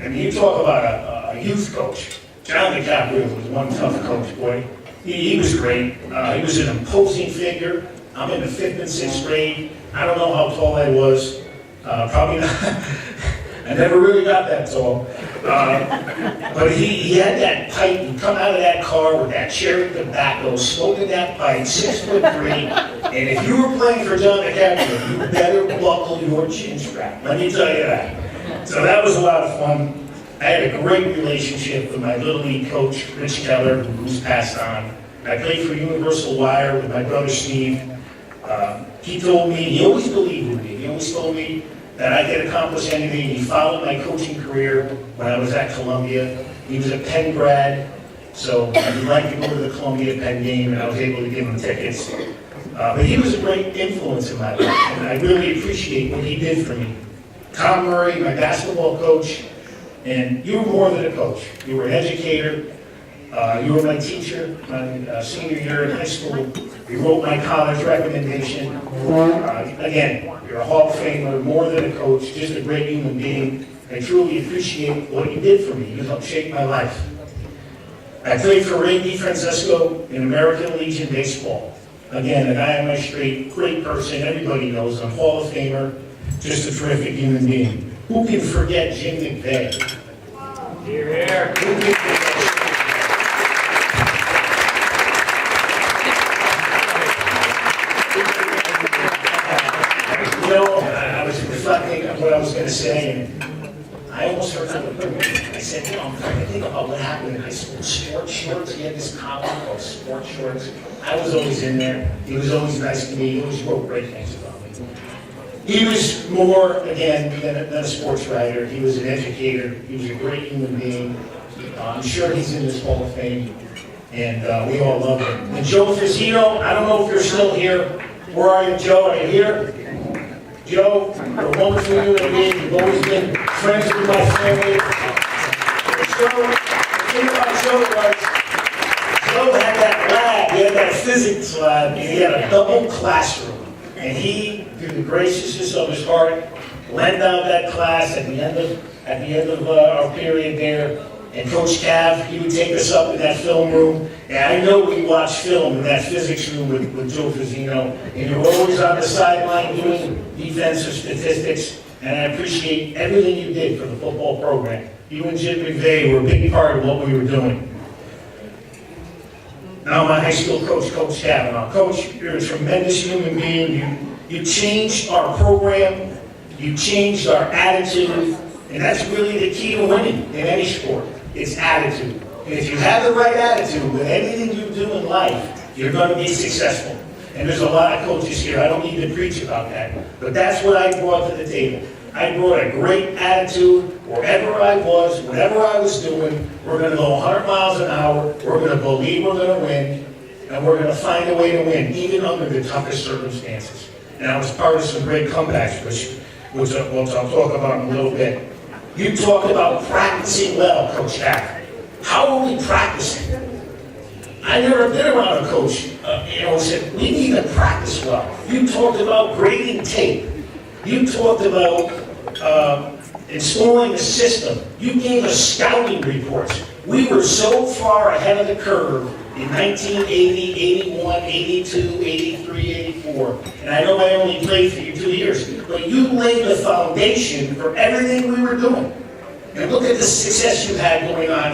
I mean, you talk about a youth coach. John DiCaprio was one tough coach, boy. He was great. He was an imposing figure. I'm in the 5th and 6th grade. I don't know how tall I was. Probably not. I never really got that tall. But he had that pipe. He'd come out of that car with that cherry tobacco, smoking that pipe, 6'3". And if you were playing for John DiCaprio, you better buckle your chin strap. Let me tell you that. So that was a lot of fun. I had a great relationship with my Little League coach, Rich Keller, who's passed on. I played for Universal Wire with my brother Steve. He told me, he always believed in me. He always told me that I could accomplish anything. He followed my coaching career when I was at Columbia. He was a Penn grad, so he liked to go to the Columbia Penn game, and I was able to give him tickets. But he was a great influence in my life, and I really appreciate what he did for me. Tom Murray, my basketball coach, and you were more than a coach. You were an educator. You were my teacher my senior year in high school. You wrote my college recommendation. Again, you're a Hall of Famer, more than a coach, just a great human being. I truly appreciate what you did for me. You helped shape my life. I played for Ray DeFrancesco in American Legion Baseball. Again, a guy on my street, great person, everybody knows him, Hall of Famer, just a terrific human being. Who can forget Jim McVeigh? Here, here. Who can forget You know, I was reflecting on what I was going to say, and I almost forgot the word. I said, you know, I'm trying to think about what happened in high school. Sports shorts, he had this column called Sports Shorts. I was always in there. He was always nice to me. He always wrote great things about me. He was more, again, than a sports writer. He was an educator. He was a great human being. I'm sure he's in this Hall of Fame, and we all love him. And Joe Fazino, I don't know if you're still here. Where are you, Joe? Are you here? Joe, you're a wonderful human being. You've always been friends with my family. Joe, the thing about Joe was, Joe had that lab, he had that physics lab, and he had a double classroom. And he, through the graciousness of his heart, lent out that class at the end of our period there. And Coach Cav, he would take us up in that film room. And I know we watched film in that physics room with Joe Fazino. And you were always on the sideline doing defensive statistics. And I appreciate everything you did for the football program. You and Jim McVeigh were a big part of what we were doing. Now my high school coach, Coach Kavanaugh. Coach, you're a tremendous human being. You changed our program. You changed our attitude. And that's really the key to winning in any sport. It's attitude. And if you have the right attitude with anything you do in life, you're going to be successful. And there's a lot of coaches here. I don't need to preach about that. But that's what I brought to the table. I brought a great attitude wherever I was, whatever I was doing. We're going to go 100 miles an hour. We're going to believe we're going to win. And we're going to find a way to win, even under the toughest circumstances. And I was part of some great comebacks, which I'll talk about in a little bit. You talked about practicing well, Coach Hack. How are we practicing? I never been around a coach, said, we need to practice well. You talked about grading tape. You talked about installing a system. You gave us scouting reports. We were so far ahead of the curve in 1980, 81, 82, 83, 84. And I know I only played for you 2 years, but you laid the foundation for everything we were doing. And look at the success you had going on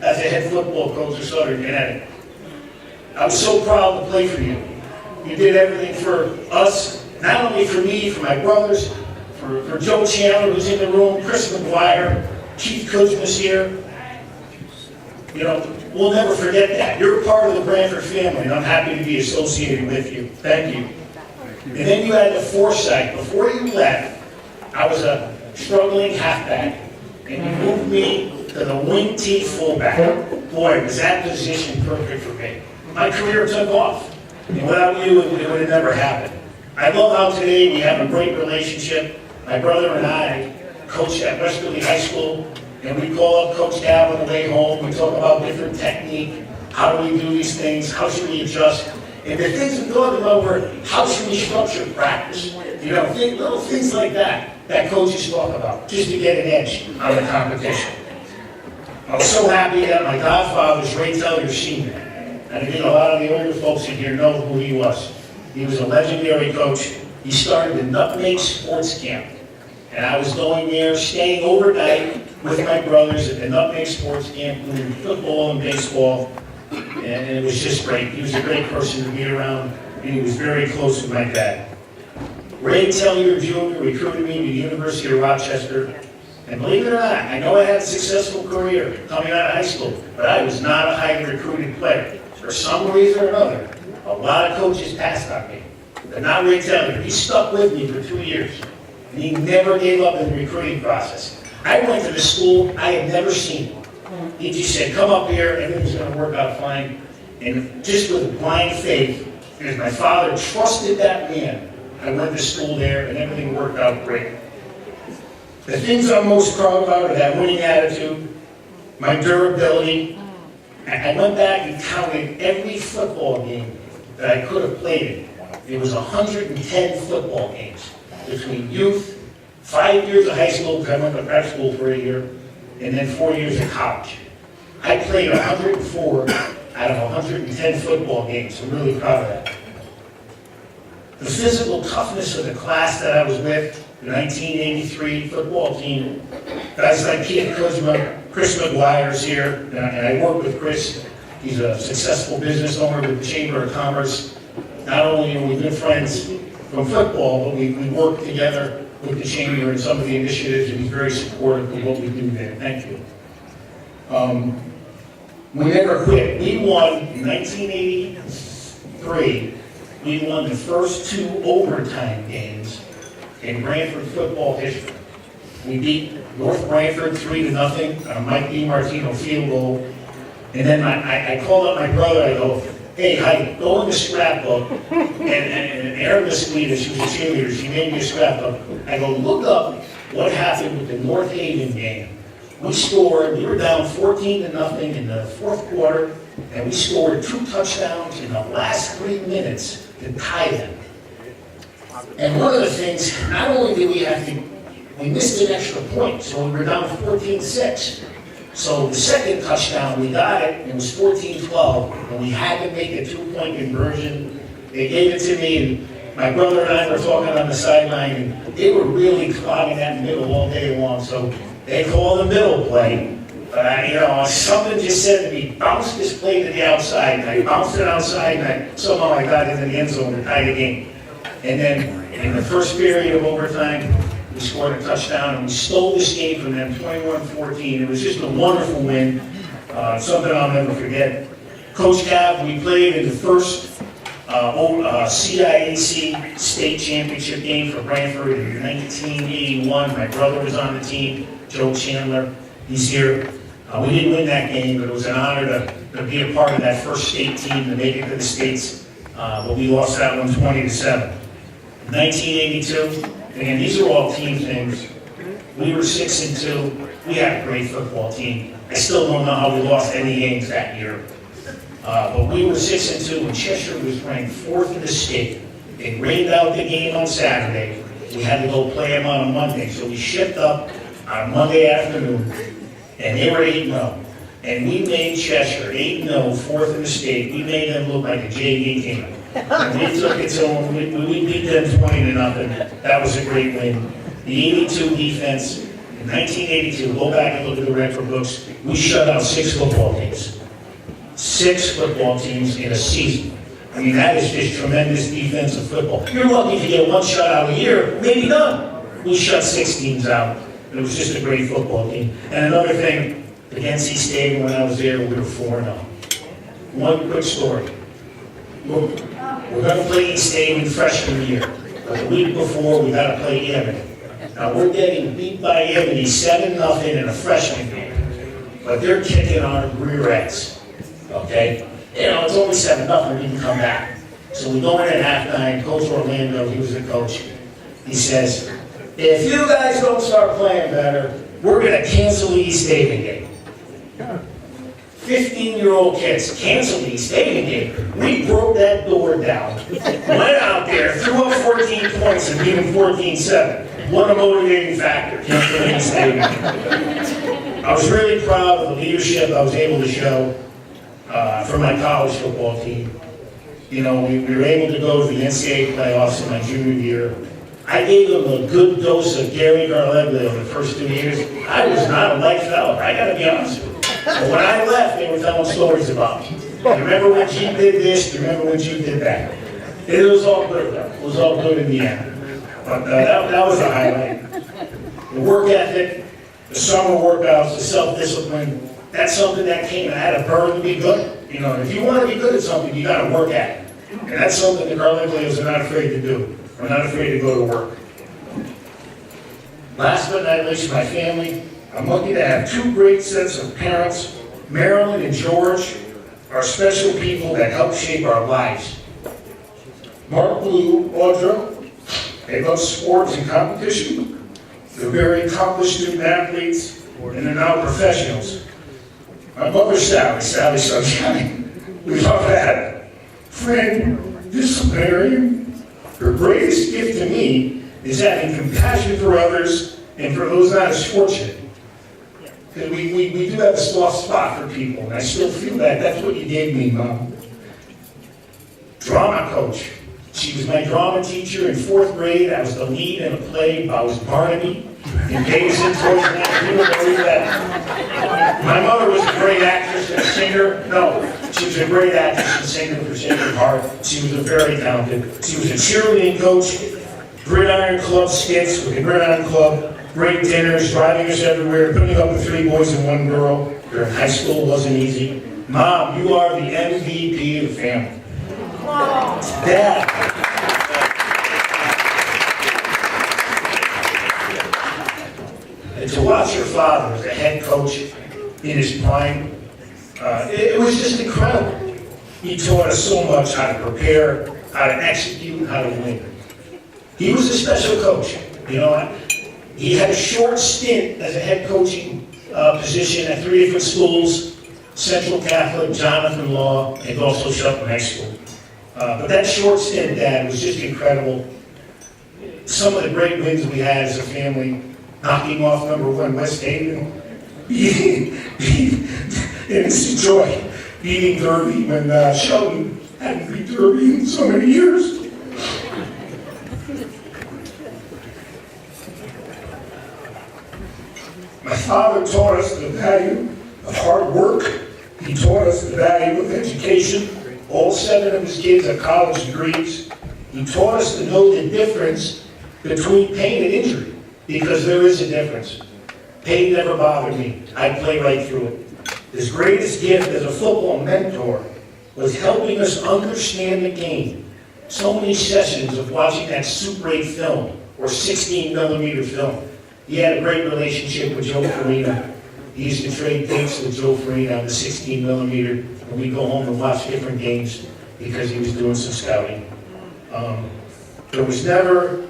as a head football coach of Southern Connecticut. I was so proud to play for you. You did everything for us, not only for me, for my brothers, for Joe Chandler, who's in the room, Chris McGuire, Keith Kuzma's here. We'll never forget that. You're a part of the Branford family, and I'm happy to be associated with you. Thank you. And then you had the foresight. Before you left, I was a struggling halfback, and you moved me to the wing T fullback. Boy, was that position perfect for me. My career took off, and without you, it would have never happened. I love how today we have a great relationship. My brother and I coached at Westerly High School, and we call up Coach Cal on the way home. We talk about different technique. How do we do these things? How should we adjust? And the things we talked about were, how should we structure practice? You know, little things like that coaches talk about, just to get an edge on the competition. I was so happy that my godfather's Ray Teller Sr. And I think a lot of the older folks in here know who he was. He was a legendary coach. He started the Nutmeg Sports Camp. And I was going there, staying overnight with my brothers at the Nutmeg Sports Camp, doing football and baseball. And it was just great. He was a great person to be around, and he was very close with my dad. Ray Teller Jr. recruited me to the University of Rochester. And believe it or not, I know I had a successful career coming out of high school, but I was not a highly recruited player. For some reason or another, a lot of coaches passed on me, but not Ray Teller. He stuck with me for 2 years, and he never gave up in the recruiting process. I went to the school I had never seen. He just said, come up here, everything's going to work out fine. And just with blind faith, because my father trusted that man, I went to school there, and everything worked out great. The things I'm most proud about are that winning attitude, my durability. I went back and counted every football game that I could have played in. It was 110 football games between youth, 5 years of high school, because I went to prep school for a year, and then 4 years of college. I played 104 out of 110 football games. I'm really proud of that. The physical toughness of the class that I was with, the 1983 football team, guys like Keith Kuzma, Chris McGuire's here, and I work with Chris. He's a successful business owner with the Chamber of Commerce. Not only are we good friends from football, but we work together with the Chamber and some of the initiatives, and he's very supportive of what we do there. Thank you. We never quit. We won in 1983. We won the first 2 overtime games in Branford football history. We beat North Branford 3-0 on a Mike DiMartino field goal. And then I called up my brother, I go, hey, Heidi, go in the scrapbook. And Erin Mesquita, she was a cheerleader, she made me a scrapbook. I go, look up what happened with the North Haven game. We scored, we were down 14-0 in the fourth quarter, and we scored 2 touchdowns in the last 3 minutes to tie them. And one of the things, not only did we missed an extra point, so we were down 14-6. So the second touchdown, we got it, it was 14-12, and we had to make a 2-point conversion. They gave it to me, and my brother and I were talking on the sideline, and they were really clogging that middle all day long, so they called the middle play. But something just said to me, bounce this play to the outside, and I bounced it outside, and somehow I got into the end zone to tie the game. And then in the first period of overtime, we scored a touchdown, and we stole this game from them, 21-14. It was just a wonderful win, something I'll never forget. Coach Cav, we played in the first CIAC state championship game for Branford in 1981. My brother was on the team, Joe Chandler. He's here. We didn't win that game, but it was an honor to be a part of that first state team to make it to the States. But we lost that one 20-7. 1982, again, these are all team things. We were 6-2. We had a great football team. I still don't know how we lost any games that year. But we were 6-2, and Cheshire was ranked 4th in the state. It rained out the game on Saturday. We had to go play them on a Monday, so we shipped up on Monday afternoon, and they were 8-0. And we made Cheshire 8-0, 4th in the state. We made them look like a JV team. And we took it to them. We beat them 20-0. That was a great win. The 82 defense, in 1982, go back and look at the record books, we shut out 6 football teams. 6 football teams in a season. I mean, that is just tremendous defensive football. You're lucky to get 1 shutout a year, maybe none. We shut 6 teams out. It was just a great football team. And another thing, against East Stadium when I was there, we were 4-0. One quick story. We're going to play East Stadium freshman year. But the week before, we got to play Ebony. Now, we're getting beat by Ebony 7-0 in a freshman game. But they're kicking our rear ends. Okay? It's only 7-0, we can come back. So we go in at halftime, Coach Orlando, he was the coach. He says, if you guys don't start playing better, we're gonna cancel the East Haven game. 15-year-old kids cancel the East Haven game. We broke that door down, went out there, threw up 14 points and beat them 14-7. What a motivating factor, canceling the East Haven game. I was really proud of the leadership I was able to show for my college football team. You know, we were able to go to the NCAA playoffs in my junior year. I gave them a good dose of Gary Garleglio the first 2 years. I was not a light fella, I gotta be honest with you. But when I left, they were telling stories about me. Remember when Chief did this, remember when Chief did that. It was all good though, it was all good in the end. But that was a highlight. The work ethic, the summer workouts, the self-discipline, that's something that came, I had a burn to be good. You know, if you want to be good at something, you gotta work at it. And that's something the Garleglios are not afraid to do. We're not afraid to go to work. Last but not least, my family. I'm lucky to have 2 great sets of parents. Marilyn and George are special people that help shape our lives. Mark, Blue, Audra, they love sports and competition. They're very accomplished student athletes, and they're now professionals. My mother, Sally Sunshine, we love that. Friend, disciplinarian. Her greatest gift to me is having compassion for others and for those not as fortunate. Because we do have a soft spot for people, and I still feel that. That's what you gave me, Mom. Drama coach. She was my drama teacher in 4th grade. I was the lead in a play about Barnaby in Days and Toys. You don't believe that. My mother was a great actress and a singer. No, she was a great actress and singer for Sacred Heart. She was a very talented. She was a cheerleading coach, Gridiron Club skits with the Gridiron Club. Great dinners, driving us everywhere, putting up with 3 boys and 1 girl. During high school wasn't easy. Mom, you are the MVP of the family. Dad. And to watch your father as a head coach in his prime, it was just incredible. He taught us so much how to prepare, how to execute, how to win. He was a special coach. You know, he had a short stint as a head coaching position at 3 different schools, Central Catholic, Jonathan Law, and also Shelton High School. But that short stint, Dad, was just incredible. Some of the great wins we had as a family, knocking off #1 West Haven, and it's a joy, beating Derby when Shelton hadn't beat Derby in so many years. My father taught us the value of hard work. He taught us the value of education. All 7 of his kids have college degrees. He taught us to know the difference between pain and injury, because there is a difference. Pain never bothered me. I play right through it. His greatest gift as a football mentor was helping us understand the game. So many sessions of watching that Super 8 film or 16mm film. He had a great relationship with Joe Farina. He used to trade tapes with Joe Farina on the 16mm, and we'd go home and watch different games because he was doing some scouting. There was never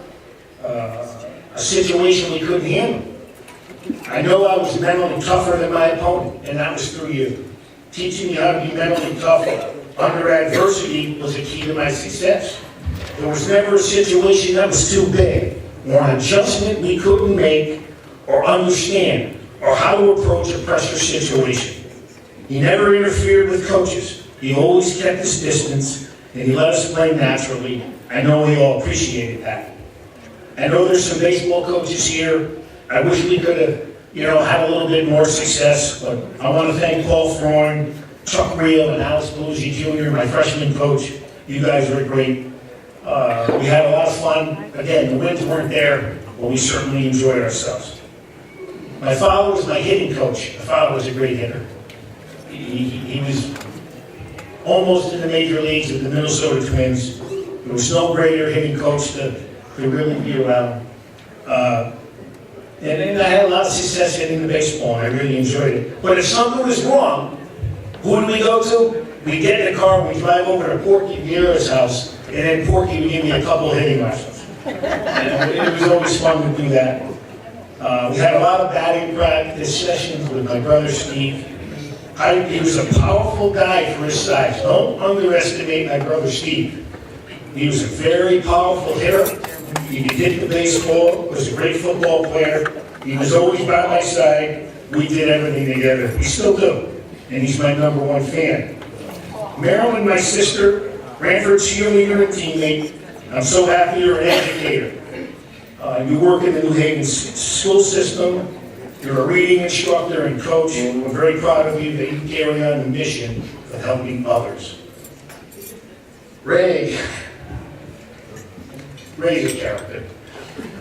a situation we couldn't handle. I know I was mentally tougher than my opponent, and that was through you. Teaching me how to be mentally tough under adversity was a key to my success. There was never a situation that was too big, or an adjustment we couldn't make or understand, or how to approach a pressure situation. He never interfered with coaches. He always kept his distance, and he let us play naturally. I know we all appreciated that. I know there's some baseball coaches here. I wish we could have, had a little bit more success, but I want to thank Paul Freund, Chuck Reel, and Alice Bougie Jr., my freshman coach. You guys were great. We had a lot of fun. Again, the wins weren't there, but we certainly enjoyed ourselves. My father was my hitting coach. My father was a great hitter. He was almost in the major leagues with the Minnesota Twins. There was no greater hitting coach to really be around. And I had a lot of success hitting the baseball, and I really enjoyed it. But if something was wrong, who would we go to? We'd get in the car, we'd drive over to Porky Vieira's house, and then Porky would give me a couple of hitting lessons. And it was always fun to do that. We had a lot of batting practice sessions with my brother Steve. He was a powerful guy for his size. Don't underestimate my brother Steve. He was a very powerful hitter. He could hit the baseball, was a great football player. He was always by my side. We did everything together. We still do. And he's my #1 fan. Marilyn, my sister, Branford cheerleader and teammate. I'm so happy you're an educator. You work in the New Haven school system. You're a reading instructor and coach. And we're very proud of you that you carry on the mission of helping others. Ray's a character.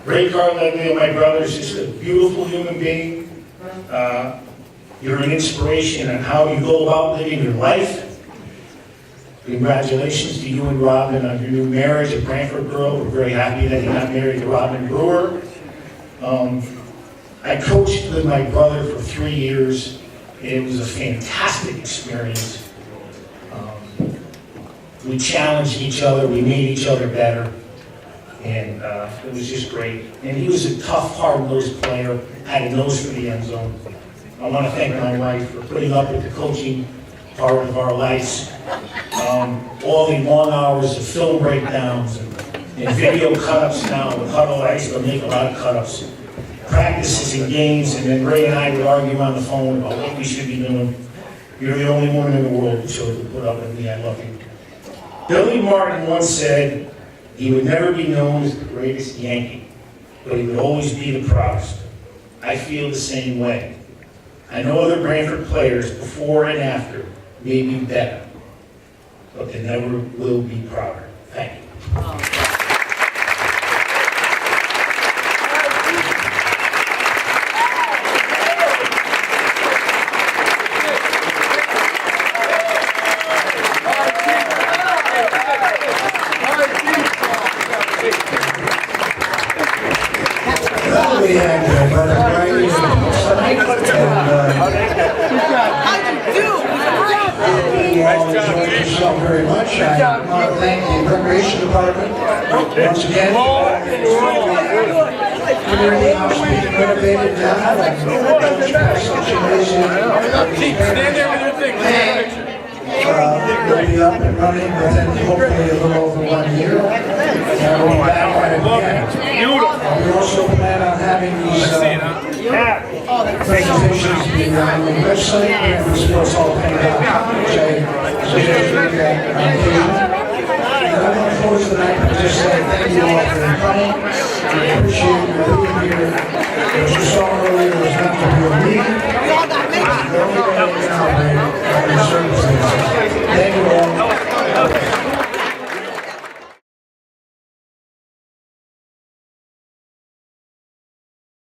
Ray Carlevio, my brother, is just a beautiful human being. You're an inspiration on how you go about living your life. Congratulations to you and Robin on your new marriage, a Branford girl. We're very happy that you got married to Robin Brewer. I coached with my brother for 3 years. It was a fantastic experience. We challenged each other, we made each other better, and it was just great. And he was a tough, hard-nosed player, had a nose for the end zone. I want to thank my wife for putting up with the coaching part of our lives. All the long hours of film breakdowns and video cut-ups now with Huddle. I used to make a lot of cut-ups. Practices and games, and then Ray and I would argue on the phone about what we should be doing. You're the only woman in the world who chose to put up with me. I love you. Billy Martin once said he would never be known as the greatest Yankee, but he would always be the proudest. I feel the same way. I know other Branford players before and after may be better, but they never will be prouder. Thank you. We had Brother Brady tonight, and you all enjoyed yourself very much. I want to thank the Recreation Department once again. Community house being renovated now, and Coach Passage Stand there with your thing. will be up and running within hopefully a little over 1 year. And we'll be back at it again. We also plan on having these presentations be on the website and the Sports Hall of Fame, which I suggest you look at on occasion. And I want to close the night by just saying thank you all for coming. I appreciate you being here. As you saw earlier, it was not to be